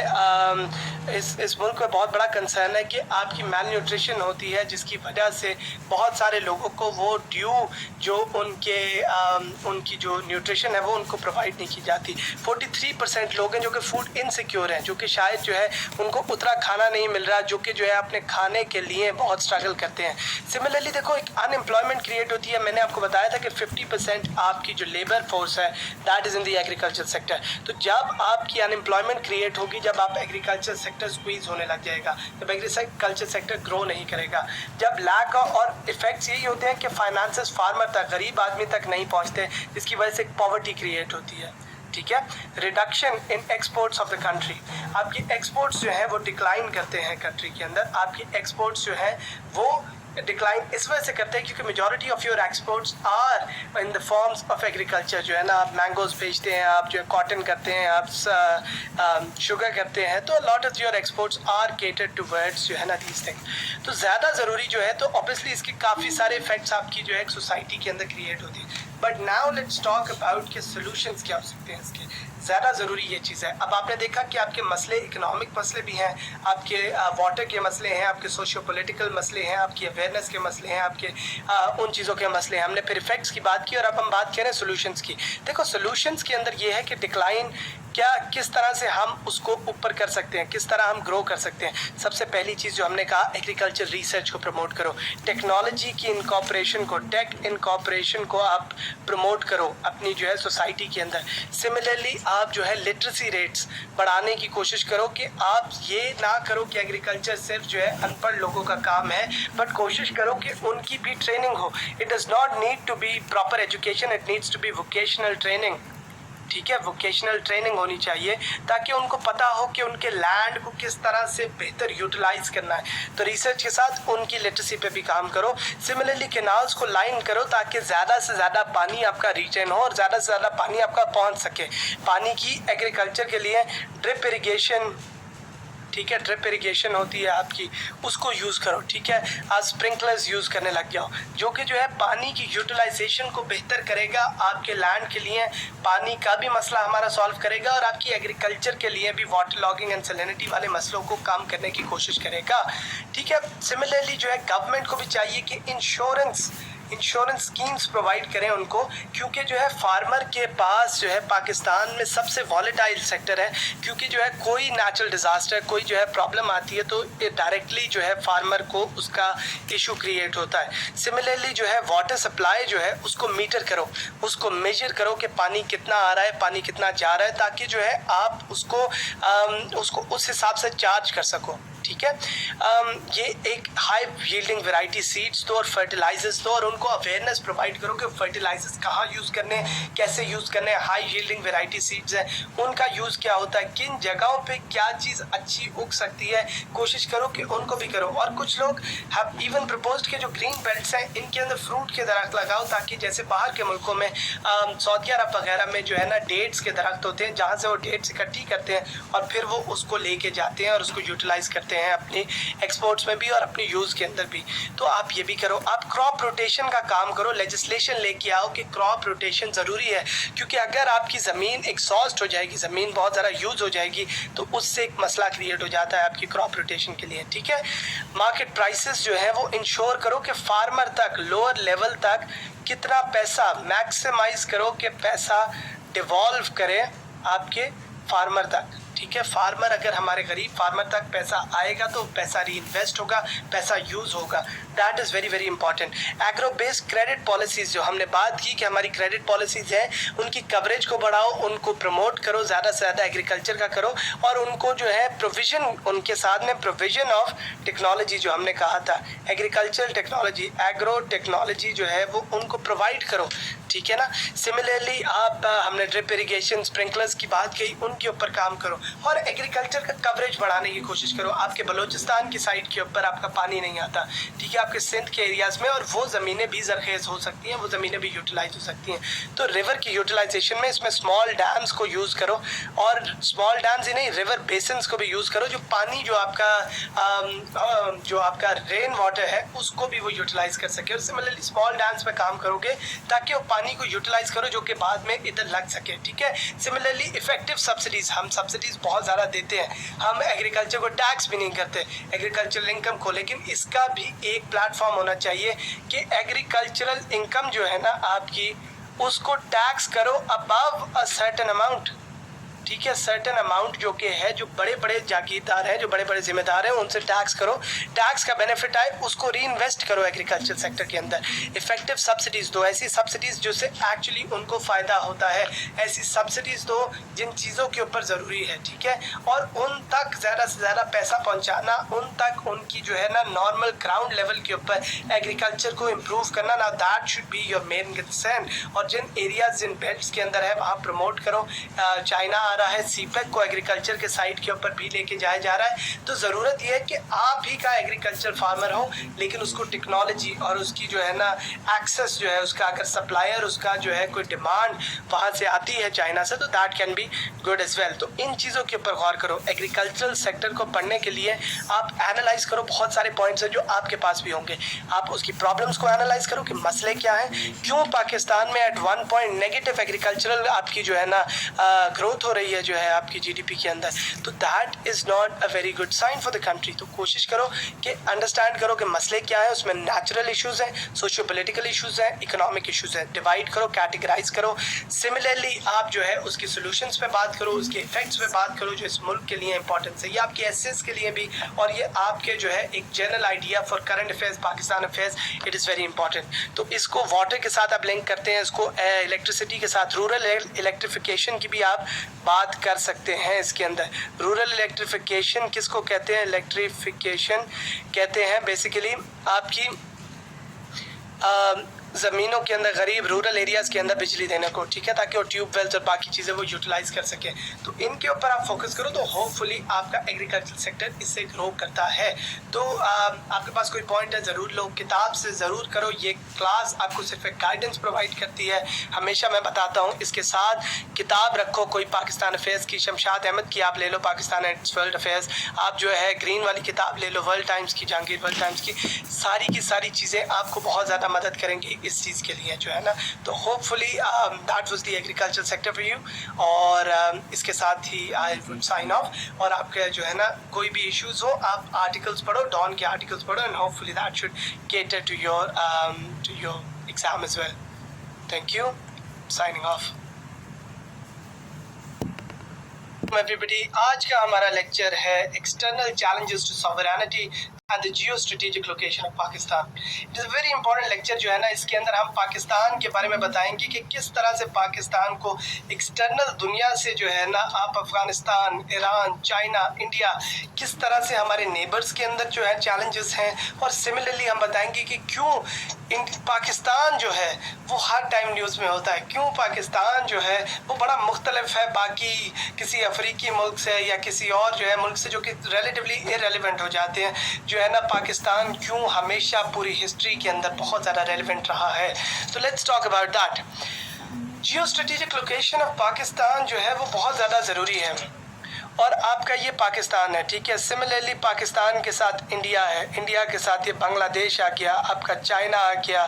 इस मुल्क में बहुत बड़ा कंसर्न है कि आपकी मैल न्यूट्रिशन होती है, जिसकी वजह से बहुत सारे लोगों को वो ड्यू जो उनकी जो न्यूट्रिशन है वो उनको प्रोवाइड नहीं की जाती। 43% लोग हैं जो कि फूड इनसिक्योर हैं, जो कि शायद जो है उनको उतना खाना नहीं मिल रहा जो कि जो है अपने खाने के लिए बहुत स्ट्रगल करते हैं। सिमिलरली देखो एक अनएम्प्लॉयमेंट क्रिएट होती है। मैंने आपको बताया था कि 50% आपकी जो लेबर फोर्स है that is in the agriculture sector. तो जब आपकी अनएम्प्लॉयमेंट क्रिएट होगी, जब आप एग्रीकल्चर सेक्टर स्क्वीज होने लग जाएगा, जब एग्रीकल्चर सेक्टर ग्रो नहीं करेगा, जब लैक और इफेक्ट्स यही होते हैं कि फाइनेंसेस फार्मर तक, गरीब आदमी तक नहीं पहुंचते, जिसकी वजह से पॉवर्टी क्रिएट होती है। ठीक है। Reduction in exports of the country, आपकी एक्सपोर्ट्स जो है वो डिक्लाइन करते हैं कंट्री के अंदर। आपकी एक्सपोर्ट्स जो है वो डिक्लाइन इस वजह से करते हैं क्योंकि majority of your exports are in the forms of agriculture. जो है ना आप मैंगोज बेचते हैं, आप जो है कॉटन करते हैं, आप शुगर करते हैं, तो lot of your exports are catered towards जो है ना दीज थिंग्स। तो ज़्यादा ज़रूरी जो है, तो ऑब्वियसली इसके काफ़ी सारे इफेक्ट्स आपकी जो है सोसाइटी के अंदर क्रिएट होती है। But now let's talk about के सोल्यूशंस क्या हो सकते हैं इसके। ज़्यादा ज़रूरी ये चीज़ है। अब आपने देखा कि आपके मसले इकोनॉमिक मसले भी हैं, आपके वाटर के मसले हैं, आपके सोशियो पॉलिटिकल मसले हैं, आपकी अवेयरनेस के मसले हैं, आपके उन चीज़ों के मसले हैं। हमने फिर इफेक्ट्स की बात की और अब हम बात करें सोल्यूशंस की। देखो सोल्यूशंस के अंदर ये है कि डिक्लाइन क्या किस तरह से हम उसको ऊपर कर सकते हैं, किस तरह हम ग्रो कर सकते हैं। सबसे पहली चीज़ जो हमने कहा, एग्रीकल्चर रिसर्च को प्रमोट करो, टेक्नोलॉजी की इनकॉर्पोरेशन को, टेक इनकॉर्पोरेशन को आप प्रमोट करो अपनी जो है सोसाइटी के अंदर। सिमिलरली आप जो है लिटरेसी रेट्स बढ़ाने की कोशिश करो कि आप ये ना करो कि एग्रीकल्चर सिर्फ जो है अनपढ़ लोगों का काम है, बट कोशिश करो कि उनकी भी ट्रेनिंग हो। It does not need to be proper education, it needs to be vocational training. ठीक है, वोकेशनल ट्रेनिंग होनी चाहिए ताकि उनको पता हो कि उनके लैंड को किस तरह से बेहतर यूटिलाइज करना है। तो रिसर्च के साथ उनकी लिटरेसी पे भी काम करो। सिमिलरली कैनाल्स को लाइन करो ताकि ज़्यादा से ज़्यादा पानी आपका रिटेन हो और ज़्यादा से ज़्यादा पानी आपका पहुंच सके। पानी की एग्रीकल्चर के लिए ड्रिप इरिगेशन, ठीक है, ड्रिप इरिगेशन होती है आपकी, उसको यूज़ करो। ठीक है, आज स्प्रिंकलर्स यूज़ करने लग जाओ जो कि जो है पानी की यूटिलाइजेशन को बेहतर करेगा, आपके लैंड के लिए पानी का भी मसला हमारा सॉल्व करेगा और आपकी एग्रीकल्चर के लिए भी वाटर लॉगिंग एंड सैलिनिटी वाले मसलों को कम करने की कोशिश करेगा। ठीक है। सिमिलरली जो है गवर्नमेंट को भी चाहिए कि इंश्योरेंस स्कीम्स प्रोवाइड करें उनको, क्योंकि जो है फार्मर के पास जो है पाकिस्तान में सबसे वॉलेटाइल सेक्टर है, क्योंकि जो है कोई नेचुरल डिज़ास्टर, कोई जो है प्रॉब्लम आती है तो ये डायरेक्टली जो है फार्मर को उसका इशू क्रिएट होता है। सिमिलरली जो है वाटर सप्लाई जो है उसको मीटर करो, उसको मेजर करो कि पानी कितना आ रहा है, पानी कितना जा रहा है, ताकि जो है आप उसको उस हिसाब से चार्ज कर सको। ठीक है। ये एक हाई यील्डिंग वैरायटी सीड्स दो और फर्टिलाइजर्स दो और उनको अवेयरनेस प्रोवाइड करो कि फर्टिलाइजर्स कहाँ यूज़ करने हैं, कैसे यूज़ करने हैं। हाई यील्डिंग वैरायटी सीड्स हैं, उनका यूज़ क्या होता है, किन जगहों पे क्या चीज़ अच्छी उग सकती है, कोशिश करो कि उनको भी करो। और कुछ लोग हैव इवन प्रपोज्ड के जो ग्रीन बेल्ट्स हैं इनके अंदर फ्रूट के दरख्त लगाओ, ताकि जैसे बाहर के मुल्कों में सऊदी अरब वगैरह में जो है ना डेट्स के दरख्त होते हैं, जहाँ से वो डेट्स इकट्ठी करते हैं और फिर वो उसको लेके जाते हैं और उसको यूटिलाइज करते हैं अपनी एक्सपोर्ट्स में भी और अपनी यूज़ के अंदर भी। तो आप ये भी करो। आप क्रॉप रोटेशन का काम करो, लेजिस्लेशन लेके आओ कि क्रॉप रोटेशन ज़रूरी है, क्योंकि अगर आपकी ज़मीन एग्जॉस्ट हो जाएगी, ज़मीन बहुत ज़्यादा यूज़ हो जाएगी, तो उससे एक मसला क्रिएट हो जाता है आपकी क्रॉप रोटेशन के लिए। ठीक है। मार्केट प्राइसेस जो है वो इंश्योर करो कि फार्मर तक, लोअर लेवल तक कितना पैसा मैक्सिमाइज करो कि पैसा डिवॉल्व करे आपके फार्मर तक। ठीक है। फार्मर, अगर हमारे गरीब फार्मर तक पैसा आएगा तो पैसा री इन्वेस्ट होगा, पैसा यूज़ होगा। That is very very important. Agro based credit policies, जो हमने बात की कि हमारी क्रेडिट पॉलिसीज़ है, उनकी कवरेज को बढ़ाओ, उनको प्रमोट करो, ज़्यादा से ज़्यादा एग्रीकल्चर का करो, और उनको जो है प्रोविज़न, उनके साथ में प्रोविज़न ऑफ टेक्नोलॉजी, जो हमने कहा था एग्रीकल्चरल टेक्नोलॉजी, एग्रो टेक्नोलॉजी जो है वो उनको प्रोवाइड करो, ठीक है ना। सिमिलरली आप हमने ड्रिप इरिगेशन, स्प्रिंकलर्स की बात की, उनके ऊपर काम करो, और एग्रीकल्चर का कवरेज बढ़ाने की कोशिश करो। आपके बलूचिस्तान की साइड के ऊपर आपका पानी नहीं आता, ठीक है, आपके सिंध के एरियाज़ में, और वो ज़मीनें भी जरखेज़ हो सकती हैं, वो ज़मीनें भी यूटिलाइज हो सकती हैं। तो रिवर की यूटिलाइजेशन में इसमें स्मॉल डैम्स को यूज़ करो, और स्मॉल डैम्स ही नहीं, रिवर बेसिन्स को भी यूज़ करो, जो पानी जो आपका रेन वाटर है उसको भी वो यूटिलाइज कर सके। और सिमिलरली स्मॉल डैम्स पे काम करोगे ताकि वो पानी को यूटिलाइज करो जो कि बाद में इधर लग सके, ठीक है। सिमिलरली इफेक्टिव सब्सिडीज, हम सब्सिडीज बहुत ज़्यादा देते हैं, हम एग्रीकल्चर को टैक्स भी नहीं करते एग्रीकल्चरल इनकम को, लेकिन इसका भी एक प्लेटफॉर्म होना चाहिए कि एग्रीकल्चरल इनकम जो है ना आपकी, उसको टैक्स करो अबव अ सर्टेन अमाउंट, ठीक है। सर्टेन अमाउंट जो कि है, जो बड़े बड़े जागीरदार हैं, जो बड़े बड़े जिम्मेदार हैं, उनसे टैक्स करो, टैक्स का बेनिफिट आए उसको री इन्वेस्ट करो एग्रीकल्चर सेक्टर के अंदर। इफेक्टिव सब्सिडीज़ दो, ऐसी सब्सिडीज़ जिससे एक्चुअली उनको फ़ायदा होता है, ऐसी सब्सिडीज़ दो जिन चीज़ों के ऊपर ज़रूरी है, ठीक है। और उन तक ज़्यादा से ज़्यादा पैसा पहुँचाना, उन तक उनकी जो है ना नॉर्मल ग्राउंड लेवल के ऊपर एग्रीकल्चर को इम्प्रूव करना, ना that should be your main concern. और जिन एरियाज, जिन बेल्ट्स के अंदर है वहाँ प्रमोट करो। चाइना आ रहा है, सीपेक को एग्रीकल्चर के साइड के ऊपर भी लेके जाया जा रहा है। तो ज़रूरत यह है कि आप ही का एग्रीकल्चर फार्मर हो, लेकिन उसको टेक्नोलॉजी और उसकी जो है ना एक्सेस जो है उसका, अगर सप्लायर उसका जो है कोई डिमांड वहाँ से आती है चाइना से, तो that can be good as well. तो इन चीज़ों के ऊपर गौर करो। एग्रीकल्चरल सेक्टर को पढ़ने के लिए आप एनालाइज करो, बहुत सारे पॉइंट्स हैं जो आपके पास भी होंगे। आप उसकी प्रॉब्लम्स को एनालाइज करो कि मसले क्या हैं, क्यों पाकिस्तान में eight one point negative agricultural आपकी जो है ना ग्रोथ हो रही है जो है आपकी जीडीपी के अंदर। तो that is not a very good sign for the country. तो कोशिश करो कि अंडरस्टैंड करो कि मसले क्या है, उसमें नेचुरल इश्यूज़ हैं, सोशियो पॉलिटिकल इश्यूज़ हैं, इकोनॉमिक इश्यूज़ हैं। डिवाइड करो, कैटेगराइज करो। सिमिलरली आप जो है उसकी सोल्यूशंस पे बात करो, उसके इफेक्ट्स पे बात करो जो इस मुल्क के लिए इंपॉर्टेंस है, ये आपके एसेस के लिए भी, और ये आपके जो है एक general idea for current affairs, Pakistan affairs, it is very important. तो इसको वाटर के साथ आप लिंक करते हैं, इसको इलेक्ट्रिसिटी के साथ, रूरल इलेक्ट्रिफिकेशन की भी आप बात कर सकते हैं इसके अंदर। रूरल इलेक्ट्रिफिकेशन किसको कहते हैं? इलेक्ट्रिफिकेशन कहते हैं बेसिकली आपकी ज़मीनों के अंदर, गरीब रूरल एरियाज़ के अंदर बिजली देने को, ठीक है, ताकि वो ट्यूबवेल्स और बाकी चीज़ें वो यूटिलाइज कर सके। तो इनके ऊपर आप फोकस करो तो होपफुली आपका एग्रीकल्चर सेक्टर इससे ग्रो करता है। तो आपके पास कोई पॉइंट है ज़रूर लो, किताब से ज़रूर करो। ये क्लास आपको सिर्फ एक गाइडेंस प्रोवाइड करती है, हमेशा मैं बताता हूँ। इसके साथ किताब रखो, कोई पाकिस्तान अफेयर्स की, शमशाद अहमद की आप ले लो, पाकिस्तान एंड वर्ल्ड अफेयर्स, आप जो है ग्रीन वाली किताब ले लो, वर्ल्ड टाइम्स की, जहांगीर वर्ल्ड टाइम्स की। सारी की सारी चीज़ें आपको बहुत ज़्यादा मदद करेंगी इस चीज़ के लिए जो है ना। तो hopefully that was the agriculture sector for you. और इसके साथ ही आई वुड साइन ऑफ। और आपके जो है ना कोई भी इश्यूज़ हो, आप आर्टिकल्स पढ़ो, डॉन के आर्टिकल्स पढ़ो, and hopefully that should cater to your exam as well. Thank you. Signing off. Everybody, आज का हमारा लेक्चर है external challenges to sovereignty and the geo strategic location of Pakistan. It is very important lecture जो है ना। इसके अंदर हम पाकिस्तान के बारे में बताएंगे कि किस तरह से पाकिस्तान को एक्सटर्नल दुनिया से जो है ना, आप अफ़गानिस्तान, ईरान, चाइना, इंडिया, किस तरह से हमारे नेबर्स के अंदर जो है चैलेंजेस हैं। और सिमिलरली हम बताएंगे कि क्यों पाकिस्तान जो है वो हर टाइम न्यूज़ में होता है, क्यों पाकिस्तान जो है वो बड़ा मुख्तलिफ है बाकी किसी अफ्रीकी मुल्क से या किसी और जो है मुल्क से, जो कि रिलेटिवली इरेलीवेंट हो जाते हैं। जो है ना, पाकिस्तान क्यों हमेशा पूरी हिस्ट्री के अंदर बहुत ज़्यादा रेलिवेंट रहा है। तो let's talk about that. Jio strategic location of Pakistan जो है वो बहुत ज़्यादा ज़रूरी है। और आपका ये पाकिस्तान है, ठीक है। सिमिलरली पाकिस्तान के साथ इंडिया है, इंडिया के साथ ये बांग्लादेश आ गया, आपका चाइना आ गया,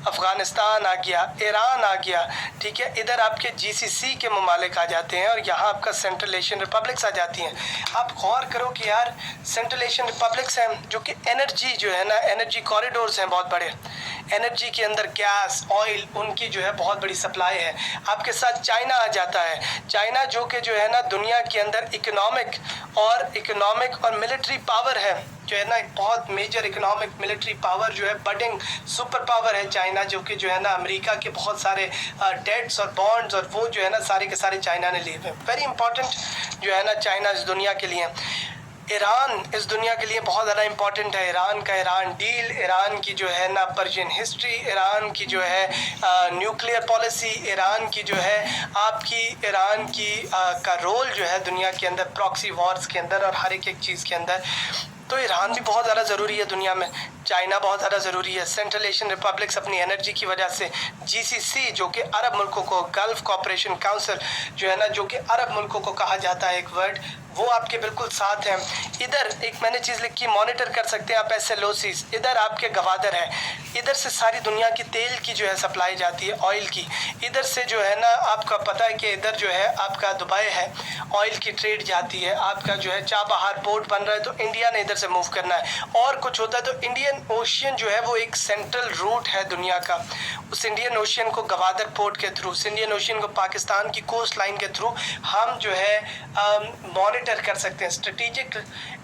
अफ़गानिस्तान आ गया, ईरान आ गया, ठीक है। इधर आपके GCC के ममालिक आ जाते हैं और यहाँ आपका सेंट्रल एशियन रिपब्लिक्स आ जाती हैं। आप गौर करो कि यार सेंट्रल एशियन रिपब्लिक्स हैं जो कि एनर्जी जो है ना, एनर्जी कॉरिडोर्स हैं बहुत बड़े। एनर्जी के अंदर गैस, ऑयल, उनकी जो है बहुत बड़ी सप्लाई है। आपके साथ चाइना आ जाता है। चाइना जो कि जो है ना दुनिया के अंदर इकोनॉमिक और मिलिट्री पावर है, जो है ना एक बहुत मेजर इकोनॉमिक मिलिट्री पावर जो है, बडिंग सुपर पावर है चाइना, जो कि जो है ना अमेरिका के बहुत सारे डेट्स और बॉन्ड्स और वो जो है ना सारे के सारे चाइना ने लिए हुए। वेरी इंपॉर्टेंट जो है ना चाइना इस दुनिया के लिए। ईरान इस दुनिया के लिए बहुत ज़्यादा इंपॉर्टेंट है। ईरान का ईरान डील, ईरान की जो है ना पर्शियन हिस्ट्री, ईरान की जो है न्यूक्लियर पॉलिसी, ईरान की जो है आपकी ईरान की का रोल जो है दुनिया के अंदर प्रॉक्सी वॉर्स के अंदर और हर एक चीज़ के अंदर। तो ईरान भी बहुत ज़्यादा ज़रूरी है दुनिया में। चाइना बहुत ज़्यादा ज़रूरी है। सेंट्रल एशियन रिपब्लिक्स अपनी एनर्जी की वजह से, जीसीसी जो कि अरब मुल्कों को, गल्फ कॉपरेशन काउंसिल जो है ना जो कि अरब मुल्कों को कहा जाता है एक वर्ड, वो आपके बिल्कुल साथ हैं। इधर एक मैंने चीज़ लिखी, मॉनिटर कर सकते हैं आप SLOCs। इधर आपके गवादर है, इधर से सारी दुनिया की तेल की जो है सप्लाई जाती है, ऑयल की। इधर से जो है ना आपका पता है कि इधर जो है आपका दुबई है, ऑयल की ट्रेड जाती है। आपका जो है चाबहार पोर्ट बन रहा है तो इंडिया ने इधर से मूव करना है। और कुछ होता है तो इंडियन ओशियन जो है वो एक सेंट्रल रूट है दुनिया का। उस इंडियन ओशियन को गवादर पोर्ट के थ्रू, उस इंडियन ओशियन को पाकिस्तान की कोस्ट लाइन के थ्रू हम जो है मॉनिटर कर सकते हैं। स्ट्रेटेजिक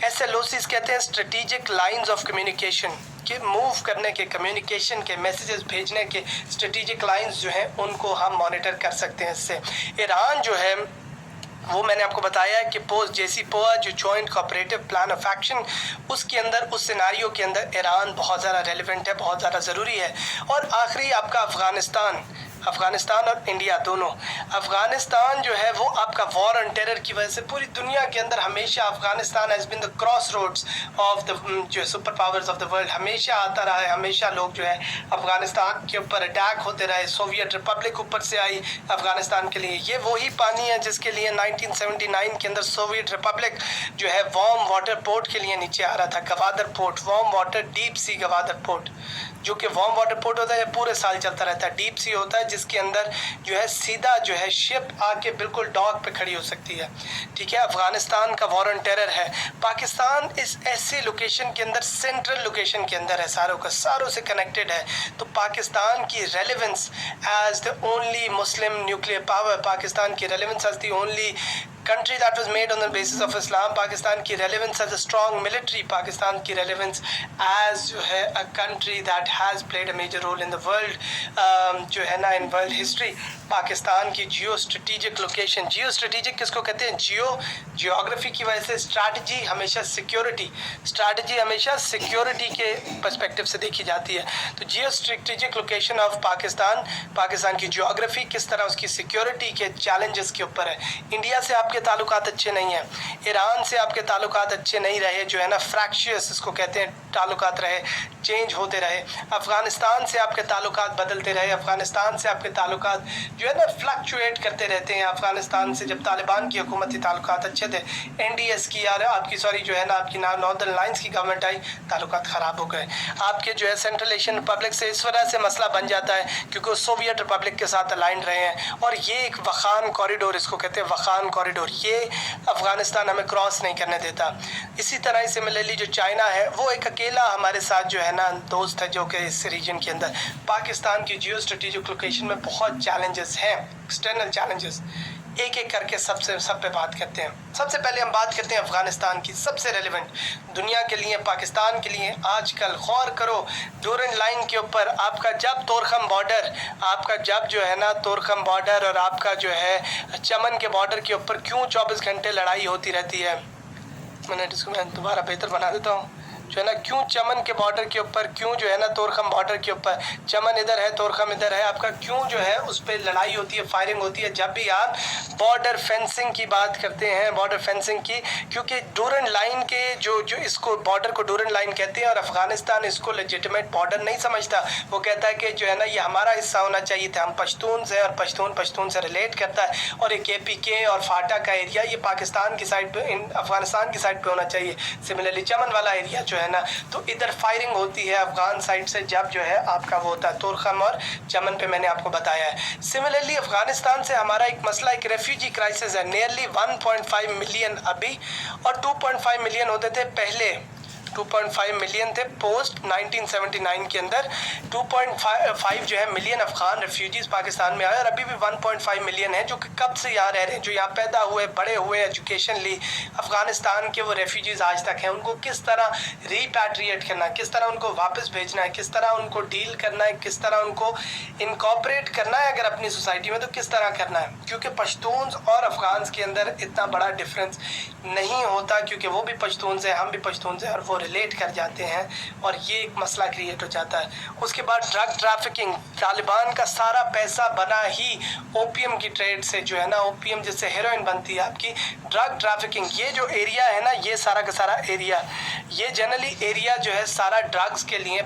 SLOCs कहते हैं स्ट्रेटेजिक लाइंस ऑफ कम्युनिकेशन के मूव करने के, कम्युनिकेशन के, मैसेजेस भेजने के स्ट्रेटेजिक लाइंस जो हैं उनको हम मॉनिटर कर सकते हैं इससे। ईरान जो है वो मैंने आपको बताया है कि पोस्ट JCPOA जो joint cooperative plan of action, उसके अंदर, उस सिनारियो के अंदर ईरान बहुत ज़्यादा रेलिवेंट है, बहुत ज़्यादा ज़रूरी है। और आखिरी आपका अफ़गानिस्तान और इंडिया दोनों। अफ़गानिस्तान जो है वो आपका वॉर ऑन टेरर की वजह से पूरी दुनिया के अंदर हमेशा Afghanistan has been the crossroads of the जो super powers of the world, हमेशा आता रहा है। हमेशा लोग जो है अफ़गानिस्तान के ऊपर अटैक होते रहे। सोवियत रिपब्लिक ऊपर से आई अफ़गानिस्तान के लिए। ये वही पानी है जिसके लिए 1979 के अंदर सोवियत रिपब्लिक जो है वार्म वाटर पोर्ट के लिए नीचे आ रहा था। Gwadar port, warm water deep sea Gwadar port, जो कि वार्म वाटर पोर्ट होता है पूरे साल चलता रहता है। डीप सी होता है जिसके अंदर जो है सीधा जो है शिप आके बिल्कुल डॉक पे खड़ी हो सकती है। ठीक है, अफगानिस्तान का वॉर ऑन टेरर है। पाकिस्तान इस ऐसी लोकेशन के अंदर, सेंट्रल लोकेशन के अंदर है, सारों से कनेक्टेड है। तो पाकिस्तान की relevance as the only Muslim nuclear power, Pakistan की relevance as the only country that was made on the basis of Islam, Pakistan की relevance as a strong military, Pakistan की relevance as जो है a country that has played a major role in the world, जो है ना in world history। पाकिस्तान की जियो स्ट्रेटेजिक लोकेशन, जियो स्ट्रेटेजिक किसको कहते हैं? जियोग्राफी की वजह से। स्ट्रैटेजी हमेशा सिक्योरिटी, स्ट्रैटेजी हमेशा सिक्योरिटी के पर्सपेक्टिव से देखी जाती है। तो जियो strategic location of Pakistan, Pakistan की जियोग्राफी किस तरह उसकी सिक्योरिटी के चैलेंजेस के ऊपर है। इंडिया से आपके ताल्लुकात अच्छे नहीं हैं, ईरान से आपके ताल्लुकात अच्छे नहीं रहे, जो है ना फ्रैक्चर्स इसको कहते हैं, ताल्लुकात रहे, चेंज होते रहे। अफ़गानिस्तान से आपके ताल्लुकात बदलते रहे, अफ़गानिस्तान से आपके ताल्लुकात जो है ना फ्लक्चुएट करते रहते हैं। अफ़गानिस्तान से जब तालिबान की हुकूमती ताल्लुकात अच्छे थे, NDS की यार आपकी जो है ना आपकी नॉर्दर्न लाइन्स की गवर्नमेंट आई, ताल्लुकात ख़राब हो गए। आपके जो है सेंट्रल एशियन रिपब्लिक से इस वजह से मसला बन जाता है क्योंकि वो सोवियत रिपब्लिक के साथ अलाइन रहे हैं। और ये एक वखान कॉरिडोर, इसको कहते हैं वखान कॉरिडोर, ये अफ़गानिस्तान हमें क्रॉस नहीं करने देता। इसी तरह सिमिलरली जो चाइना है वो एक अकेला हमारे साथ जो है ना दोस्त है, जो कि इस रीजन के अंदर। पाकिस्तान की जियो स्ट्रेटेजिक लोकेशन में बहुत चैलेंजेस हैं, एक्सटर्नल चैलेंजेस। एक एक करके सब पे बात करते हैं। सबसे पहले हम बात करते हैं अफ़गानिस्तान की, सबसे रेलिवेंट दुनिया के लिए, पाकिस्तान के लिए। आजकल गौर करो डोरन लाइन के ऊपर आपका जब तोरखम बॉर्डर, आपका जब जो है ना तोरखम बॉर्डर और आपका जो है चमन के बॉर्डर के ऊपर क्यों 24 घंटे लड़ाई होती रहती है। इसको मैं दोबारा बेहतर बना देता हूँ, जो है ना क्यों चमन के बॉर्डर के ऊपर, क्यों जो है ना तोरखम बॉर्डर के ऊपर, चमन इधर है तोरखम इधर है, आपका क्यों जो है उस पर लड़ाई होती है, फायरिंग होती है जब भी आप बॉर्डर फेंसिंग की बात करते हैं, बॉर्डर फेंसिंग की। क्योंकि डोरन लाइन के जो इसको बॉर्डर को डोरन लाइन कहते हैं और अफ़गानिस्तान इसको लेजिटिमेट बॉर्डर नहीं समझता। वो कहता है कि जो है ना ये हमारा हिस्सा होना चाहिए था, हम पश्तून से, और पश्तून से रिलेट करता है। और एक APK और फाटा का एरिया ये पाकिस्तान की साइड पे, अफ़गानिस्तान की साइड पे होना चाहिए। सिमिलरली चमन वाला एरिया जो है ना, तो इधर फायरिंग होती है अफगान साइड से जब जो है आपका वो होता है तोरखम और चमन पे, मैंने आपको बताया है। सिमिलरली अफगानिस्तान से हमारा एक मसला, एक रेफ्यूजी क्राइसिस है। नियरली 1.5 मिलियन अभी और 2.5 मिलियन होते थे पहले 2.5 मिलियन थे पोस्ट 1979 के अंदर। 2.5 जो है मिलियन अफगान रेफ्यूजीज पाकिस्तान में आए और अभी भी 1.5 मिलियन है जो कि कब से यहाँ रह रहे हैं, जो यहाँ पैदा हुए, बड़े हुए, एजुकेशन ली अफगानिस्तान के, वो रेफ्यूजीज आज तक हैं। उनको किस तरह रीपैट्रिएट करना है, किस तरह उनको वापस भेजना है, किस तरह उनको डील करना है, किस तरह उनको इनकॉर्पोरेट करना है अगर अपनी सोसाइटी में तो किस तरह करना है। क्योंकि पश्तून्स और अफगान्स के अंदर इतना बड़ा डिफरेंस नहीं होता, क्योंकि वो भी पश्तून से, हम भी पश्तून से, और वो रिलेट कर जाते हैं और ये एक मसला क्रिएट हो जाता है। उसके बाद ड्रग ट्रैफिकिंग, तालिबान का सारा पैसा बना ही ओपीएम की ट्रेड से, जो है ना, ओपीएम जिससे हेरोइन बनती है आपकी, ड्रग ट्रैफिकिंग, ये जो एरिया है ना, ये सारा का सारा एरिया, ये जनरली एरिया जो है सारा ड्रग्स के लिए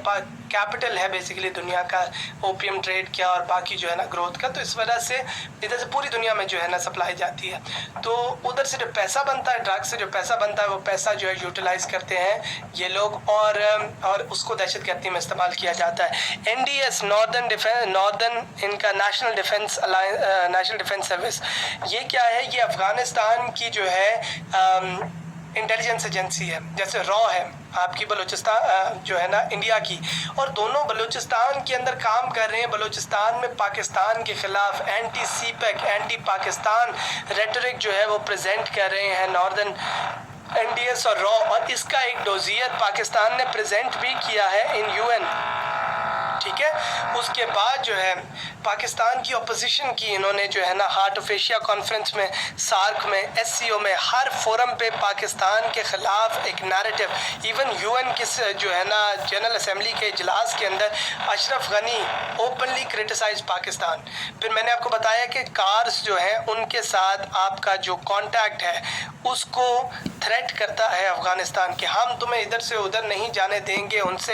कैपिटल है बेसिकली दुनिया का, ओपीएम ट्रेड किया और बाकी जो है ना ग्रोथ का। तो इस वजह से इधर से पूरी दुनिया में जो है ना सप्लाई जाती है। तो उधर से जो पैसा बनता है, ड्रग्स से जो पैसा बनता है, वो पैसा जो है यूटिलाइज करते हैं ये लोग और उसको दहशतगर्दी में इस्तेमाल किया जाता है। एनडीएस, नॉर्दर्न इनका नेशनल डिफेंस सर्विस, ये क्या है, ये अफगानिस्तान की जो है इंटेलिजेंस एजेंसी है। जैसे रॉ है आपकी बलूचिस्तान जो है ना इंडिया की, और दोनों बलूचिस्तान के अंदर काम कर रहे हैं। बलूचिस्तान में पाकिस्तान के खिलाफ anti CPEC, anti Pakistan rhetoric जो है वो प्रेजेंट कर रहे हैं नॉर्दर्न एनडीएस और रॉ, और इसका एक डोजियर पाकिस्तान ने प्रेजेंट भी किया है इन यूएन, ठीक है। उसके बाद जो है पाकिस्तान की अपोजिशन की इन्होंने जो है ना हार्ट ऑफ एशिया कॉन्फ्रेंस में, सार्क में, एससीओ में, हर फोरम पे पाकिस्तान के खिलाफ एक नैरेटिव, इवन यूएन के जो है ना जनरल असेंबली के इजलास के अंदर अशरफ गनी ओपनली क्रिटिसाइज पाकिस्तान। फिर मैंने आपको बताया कि कार्स जो है उनके साथ आपका जो कॉन्टैक्ट है उसको थ्रेट करता है अफगानिस्तान कि हम तुम्हें इधर से उधर नहीं जाने देंगे, उनसे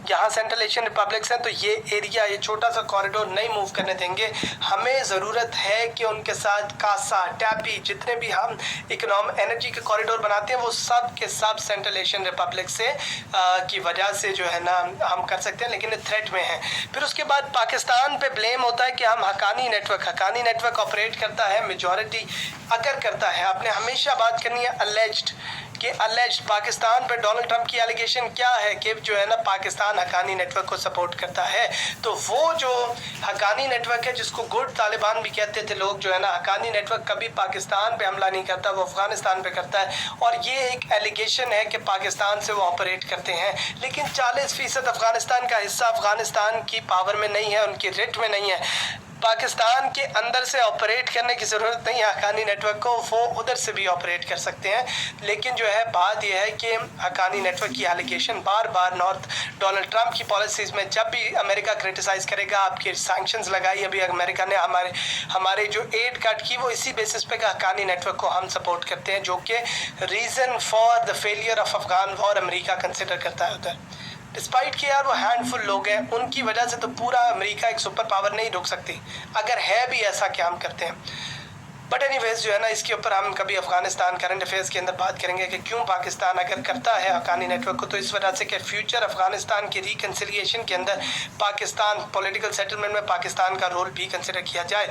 यहाँ सेंट्रल एशियन रिपब्लिक्स हैं तो ये एरिया, ये छोटा सा कॉरिडोर नहीं मूव करने देंगे। हमें ज़रूरत है कि उनके साथ कासा, टैपी, जितने भी हम इकोनॉमिक एनर्जी के कॉरिडोर बनाते हैं वो सब के सब सेंट्रल एशियन रिपब्लिक से की वजह से जो है ना हम कर सकते हैं, लेकिन थ्रेट में है। फिर उसके बाद पाकिस्तान पे ब्लेम होता है कि हम हकानी नेटवर्क ऑपरेट करता है, मेजॉरिटी अगर करता है। आपने हमेशा बात करनी है अलेज्ड पाकिस्तान पे डोनाल्ड ट्रंप की एलिगेशन क्या है कि जो है ना पाकिस्तान हकानी नेटवर्क को सपोर्ट करता है। तो वो जो हकानी नेटवर्क है जिसको गुड तालिबान भी कहते थे लोग, जो है ना हकानी नेटवर्क कभी पाकिस्तान पे हमला नहीं करता, वो अफगानिस्तान पे करता है, और ये एक एलिगेशन है कि पाकिस्तान से वो ऑपरेट करते हैं। लेकिन 40% अफगानिस्तान का हिस्सा अफगानिस्तान की पावर में नहीं है, उनकी रेट में नहीं है। पाकिस्तान के अंदर से ऑपरेट करने की ज़रूरत नहीं है हकानी नेटवर्क को, वो उधर से भी ऑपरेट कर सकते हैं। लेकिन जो है बात यह है कि हकानी नेटवर्क की एलिगेशन बार बार डोनाल्ड ट्रंप की पॉलिसीज़ में, जब भी अमेरिका क्रिटिसाइज़ करेगा, आपके सैंक्शंस लगाई अभी अमेरिका ने हमारे जो एड कट की, वो इसी बेसिस पे हकानी नेटवर्क को हम सपोर्ट करते हैं, जो कि reason for the failure of Afghan war America consider करता है उधर। डिस्पाइट कि यार वो हैंडफुल लोग हैं, उनकी वजह से तो पूरा अमेरिका एक सुपर पावर नहीं रोक सकती, अगर है भी ऐसा क्या हम करते हैं। बट एनीवेज जो है ना इसके ऊपर हम कभी अफगानिस्तान करंट अफेयर्स के अंदर बात करेंगे कि क्यों पाकिस्तान अगर करता है हकानी नेटवर्क को, तो इस वजह से कि फ्यूचर अफगानिस्तान की रिकन्सिलिएशन के अंदर पाकिस्तान पॉलिटिकल सेटलमेंट में पाकिस्तान का रोल भी कंसिडर किया जाए।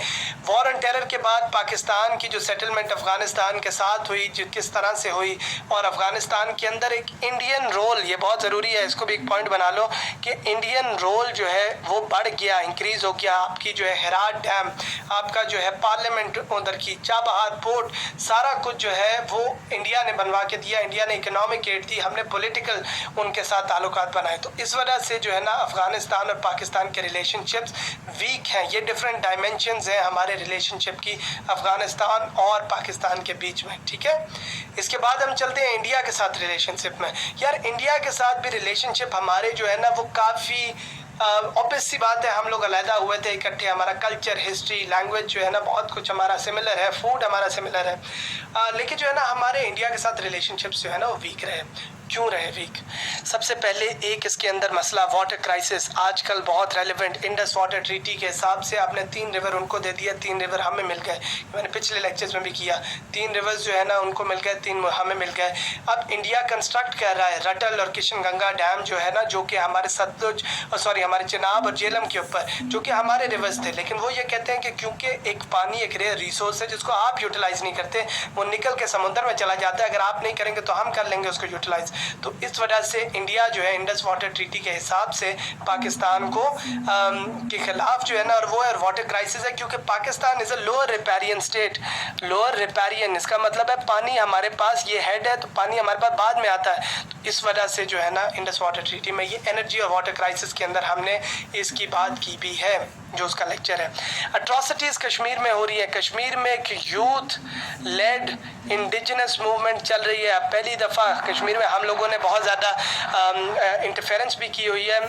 वॉर ऑन टेरर के बाद पाकिस्तान की जो सेटलमेंट अफगानिस्तान के साथ हुई, जो किस तरह से हुई, और अफगानिस्तान के अंदर एक इंडियन रोल, ये बहुत ज़रूरी है, इसको भी एक पॉइंट बना लो कि इंडियन रोल जो है वो बढ़ गया, इंक्रीज़ हो गया। आपकी जो है हेरात डैम, आपका जो है पार्लियामेंट उधर की चाबहार पोर्ट, सारा कुछ जो है वो इंडिया ने बनवा के दिया, इंडिया ने इकोनॉमिक एड दी, हमने पॉलिटिकल उनके साथ ताल्लुकात बनाए। तो इस वजह से जो है ना अफगानिस्तान और पाकिस्तान के रिलेशनशिप्स वीक हैं। ये डिफरेंट डायमेंशंस हैं हमारे रिलेशनशिप की अफगानिस्तान और पाकिस्तान के बीच में, ठीक है। इसके बाद हम चलते हैं इंडिया के साथ रिलेशनशिप में। यार इंडिया के साथ भी रिलेशनशिप हमारे जो है ना वो काफ़ी ऑब्वियस सी बात है, हम लोग अलहदा हुए थे इकट्ठे, हमारा कल्चर, हिस्ट्री, लैंग्वेज जो है ना बहुत कुछ हमारा सिमिलर है, फूड हमारा सिमिलर है, लेकिन जो है ना हमारे इंडिया के साथ रिलेशनशिप्स जो है ना वो वीक रहे। क्यों रहे वीक? सबसे पहले एक इसके अंदर मसला वाटर क्राइसिस आजकल बहुत रेलिवेंट, इंडस वाटर ट्रीटी के हिसाब से आपने 3 रिवर उनको दे दिया, 3 रिवर हमें मिल गए, मैंने पिछले लेक्चर्स में भी किया, 3 रिवर्स जो है ना उनको मिल गए, 3 हमें मिल गए। अब इंडिया कंस्ट्रक्ट कर रहा है रटल और किशन गंगा डैम जो है ना, जो कि हमारे सतलुज हमारे चिनाब और झेलम के ऊपर, जो कि हमारे रिवर्स थे, लेकिन वो ये कहते हैं कि क्योंकि एक पानी एक रेयर रिसोर्स है जिसको आप यूटिलाइज नहीं करते, वो निकल के समुद्र में चला जाता है, अगर आप नहीं करेंगे तो हम कर लेंगे उसको यूटिलाइज। तो इस वजह से इंडिया जो है इंडस वाटर ट्रीटी के हिसाब से पाकिस्तान को के खिलाफ जो है ना, और वो है वाटर क्राइसिस है, क्योंकि Pakistan is a lower riparian state. Lower riparian इसका मतलब है पानी हमारे पास, ये हेड है तो पानी हमारे पास बाद में आता है। तो इस वजह से जो है ना इंडस वाटर ट्रीटी में ये एनर्जी और वाटर क्राइसिस के अंदर हमने इसकी बात की भी है, जो उसका लेक्चर है। अट्रॉसिटीज़ कश्मीर में हो रही है। कश्मीर में एक यूथ लेड इंडिजिनस मूवमेंट चल रही है। पहली दफ़ा कश्मीर में हम लोगों ने बहुत ज़्यादा इंटरफेरेंस भी की हुई है,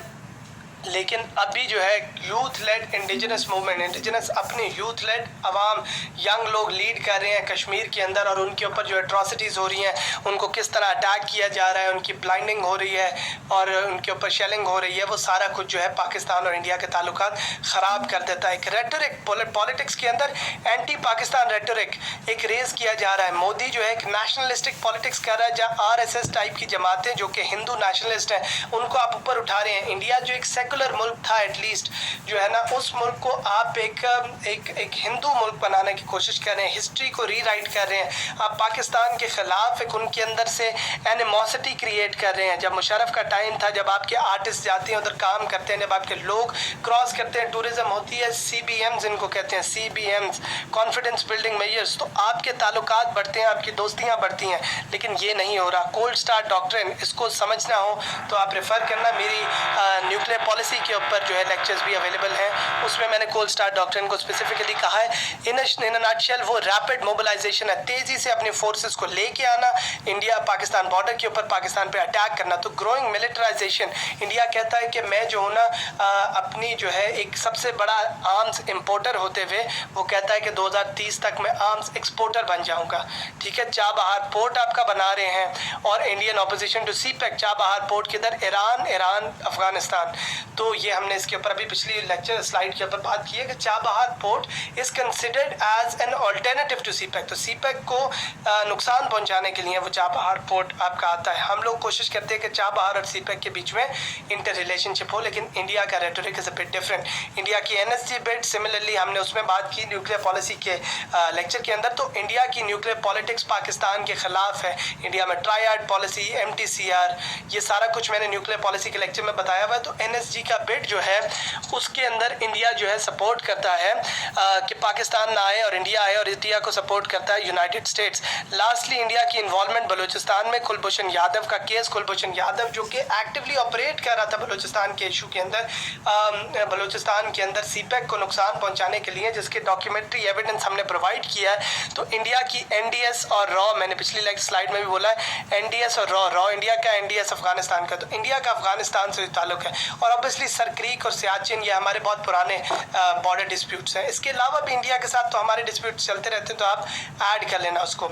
लेकिन अभी जो है youth led indigenous movement, indigenous अपने यूथ लेड अवाम, यंग लोग लीड कर रहे हैं कश्मीर के अंदर, और उनके ऊपर जो एट्रॉसिटीज़ हो रही हैं, उनको किस तरह अटैक किया जा रहा है, उनकी ब्लाइंडिंग हो रही है और उनके ऊपर शेलिंग हो रही है, वो सारा कुछ जो है पाकिस्तान और इंडिया के ताल्लुकात ख़राब कर देता है। एक रेटोरिक पॉलिटिक्स के अंदर एंटी पाकिस्तान रेटोरिक एक रेज़ किया जा रहा है। मोदी जो है एक नेशनलिस्टिक पॉलिटिक्स कर रहा है, जहाँ RSS टाइप की जमातें जो कि हिंदू नेशनलिस्ट हैं उनको आप ऊपर उठा रहे हैं। इंडिया जो एक सेकुलर मुल्क था एटलीस्ट जो है ना, उस मुल्क को आप एक हिंदू मुल्क बनाने की कोशिश कर रहे हैं, हिस्ट्री को रीराइट कर रहे हैं। आप पाकिस्तान के खिलाफ एक उनके अंदर से एनिमोसिटी क्रिएट कर रहे हैं। जब मुशर्रफ का टाइम था, जब आपके आर्टिस्ट जाते हैं उधर काम करते हैं, जब आपके लोग क्रॉस करते हैं, टूरिज्म होती है, CBMs इनको कहते हैं, CBMs कॉन्फिडेंस बिल्डिंग मेजर्स, तो आपके ताल्लुकात बढ़ते हैं, आपकी दोस्तियाँ बढ़ती हैं। लेकिन ये नहीं हो रहा। कोल्ड स्टार डॉक्ट्रिन, इसको समझना हो तो आप रेफ़र करना, मेरी न्यूक्लियर पॉलिसी के ऊपर जो है लेक्चर्स भी अवेलेबल हैं। उसमें मैंने कोल्ड स्टार डॉक्ट्रिन को स्पेसिफिकली कहा है। इन अ नटशेल वो रैपिड मोबिलाइजेशन है, तेज़ी से अपने फोर्सेस को लेके आना, इंडिया पाकिस्तान बॉर्डर के ऊपर पाकिस्तान पे अटैक करना। तो ग्रोइंग मिलिटराइजेशन, इंडिया कहता है कि मैं जो हूँ ना अपनी जो है एक सबसे बड़ा आर्म्स इम्पोर्टर होते हुए, वो कहता है कि 2030 तक मैं आर्म्स एक्सपोर्टर बन जाऊँगा। ठीक है, चाबहार पोर्ट आपका बना रहे हैं, और Indian opposition to CPEC, Chabahar port किधर, ईरान अफगानिस्तान। तो ये हमने इसके ऊपर अभी पिछली लेक्चर स्लाइड के ऊपर बात की है कि Chabahar port is considered as an alternative to CPEC। तो CPEC को नुकसान पहुंचाने के लिए वो चाबहार पोर्ट आपका आता है। हम लोग कोशिश करते हैं कि चाबहार और CPEC के बीच में इंटर रिलेशनशिप हो, लेकिन इंडिया का rhetoric is a bit different. India की NSG बिट सिमिलरली हमने उसमें बात की न्यूक्लियर पॉलिसी के लेक्चर के अंदर। तो इंडिया की न्यूक्लियर पॉलिटिक्स पाकिस्तान के खिलाफ है। इंडिया में ट्रायड पॉलिसी, MTCR, ये सारा कुछ मैंने न्यूक्लियर पॉलिसी के लेक्चर में बताया हुआ है। तो NSG का बिट जो है उसके अंदर इंडिया जो है सपोर्ट करता है कि पाकिस्तान ना आए और इंडिया आए, और इंडिया को सपोर्ट करता है यूनाइटेड स्टेट्स। लास्टली इंडिया की इन्वॉल्वमेंट बलूचिस्तान में, कुलभूषण यादव का केस, कुलभूषण यादव जो कि एक्टिवली ऑपरेट कर रहा था बलूचिस्तान के इशू के अंदर, बलूचिस्तान के अंदर CPEC को नुकसान पहुंचाने के लिए, जिसके डॉक्यूमेंट्री एविडेंस हमने प्रोवाइड किया है। तो इंडिया की NDS और रॉ, मैंने पिछली स्लाइड में भी बोला है, NDS और रॉ इंडिया का, NDS अफगानिस्तान का। तो इंडिया का अफगानिस्तान से ताल्लुक है, और ऑब्वियसली सर क्रीक और सियाचिन ये हमारे बहुत पुराने बॉर्डर डिस्प्यूट्स हैं। इसके अलावा भी इंडिया के साथ तो हमारे डिस्प्यूट्स चलते रहते हैं, तो आप ऐड कर लेना उसको।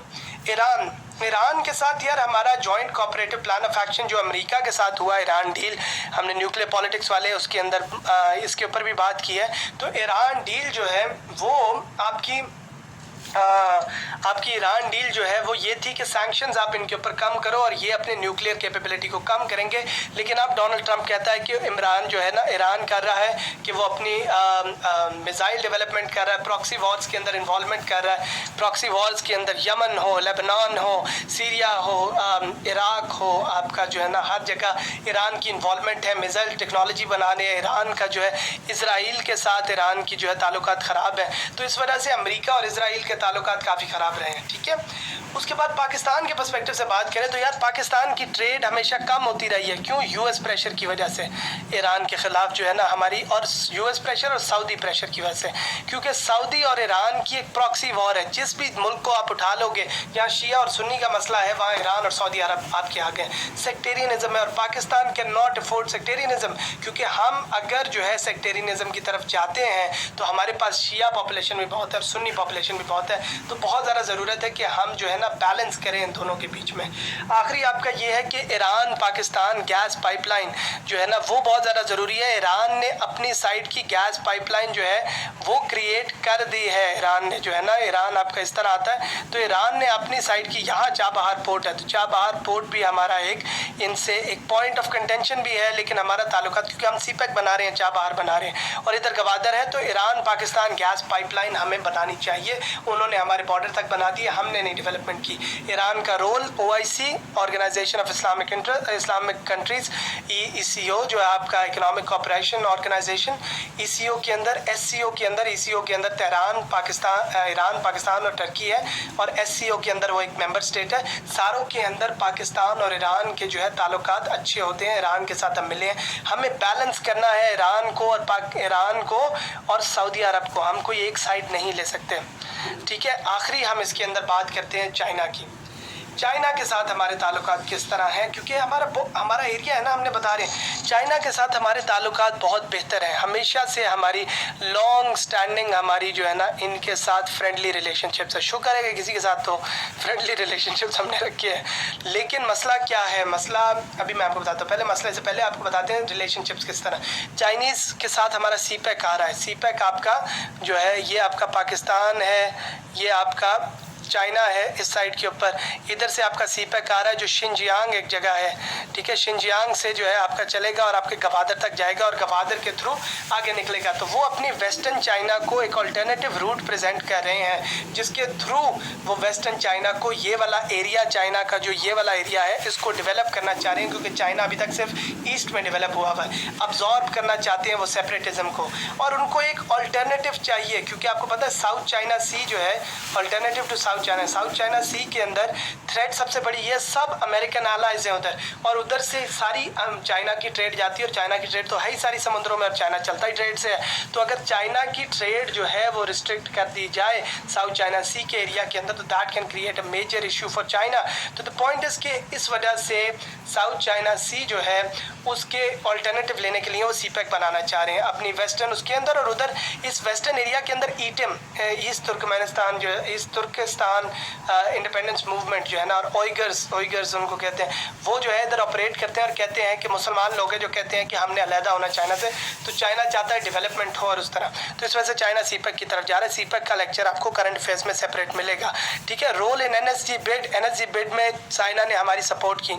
ईरान के साथ यार हमारा joint cooperative plan of action जो अमेरिका के साथ हुआ, ईरान डील, हमने न्यूक्लियर पॉलिटिक्स वाले उसके अंदर इसके ऊपर भी बात की है। तो ईरान डील जो है वो आपकी ईरान डील जो है वो ये थी कि सैंक्शंस आप इनके ऊपर कम करो और ये अपने न्यूक्लियर कैपेबिलिटी को कम करेंगे। लेकिन अब डोनाल्ड ट्रंप कहता है कि इमरान जो है ना, ईरान कर रहा है कि वो अपनी मिसाइल डेवलपमेंट कर रहा है, प्रॉक्सी वॉर्स के अंदर इन्वॉल्वमेंट कर रहा है। प्रॉक्सी वॉर्स के अंदर यमन हो, लेबनान हो, सीरिया हो, इराक हो, आपका जो है ना हर जगह ईरान की इन्वॉल्वमेंट है। मिसाइल टेक्नोलॉजी बनाने ईरान का जो है, इसराइल के साथ ईरान की जो है ताल्लुकात ख़राब है। तो इस वजह से अमेरिका और इसराइल के ताल्लुकात काफ़ी ख़राब रहे हैं। ठीक है, उसके बाद पाकिस्तान के पर्सपेक्टिव से बात करें तो यार पाकिस्तान की ट्रेड हमेशा कम होती रही है। क्यों? US प्रेशर की वजह से ईरान के ख़िलाफ़ जो है ना हमारी, और US प्रेशर और सऊदी प्रेशर की वजह से, क्योंकि सऊदी और ईरान की एक प्रॉक्सी वॉर है। जिस भी मुल्क को आप उठा लोगे, यहाँ शिया और सुन्नी का मसला है, वहाँ ईरान और सऊदी अरब आपके आगे सेक्टेरियनिज्म है, और Pakistan can not afford sectarianism, क्योंकि हम अगर जो है सेक्टेरियनिज्म की तरफ जाते हैं तो हमारे पास शिया पॉपुलेशन भी बहुत है और सुन्नी पॉपुलेशन भी बहुत है। तो बहुत ज़्यादा ज़रूरत है कि हम जो है ना बैलेंस करें इन दोनों के बीच में। आखिरी आपका ये है कि ईरान पाकिस्तान गैस पाइपलाइन जो है ना वो बहुत ज़्यादा ज़रूरी है। ईरान ने अपनी साइड की गैस पाइपलाइन जो है वो क्रिएट कर दी है। ईरान ने जो है ना, ईरान आपका इस तरह आता है, तो ईरान ने अपनी साइड की, यहाँ चाबहार पोर्ट है, तो चाबहार पोर्ट भी हमारा एक इनसे एक पॉइंट ऑफ कंटेंशन भी है। लेकिन हमारा ताल्लुकात, क्योंकि हम CPEC बना रहे हैं, चाबहार बना रहे हैं, और इधर गवादर है, तो ईरान पाकिस्तान गैस पाइपलाइन हमें बनानी चाहिए। उन उन्होंने हमारे बॉर्डर तक बना दिए, हमने नहीं डेवलपमेंट की। ईरान का role OIC, Organisation of Islamic countries, ECO जो है आपका इकोनॉमिक कोऑपरेशन ऑर्गेनाइजेशन, ECO के अंदर, SCO के अंदर, ECO के अंदर तेहरान पाकिस्तान, ईरान, पाकिस्तान और टर्की है, और SCO के अंदर वो एक मेंबर स्टेट है। सारों के अंदर पाकिस्तान और ईरान के जो है ताल्लुकात अच्छे होते हैं। ईरान के साथ हम मिले हैं, हमें बैलेंस करना है ईरान को और सऊदी अरब को, हम कोई एक साइड नहीं ले सकते, ठीक है। आखिरी हम इसके अंदर बात करते हैं चाइना की। चाइना के साथ हमारे ताल्लुकात किस तरह हैं, क्योंकि हमारा एरिया है ना, हमने बता रहे हैं चाइना के साथ हमारे ताल्लुकात बहुत बेहतर हैं। हमेशा से हमारी लॉन्ग स्टैंडिंग हमारी जो है ना इनके साथ फ्रेंडली रिलेशनशिप्स है। शुक्र है कि किसी के साथ तो फ्रेंडली रिलेशनशिप्स हमने रखे हैं। लेकिन मसला क्या है, मसला अभी मैं आपको बताता हूँ। पहले मसले से पहले आपको बताते हैं रिलेशनशिप्स किस तरह। चाइनीज़ के साथ हमारा CPEC आ रहा है। CPEC आपका जो है ये आपका पाकिस्तान है, ये आपका चाइना है इस साइड के ऊपर, इधर से आपका CPEC आ रहा है जो शिनजियांग एक जगह है, ठीक है। शिनजियांग से जो है आपका चलेगा और आपके गवादर तक जाएगा और गवादर के थ्रू आगे निकलेगा। तो वो अपनी वेस्टर्न चाइना को एक अल्टरनेटिव रूट प्रेजेंट कर रहे हैं, जिसके थ्रू वो वेस्टर्न चाइना को, ये वाला एरिया चाइना का जो ये वाला एरिया है इसको डेवलप करना चाह रहे हैं, क्योंकि चाइना अभी तक सिर्फ ईस्ट में डेवलप हुआ हुआ है। अब्जॉर्ब करना चाहते हैं वो सेपरेटिज्म को, और उनको एक अल्टरनेटिव चाहिए, क्योंकि आपको पता है साउथ चाइना सी जो है अल्टरनेटिव टू साउथ चाइना सी के अंदर थ्रेट सबसे बड़ी ये सब अमेरिकन एलाइज हैं उधर, और उधर से सारी चाइना की ट्रेड जाती है, और चाइना की ट्रेड तो है ही सारी समुद्रों में, और चाइना चलता ही ट्रेड से है। तो अगर चाइना की ट्रेड जो है वो रिस्ट्रिक्ट कर दी जाए साउथ चाइना सी के एरिया के अंदर, तो that can create a major issue for China. तो द पॉइंट इज कि इस वजह से साउथ चाइना सी जो है उसके ऑल्टरनेटिव लेने के लिए वो CPEC बनाना चाह रहे हैं अपनी वेस्टर्न उसके अंदर, और उधर इस वेस्टर्न एरिया के अंदर ईटम, ईस्ट तुर्कमेनिस्तान जो है, ईस्ट तुर्किस्तान इंडिपेंडेंस मूवमेंट जो है ना, और ओइगर्स उनको कहते हैं, वो जो है इधर ऑपरेट करते हैं और कहते हैं कि मुसलमान लोग हैं जो कहते हैं कि हमने अलहदा होना चाइना से। तो चाइना चाहता है डेवलपमेंट हो और उस तरह, तो इस वजह से चाइना CPEC की तरफ जा रहा है। CPEC का लेक्चर आपको करंट अफेयर्स में सेपरेट मिलेगा, ठीक है। रोल इन एनर्जी बिड में चाइना ने हमारी सपोर्ट की,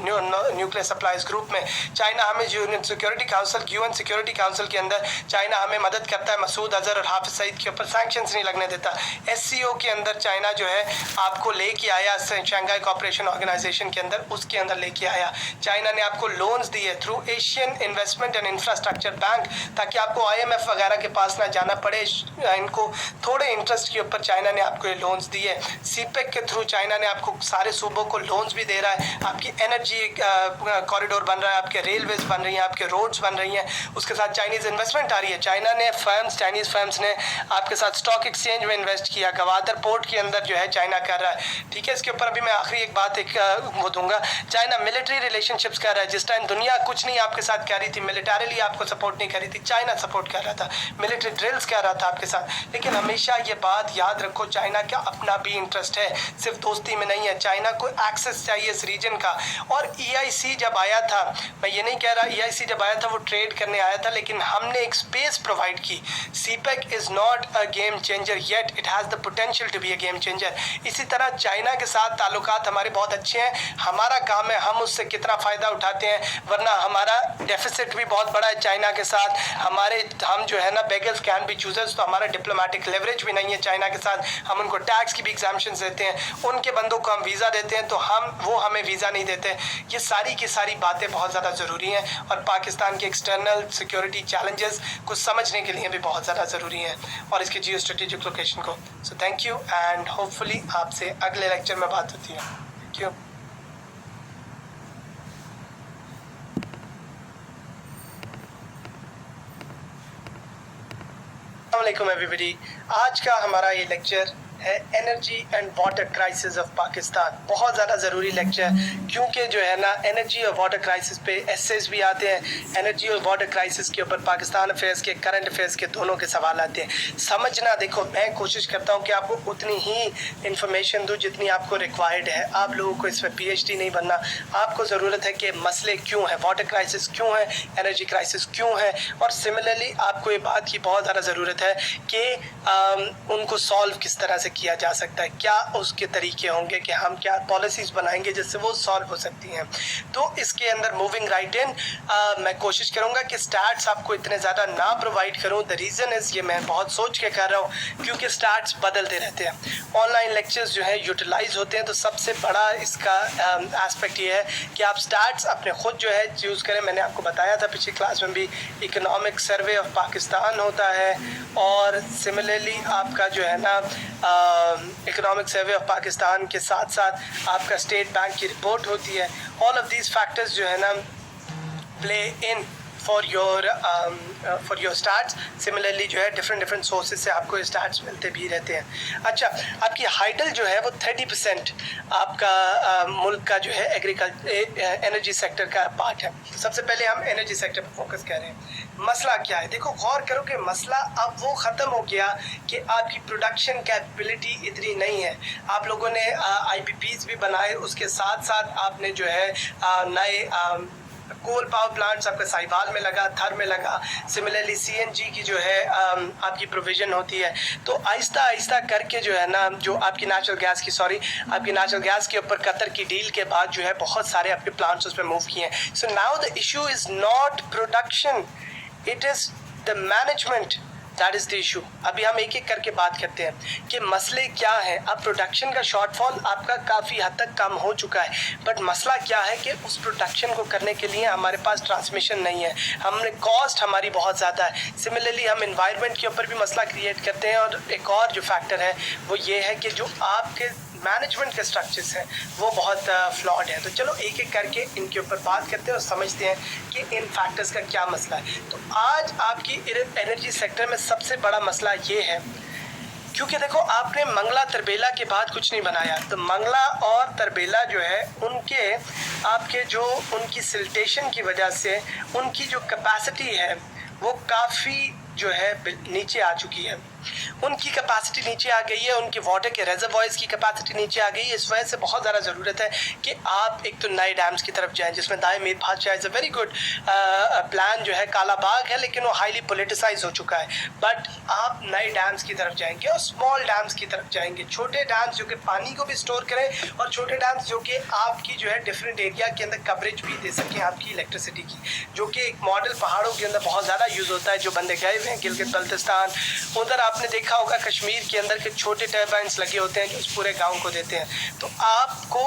न्यूक्लियर सप्लाईज ग्रुप में चाइना हमें यूएन सिक्योरिटी काउंसिल के अंदर चाइना हमें मदद करता है। मसूद अजहर और हाफिज सईद के ऊपर सैंक्शंस नहीं लगने देता। SCO के अंदर चाइना जो है आपको लेके आया, शंघाई कोऑपरेशन ऑर्गेनाइजेशन के अंदर, उसके अंदर लेके आया। चाइना ने आपको लोन्स दिए through Asian investment and infrastructure bank, ताकि आपको IMF वगैरह के पास ना जाना पड़े, इनको थोड़े इंटरेस्ट के ऊपर चाइना ने आपको ये लोन्स दिए। CPEC के थ्रू चाइना ने आपको सारे सूबों को लोन्स भी दे रहा है, आपकी एनर्जी कॉरिडोर बन रहा है, आपके रेलवेज बन रही हैं, आपके रोड्स बन रही हैं, उसके साथ चाइनीज़ इन्वेस्टमेंट आ रही है। चाइना ने चाइनीज़ फर्म्स ने आपके साथ स्टॉक एक्सचेंज में इन्वेस्ट किया, गवादर पोर्ट के अंदर जो है चाइना कर रहा है, ठीक है। इसके ऊपर अभी मैं आखिरी एक बात वो दूंगा। चाइना मिलिट्री रिलेशनशिप्स कर रहा है, जिस टाइम दुनिया कुछ नहीं आपके साथ कर रही थी, मिलिटरीली आपको सपोर्ट नहीं कर रही थी, चाइना सपोर्ट कर रहा था, मिलिट्री ड्रिल्स कर रहा था आपके साथ। लेकिन हमेशा ये बात याद रखो, चाइना का अपना भी इंटरेस्ट है, सिर्फ दोस्ती में नहीं है, चाइना को एक्सेस चाहिए इस रीजन का। और EIC जब आया था, मैं ये नहीं कह रहा EIC जब आया था वो ट्रेड करने आया था, लेकिन हमने एक स्पेस प्रोवाइड की। CPEC is not a game changer yet, it has the potential to be a game changer. इसी तरह चाइना के साथ ताल्लुकात हमारे बहुत अच्छे हैं, हमारा काम है हम उससे कितना फ़ायदा उठाते हैं, वरना हमारा डेफिसिट भी बहुत बड़ा है चाइना के साथ। हम जो है ना बेगर्स कैन बी चूजर्स, तो हमारा डिप्लोमेटिक लेवरेज भी नहीं है चाइना के साथ। हम उनको टैक्स की भी एग्जाम्पशन देते हैं, उनके बंदों को हम वीज़ा देते हैं तो वो हमें वीज़ा नहीं देते। ये सारी की सारी बातें बहुत ज़्यादा ज़रूरी हैं, और पाकिस्तान के एक्सटर्नल सिक्योरिटी चैलेंजेस को समझने के लिए भी बहुत ज़्यादा ज़रूरी हैं, और इसके जियो स्ट्रेटेजिक लोकेशन को। So thank you, and hopefully आपसे अगले लेक्चर में बात होती है। Thank you. अस्सलामुअलैकुम एवरीबॉडी। आज का हमारा ये लेक्चर है energy and water crisis of Pakistan. बहुत ज़्यादा ज़रूरी लेक्चर, क्योंकि जो है ना एनर्जी और वाटर क्राइसिस पे एसेस भी आते हैं, एनर्जी और वाटर क्राइसिस के ऊपर पाकिस्तान अफेयर्स के, करंट अफेयर्स के दोनों के सवाल आते हैं। समझना, देखो मैं कोशिश करता हूँ कि आपको उतनी ही इंफॉर्मेशन दूँ जितनी आपको रिक्वायर्ड है। आप लोगों को इस पर PhD नहीं बनना, आपको ज़रूरत है कि मसले क्यों हैं, वाटर क्राइसिस क्यों है, एनर्जी क्राइसिस क्यों है, और सिमिलरली आपको ये बात की बहुत ज़्यादा ज़रूरत है कि उनको सॉल्व किस तरह से कैसे किया जा सकता है, क्या उसके तरीके होंगे कि हम क्या पॉलिसीज़ बनाएंगे जिससे वो सॉल्व हो सकती हैं। तो इसके अंदर मूविंग राइट इन मैं कोशिश करूँगा कि स्टार्ट्स आपको इतने ज़्यादा ना प्रोवाइड करूँ। द रीज़न इज़ ये मैं बहुत सोच के कर रहा हूँ क्योंकि स्टार्ट्स बदलते रहते हैं, ऑनलाइन लेक्चर्स जो है यूटिलाइज होते हैं। तो सबसे बड़ा इसका एस्पेक्ट ये है कि आप स्टार्ट्स अपने खुद जो है चूज़ करें। मैंने आपको बताया था पिछली क्लास में भी, इकोनॉमिक सर्वे ऑफ पाकिस्तान होता है और सिमिलरली आपका जो है ना इकोनॉमिक सर्वे ऑफ पाकिस्तान के साथ साथ आपका स्टेट बैंक की रिपोर्ट होती है। ऑल ऑफ दीज फैक्टर्स जो है ना play in for your starts. Similarly जो है डिफरेंट सोर्सेज से आपको स्टार्ट्स मिलते भी रहते हैं। अच्छा, आपकी हाइडल जो है वो 30% आपका मुल्क का जो है एनर्जी सेक्टर का पार्ट है। तो सबसे पहले हम एनर्जी सेक्टर पर फोकस कर रहे हैं। मसला क्या है, देखो गौर करो कि मसला अब वो ख़त्म हो गया कि आपकी प्रोडक्शन कैपेबिलिटी इतनी नहीं है। आप लोगों ने IPPs भी बनाए, उसके साथ साथ आपने जो है नए कोल पावर प्लांट्स आपका साहिवाल में लगा, थर में लगा। सिमिलरली CNG की जो है आपकी प्रोविज़न होती है। तो आहिस्ता आहिस्ता करके जो है ना, जो आपकी नेचुरल गैस के ऊपर कतर की डील के बाद जो है बहुत सारे आपके प्लांट्स उस पर मूव किए हैं। So now the issue is not production, it is the management, that is the issue. अभी हम एक एक करके बात करते हैं कि मसले क्या हैं। अब प्रोडक्शन का शॉर्टफॉल आपका काफ़ी हद तक कम हो चुका है, बट मसला क्या है कि उस प्रोडक्शन को करने के लिए हमारे पास ट्रांसमिशन नहीं है, हमने कॉस्ट हमारी बहुत ज़्यादा है। सिमिलरली हम इन्वायरमेंट के ऊपर भी मसला क्रिएट करते हैं। और एक और जो फैक्टर है वो ये है कि जो आपके मैनेजमेंट के स्ट्रक्चर्स हैं वो बहुत फ्लॉड है। तो चलो एक एक करके इनके ऊपर बात करते हैं और समझते हैं कि इन फैक्टर्स का क्या मसला है। तो आज आपकी एनर्जी सेक्टर में सबसे बड़ा मसला ये है, क्योंकि देखो आपने मंगला तरबेला के बाद कुछ नहीं बनाया। तो मंगला और तरबेला जो है उनके आपके जो उनकी सिल्टेशन की वजह से उनकी जो कैपेसिटी है वो काफ़ी जो है नीचे आ चुकी है। उनकी कैपेसिटी नीचे आ गई है, उनके वाटर के रेजर्वॉयर्स की कैपेसिटी नीचे आ गई है। इस वजह से बहुत ज़्यादा ज़रूरत है कि आप एक तो नए डैम्स की तरफ जाएं, जिसमें दाए मीर बादशाह is a very good plan जो है, काला बाग है लेकिन वो हाईली पोलिटिसाइज हो चुका है। बट आप नए डैम्स की तरफ जाएंगे और स्मॉल डैम्स की तरफ जाएंगे, छोटे डैम्स जो कि पानी को भी स्टोर करें और छोटे डैम्स जो कि आपकी जो है डिफरेंट एरिया के अंदर कवरेज भी दे सकें आपकी इलेक्ट्रिसिटी की, जो कि एक मॉडल पहाड़ों के अंदर बहुत ज़्यादा यूज़ होता है। जो बंदे गए हुए हैं गिलगित बल्तिस्तान, उधर आपने देखा होगा कश्मीर के अंदर के छोटे टर्बाइंस लगे होते हैं जो उस पूरे गांव को देते हैं। तो आपको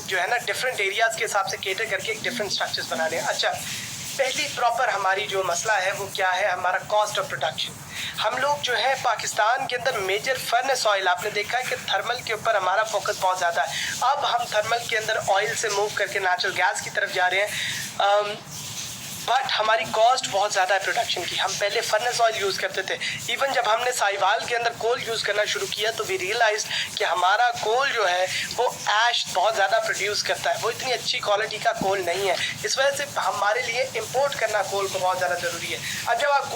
जो है ना डिफरेंट एरियाज़ के हिसाब से केटर करके एक डिफरेंट स्ट्रक्चर्स बनाने हैं। अच्छा, पहली प्रॉपर हमारी जो मसला है वो क्या है, हमारा कॉस्ट ऑफ प्रोडक्शन। हम लोग जो है पाकिस्तान के अंदर मेजर फर्नेस ऑयल, आपने देखा है कि थर्मल के ऊपर हमारा फोकस बहुत ज़्यादा है। अब हम थर्मल के अंदर ऑयल से मूव करके नेचुरल गैस की तरफ जा रहे हैं, बट हमारी कॉस्ट बहुत ज़्यादा है प्रोडक्शन की। हम पहले फर्नेस ऑयल यूज़ करते थे। इवन जब हमने साहिवाल के अंदर कोल यूज़ करना शुरू किया तो वी रियलाइज कि हमारा कोल जो है वो ऐश बहुत ज़्यादा प्रोड्यूस करता है, वो इतनी अच्छी क्वालिटी का कोल नहीं है। इस वजह से हमारे लिए इम्पोर्ट करना कोल को बहुत ज़्यादा ज़रूरी है। अब जब आप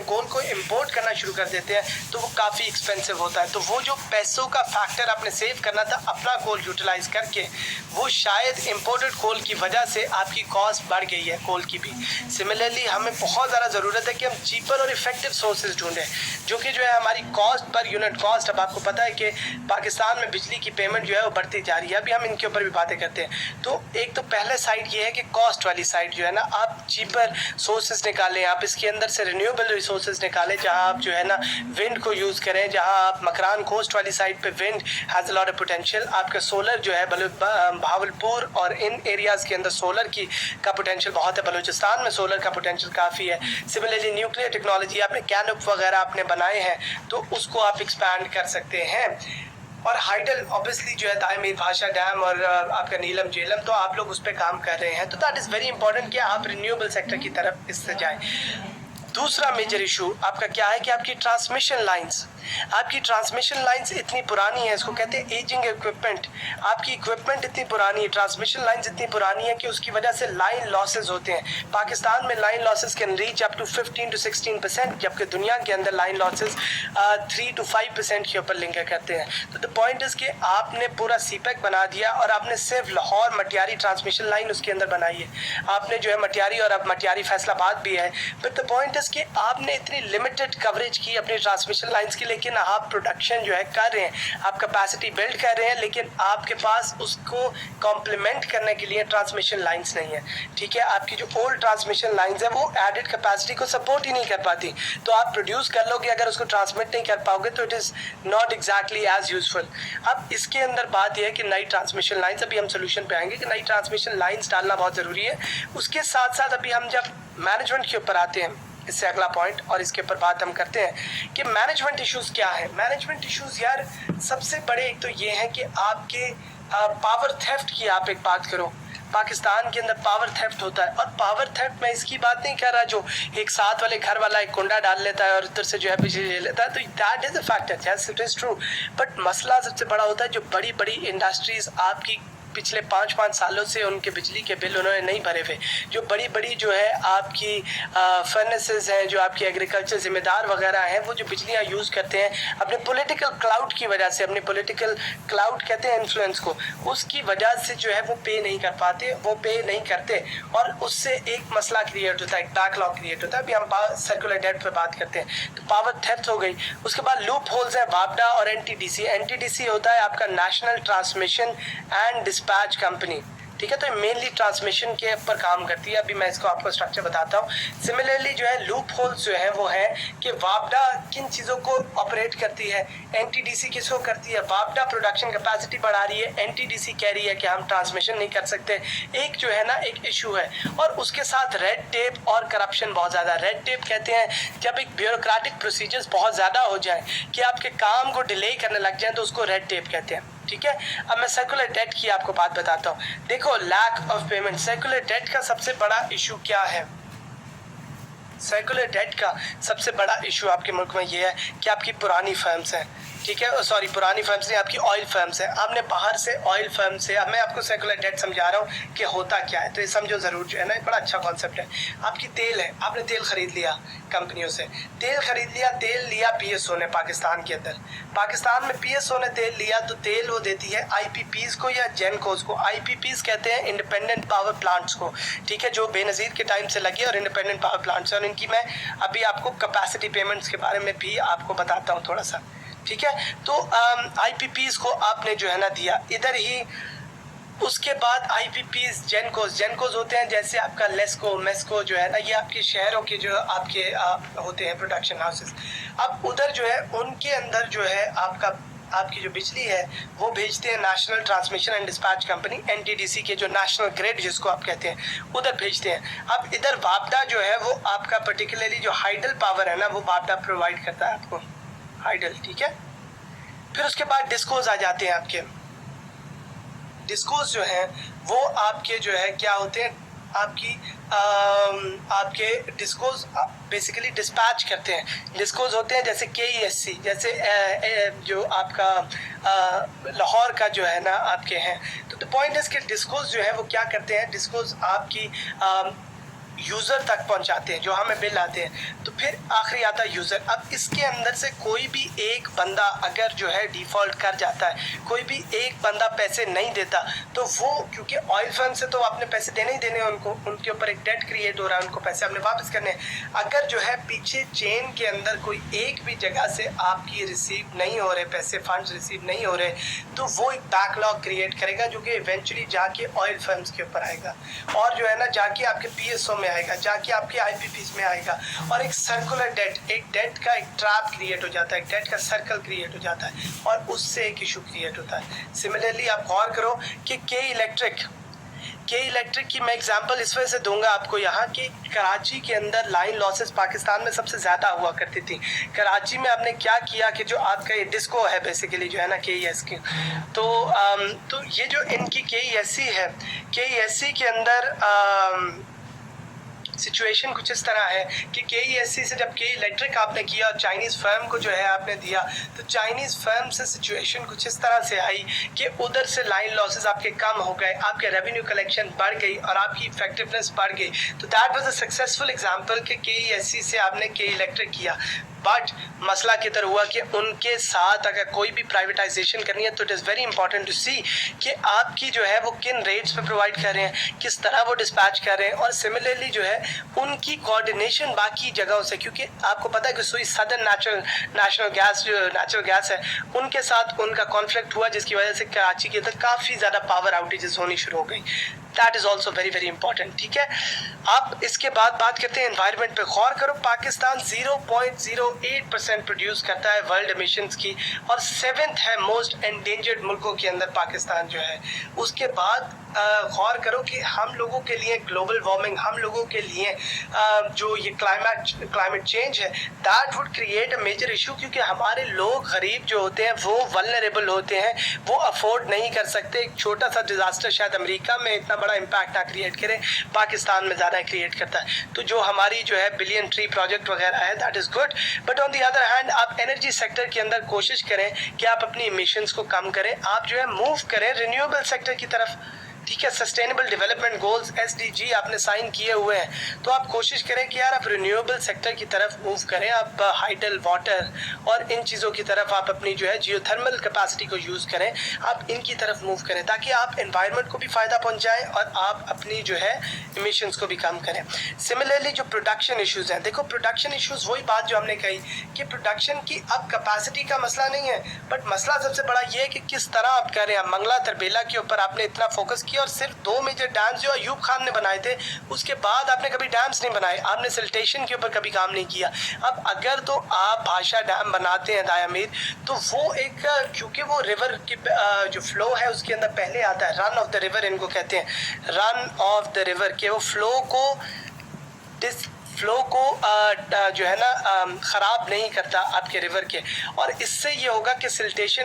कोल को इम्पोर्ट करना शुरू कर देते हैं तो वो काफ़ी एक्सपेंसिव होता है। तो वो जो पैसों का फैक्टर आपने सेव करना था अपना कोल यूटिलाइज करके, वो शायद इम्पोर्टेड कोल की वजह से आपकी कॉस्ट बढ़ गई है कोल की भी। सिमिलरली हमें बहुत ज़्यादा ज़रूरत है कि हम चीपर और इफेक्टिव सोर्सेज ढूंढें जो कि जो है हमारी कॉस्ट पर यूनिट कॉस्ट। अब आपको पता है कि पाकिस्तान में बिजली की पेमेंट जो है वो बढ़ती जा रही है, अभी हम इनके ऊपर भी बातें करते हैं। तो एक तो पहले साइड ये है कि कॉस्ट वाली साइड जो है ना, आप चीपर सोर्सेज निकालें, आप इसके अंदर से रिन्यूएबल रिसोर्सेज निकालें, जहाँ आप जो है ना विंड को यूज़ करें, जहाँ आप मकरान कोस्ट वाली साइड पे wind has a lot of potential. आपका सोलर जो है भावलपुर और इन एरियाज़ के अंदर सोलर की का पोटेंशियल बहुत है, बलूचिस्तान में सोलर का पोटेंशियल काफ़ी है। सिमिलरली न्यूक्लियर टेक्नोलॉजी आपने कैनोप वगैरह आपने बनाए हैं तो उसको आप एक्सपैंड कर सकते हैं। और हाइडल ऑब्वियसली जो है दाए मीर भाषा डैम और आपका नीलम झेलम, तो आप लोग उस पर काम कर रहे हैं। तो दैट इज़ वेरी इंपॉर्टेंट कि आप रिन्यूएबल सेक्टर की तरफ इससे जाएं। दूसरा मेजर इशू आपका क्या है कि आपकी ट्रांसमिशन लाइंस इतनी पुरानी है, इसको कहते हैं एजिंग इक्विपमेंट। आपकी इक्विपमेंट इतनी पुरानी है, ट्रांसमिशन लाइंस इतनी पुरानी है कि उसकी वजह से लाइन लॉसेज होते हैं। पाकिस्तान में line losses can reach up to 15 to 16%, जबकि दुनिया के अंदर लाइन लॉसेज 3 to 5% के ऊपर लिंक करते हैं। तो द पॉइंट इज़ कि आपने पूरा सीपैक बना दिया और आपने सिर्फ लाहौर मटियारी ट्रांसमिशन लाइन उसके अंदर बनाई है। आपने जो है मटियारी और अब मटियारी फैसलाबाद भी है, बट द पॉइंट इज कि आपने इतनी लिमिटेड कवरेज की अपनी ट्रांसमिशन लाइंस की, लेकिन आप प्रोडक्शन जो है कर रहे हैं, आप कैपेसिटी बिल्ड कर रहे हैं, लेकिन आपके पास उसको कॉम्प्लीमेंट करने के लिए ट्रांसमिशन लाइंस नहीं है। ठीक है, आपकी जो ओल्ड ट्रांसमिशन लाइंस है वो एडेड कैपेसिटी को सपोर्ट ही नहीं कर पाती। तो आप प्रोड्यूस कर लोगे, अगर उसको ट्रांसमिट नहीं कर पाओगे तो it is not exactly as useful. अब इसके अंदर बात यह है कि नई ट्रांसमिशन लाइंस, अभी हम सोल्यूशन पे आएंगे कि नई ट्रांसमिशन लाइंस डालना बहुत ज़रूरी है। उसके साथ साथ अभी हम जब मैनेजमेंट के ऊपर आते हैं, इससे अगला पॉइंट, और इसके ऊपर बात हम करते हैं कि मैनेजमेंट इश्यूज़ क्या है। मैनेजमेंट इश्यूज़ यार सबसे बड़े एक तो ये हैं कि आपके पावर थेफ्ट की आप एक बात करो, पाकिस्तान के अंदर पावर थेफ्ट होता है। और पावर थेफ्ट मैं इसकी बात नहीं कर रहा जो एक साथ वाले घर वाला एक कुंडा डाल लेता है और उधर से जो है बिजली ले लेता है, तो that is a factor, yes it is true. But मसला सबसे बड़ा होता है जो बड़ी बड़ी इंडस्ट्रीज़ आपकी पिछले 5-5 सालों से उनके बिजली के बिल उन्होंने नहीं भरे हुए, जो बड़ी बड़ी जो है आपकी फर्नेसेस हैं, जो आपकी एग्रीकल्चर जिम्मेदार वगैरह हैं, वो जो बिजलियाँ यूज़ करते हैं अपने पॉलिटिकल क्लाउड की वजह से, अपने पॉलिटिकल क्लाउड कहते हैं इन्फ्लुएंस को, उसकी वजह से जो है वो पे नहीं कर पाते, वो पे नहीं करते, और उससे एक मसला क्रिएट होता है, एक बैकलॉग क्रिएट होता है। अभी हम सर्कुलर डेट पर बात करते हैं, तो पावर थेफ्ट हो गई। उसके बाद लूप होल्स है वापडा और एनटीडीसी। एनटीडीसी होता है आपका national transmission and dispatch company, ठीक है, तो मेनली ट्रांसमिशन के ऊपर काम करती है। अभी मैं इसको आपको स्ट्रक्चर बताता हूँ। सिमिलरली जो है लूप होल्स जो है वो है कि वापडा किन चीज़ों को ऑपरेट करती है, एनटीडीसी किसको करती है। वापडा प्रोडक्शन कैपेसिटी बढ़ा रही है, एनटीडीसी कह रही है कि हम ट्रांसमिशन नहीं कर सकते। एक जो है ना एक इशू है, और उसके साथ रेड टेप और करप्शन बहुत ज़्यादा। रेड टेप कहते हैं जब एक ब्यूरोक्रेटिक प्रोसीजर्स बहुत ज़्यादा हो जाए कि आपके काम को डिले करने लग जाए, तो उसको रेड टेप कहते हैं। ठीक है, अब मैं सर्कुलर डेट की आपको बात बताता हूँ। देखो, lack of payment, circular debt का सबसे बड़ा इशू क्या है? सर्कुलर डेट का सबसे बड़ा इशू आपके मुल्क में ये है कि आपकी पुरानी फर्म्स हैं, ठीक है, सॉरी पुरानी फर्म्स नहीं, आपकी ऑयल फर्म्स हैं। आपने बाहर से ऑयल फर्म से, अब मैं आपको सर्कुलर डेट समझा रहा हूँ कि होता क्या है, तो ये समझो ज़रूर, जो है ना बड़ा अच्छा कॉन्सेप्ट है। आपकी तेल है, आपने तेल ख़रीद लिया कंपनियों से, तेल ख़रीद लिया, तेल लिया पीएसओ ने पाकिस्तान के अंदर, पाकिस्तान में पीएसओ ने तेल लिया, तो तेल वो देती है आईपीपीज़ को या जेनकोस को। आईपीपीज़ कहते हैं इंडिपेंडेंट पावर प्लांट्स को, ठीक है, जो बेनज़ीर के टाइम से लगे और इंडिपेंडेंट पावर प्लांट्स हैं, और इनकी मैं अभी आपको कैपेसिटी पेमेंट्स के बारे में भी आपको बताता हूँ थोड़ा सा, ठीक है। तो आईपीपीज़ को आपने जो है ना दिया इधर ही। उसके बाद आईपीपीज़ जेनकोस होते हैं, जैसे आपका लेस्को मेस्को जो है ना, ये आपके शहरों के जो आपके होते हैं प्रोडक्शन हाउसेस। अब उधर जो है उनके अंदर जो है आपकी जो बिजली है वो भेजते हैं national transmission and dispatch company, NTDC के जो नेशनल ग्रिड जिसको आप कहते हैं, उधर भेजते हैं। अब इधर वापडा जो है वो आपका पर्टिकुलरली जो हाइडल पावर है ना, वो वापडा प्रोवाइड करता है आपको, हाइडल, ठीक है। फिर उसके बाद डिस्कोज आ जाते हैं। आपके डिस्कोज जो हैं वो आपके जो है क्या होते हैं, आपके डिस्कोज बेसिकली डिस्पैच करते हैं। डिस्कोज होते हैं जैसे केईएससी, जैसे जो आपका लाहौर का जो है ना आपके हैं। तो द पॉइंट इज कि डिस्कोज जो है वो क्या करते हैं, डिस्कोज आपकी यूज़र तक पहुंचाते हैं, जो हमें बिल आते हैं। तो फिर आखिरी आता है यूज़र। अब इसके अंदर से कोई भी एक बंदा अगर जो है डिफ़ॉल्ट कर जाता है, कोई भी एक बंदा पैसे नहीं देता, तो वो क्योंकि ऑयल फर्म से तो आपने पैसे देने ही देने उनको, उनके ऊपर एक डेट क्रिएट हो रहा है, उनको पैसे आपने वापस करने हैं। अगर जो है पीछे चेन के अंदर कोई एक भी जगह से आपकी रिसीव नहीं हो रहे पैसे, फंड्स रिसीव नहीं हो रहे, तो वो एक बैकलॉग क्रिएट करेगा जो कि इवेंचुअली जाके ऑयल फर्म्स के ऊपर आएगा, और जो है ना जाके आपके पीएसओ में आएगा, जाके आपके आईपीपीज़ में आएगा, और एक सर्कुलर डेट, एक डेट का एक ट्रैप क्रिएट हो जाता है, एक डेट का सर्कल क्रिएट हो जाता है, और उससे एक इशू क्रिएट होता है। सिमिलरली आप गौर करो कि के इलेक्ट्रिक की मैं एग्जांपल इस वजह से दूंगा आपको यहाँ कि कराची के अंदर लाइन लॉसेस पाकिस्तान में सबसे ज़्यादा हुआ करती थी। कराची में आपने क्या किया कि जो आपका ये डिस्को है बेसिकली जो है ना केईएस की, तो ये जो इनकी केईएससी है, केईएससी के अंदर सिचुएशन कुछ इस तरह है कि केईएससी से जब के इलेक्ट्रिक आपने किया और चाइनीज़ फर्म को जो है आपने दिया, तो चाइनीज़ फर्म से सिचुएशन कुछ इस तरह से आई कि उधर से लाइन लॉसेस आपके कम हो गए, आपके रेवेन्यू कलेक्शन बढ़ गई और आपकी इफेक्टिवनेस बढ़ गई। तो that was a successful example कि केईएससी से आपने के इलेक्ट्रिक किया। बट मसला किधर हुआ कि उनके साथ अगर कोई भी प्राइवेटाइजेशन करनी है तो it is very important to see कि आपकी जो है वो किन रेट्स पे प्रोवाइड कर रहे हैं, किस तरह वो डिस्पैच कर रहे हैं, और सिमिलरली जो है उनकी कोऑर्डिनेशन बाकी जगहों से, क्योंकि आपको पता है कि सुई सदर्न नेशनल गैस है, उनके साथ उनका कॉन्फ्लिक्ट हुआ जिसकी वजह से कराची के अंदर काफ़ी ज़्यादा पावर आउटेजेस होनी शुरू हो गई। That is also very very important. ठीक है, आप इसके बाद बात करते हैं एनवायरनमेंट पे। गौर करो, पाकिस्तान 0.08% प्रोड्यूस करता है वर्ल्ड एमिशंस की, और 7th है मोस्ट एंडेंजर्ड मुल्कों के अंदर पाकिस्तान जो है। उसके बाद गौर करो कि हम लोगों के लिए ग्लोबल वार्मिंग, हम लोगों के लिए जो ये क्लाइमेट चेंज है, that would create a major issue, क्योंकि हमारे लोग गरीब जो होते हैं वो वल्नरेबल होते हैं, वो अफोर्ड नहीं कर सकते। एक छोटा सा डिज़ास्टर शायद अमेरिका में इतना बड़ा इम्पैक्ट ना क्रिएट करे, पाकिस्तान में ज़्यादा क्रिएट करता है। तो जो हमारी जो है बिलियन ट्री प्रोजेक्ट वगैरह है, that is good, but on the other hand आप एनर्जी सेक्टर के अंदर कोशिश करें कि आप अपनी इमिशंस को कम करें, आप जो है मूव करें रिन्यूएबल सेक्टर की तरफ। ठीक है, सस्टेनेबल डेवलपमेंट गोल्स SDG आपने साइन किए हुए हैं, तो आप कोशिश करें कि यार आप रिन्यूएबल सेक्टर की तरफ मूव करें, आप हाइडल वाटर और इन चीज़ों की तरफ आप अपनी जो है जियोथर्मल कैपेसिटी को यूज़ करें, आप इनकी तरफ मूव करें ताकि आप एनवायरनमेंट को भी फ़ायदा पहुंचाएं और आप अपनी जो है इमिशंस को भी कम करें। सिमिलरली जो प्रोडक्शन इश्यूज़ हैं, देखो प्रोडक्शन इश्यूज़ वही बात जो हमने कही कि प्रोडक्शन की अब कैपेसिटी का मसला नहीं है, बट मसला सबसे बड़ा ये है कि किस तरह आप कर रहे हैं। मंगला तरबेला के ऊपर आपने इतना फोकस किया और सिर्फ 2 मेजर डैम्स जो अयूब खान ने बनाए थे, उसके बाद आपने कभी डैम्स नहीं बनाए, आपने सिल्टेशन के ऊपर कभी काम नहीं किया। अब अगर तो आप भाषा डैम बनाते हैं दायामीर, तो वो एक क्योंकि वो रिवर की जो फ्लो है उसके अंदर पहले आता है, रन ऑफ द रिवर इनको कहते हैं, रन ऑफ द रिवर के वो फ्लो को जो है ना ख़राब नहीं करता आपके रिवर के, और इससे ये होगा कि सिल्टेशन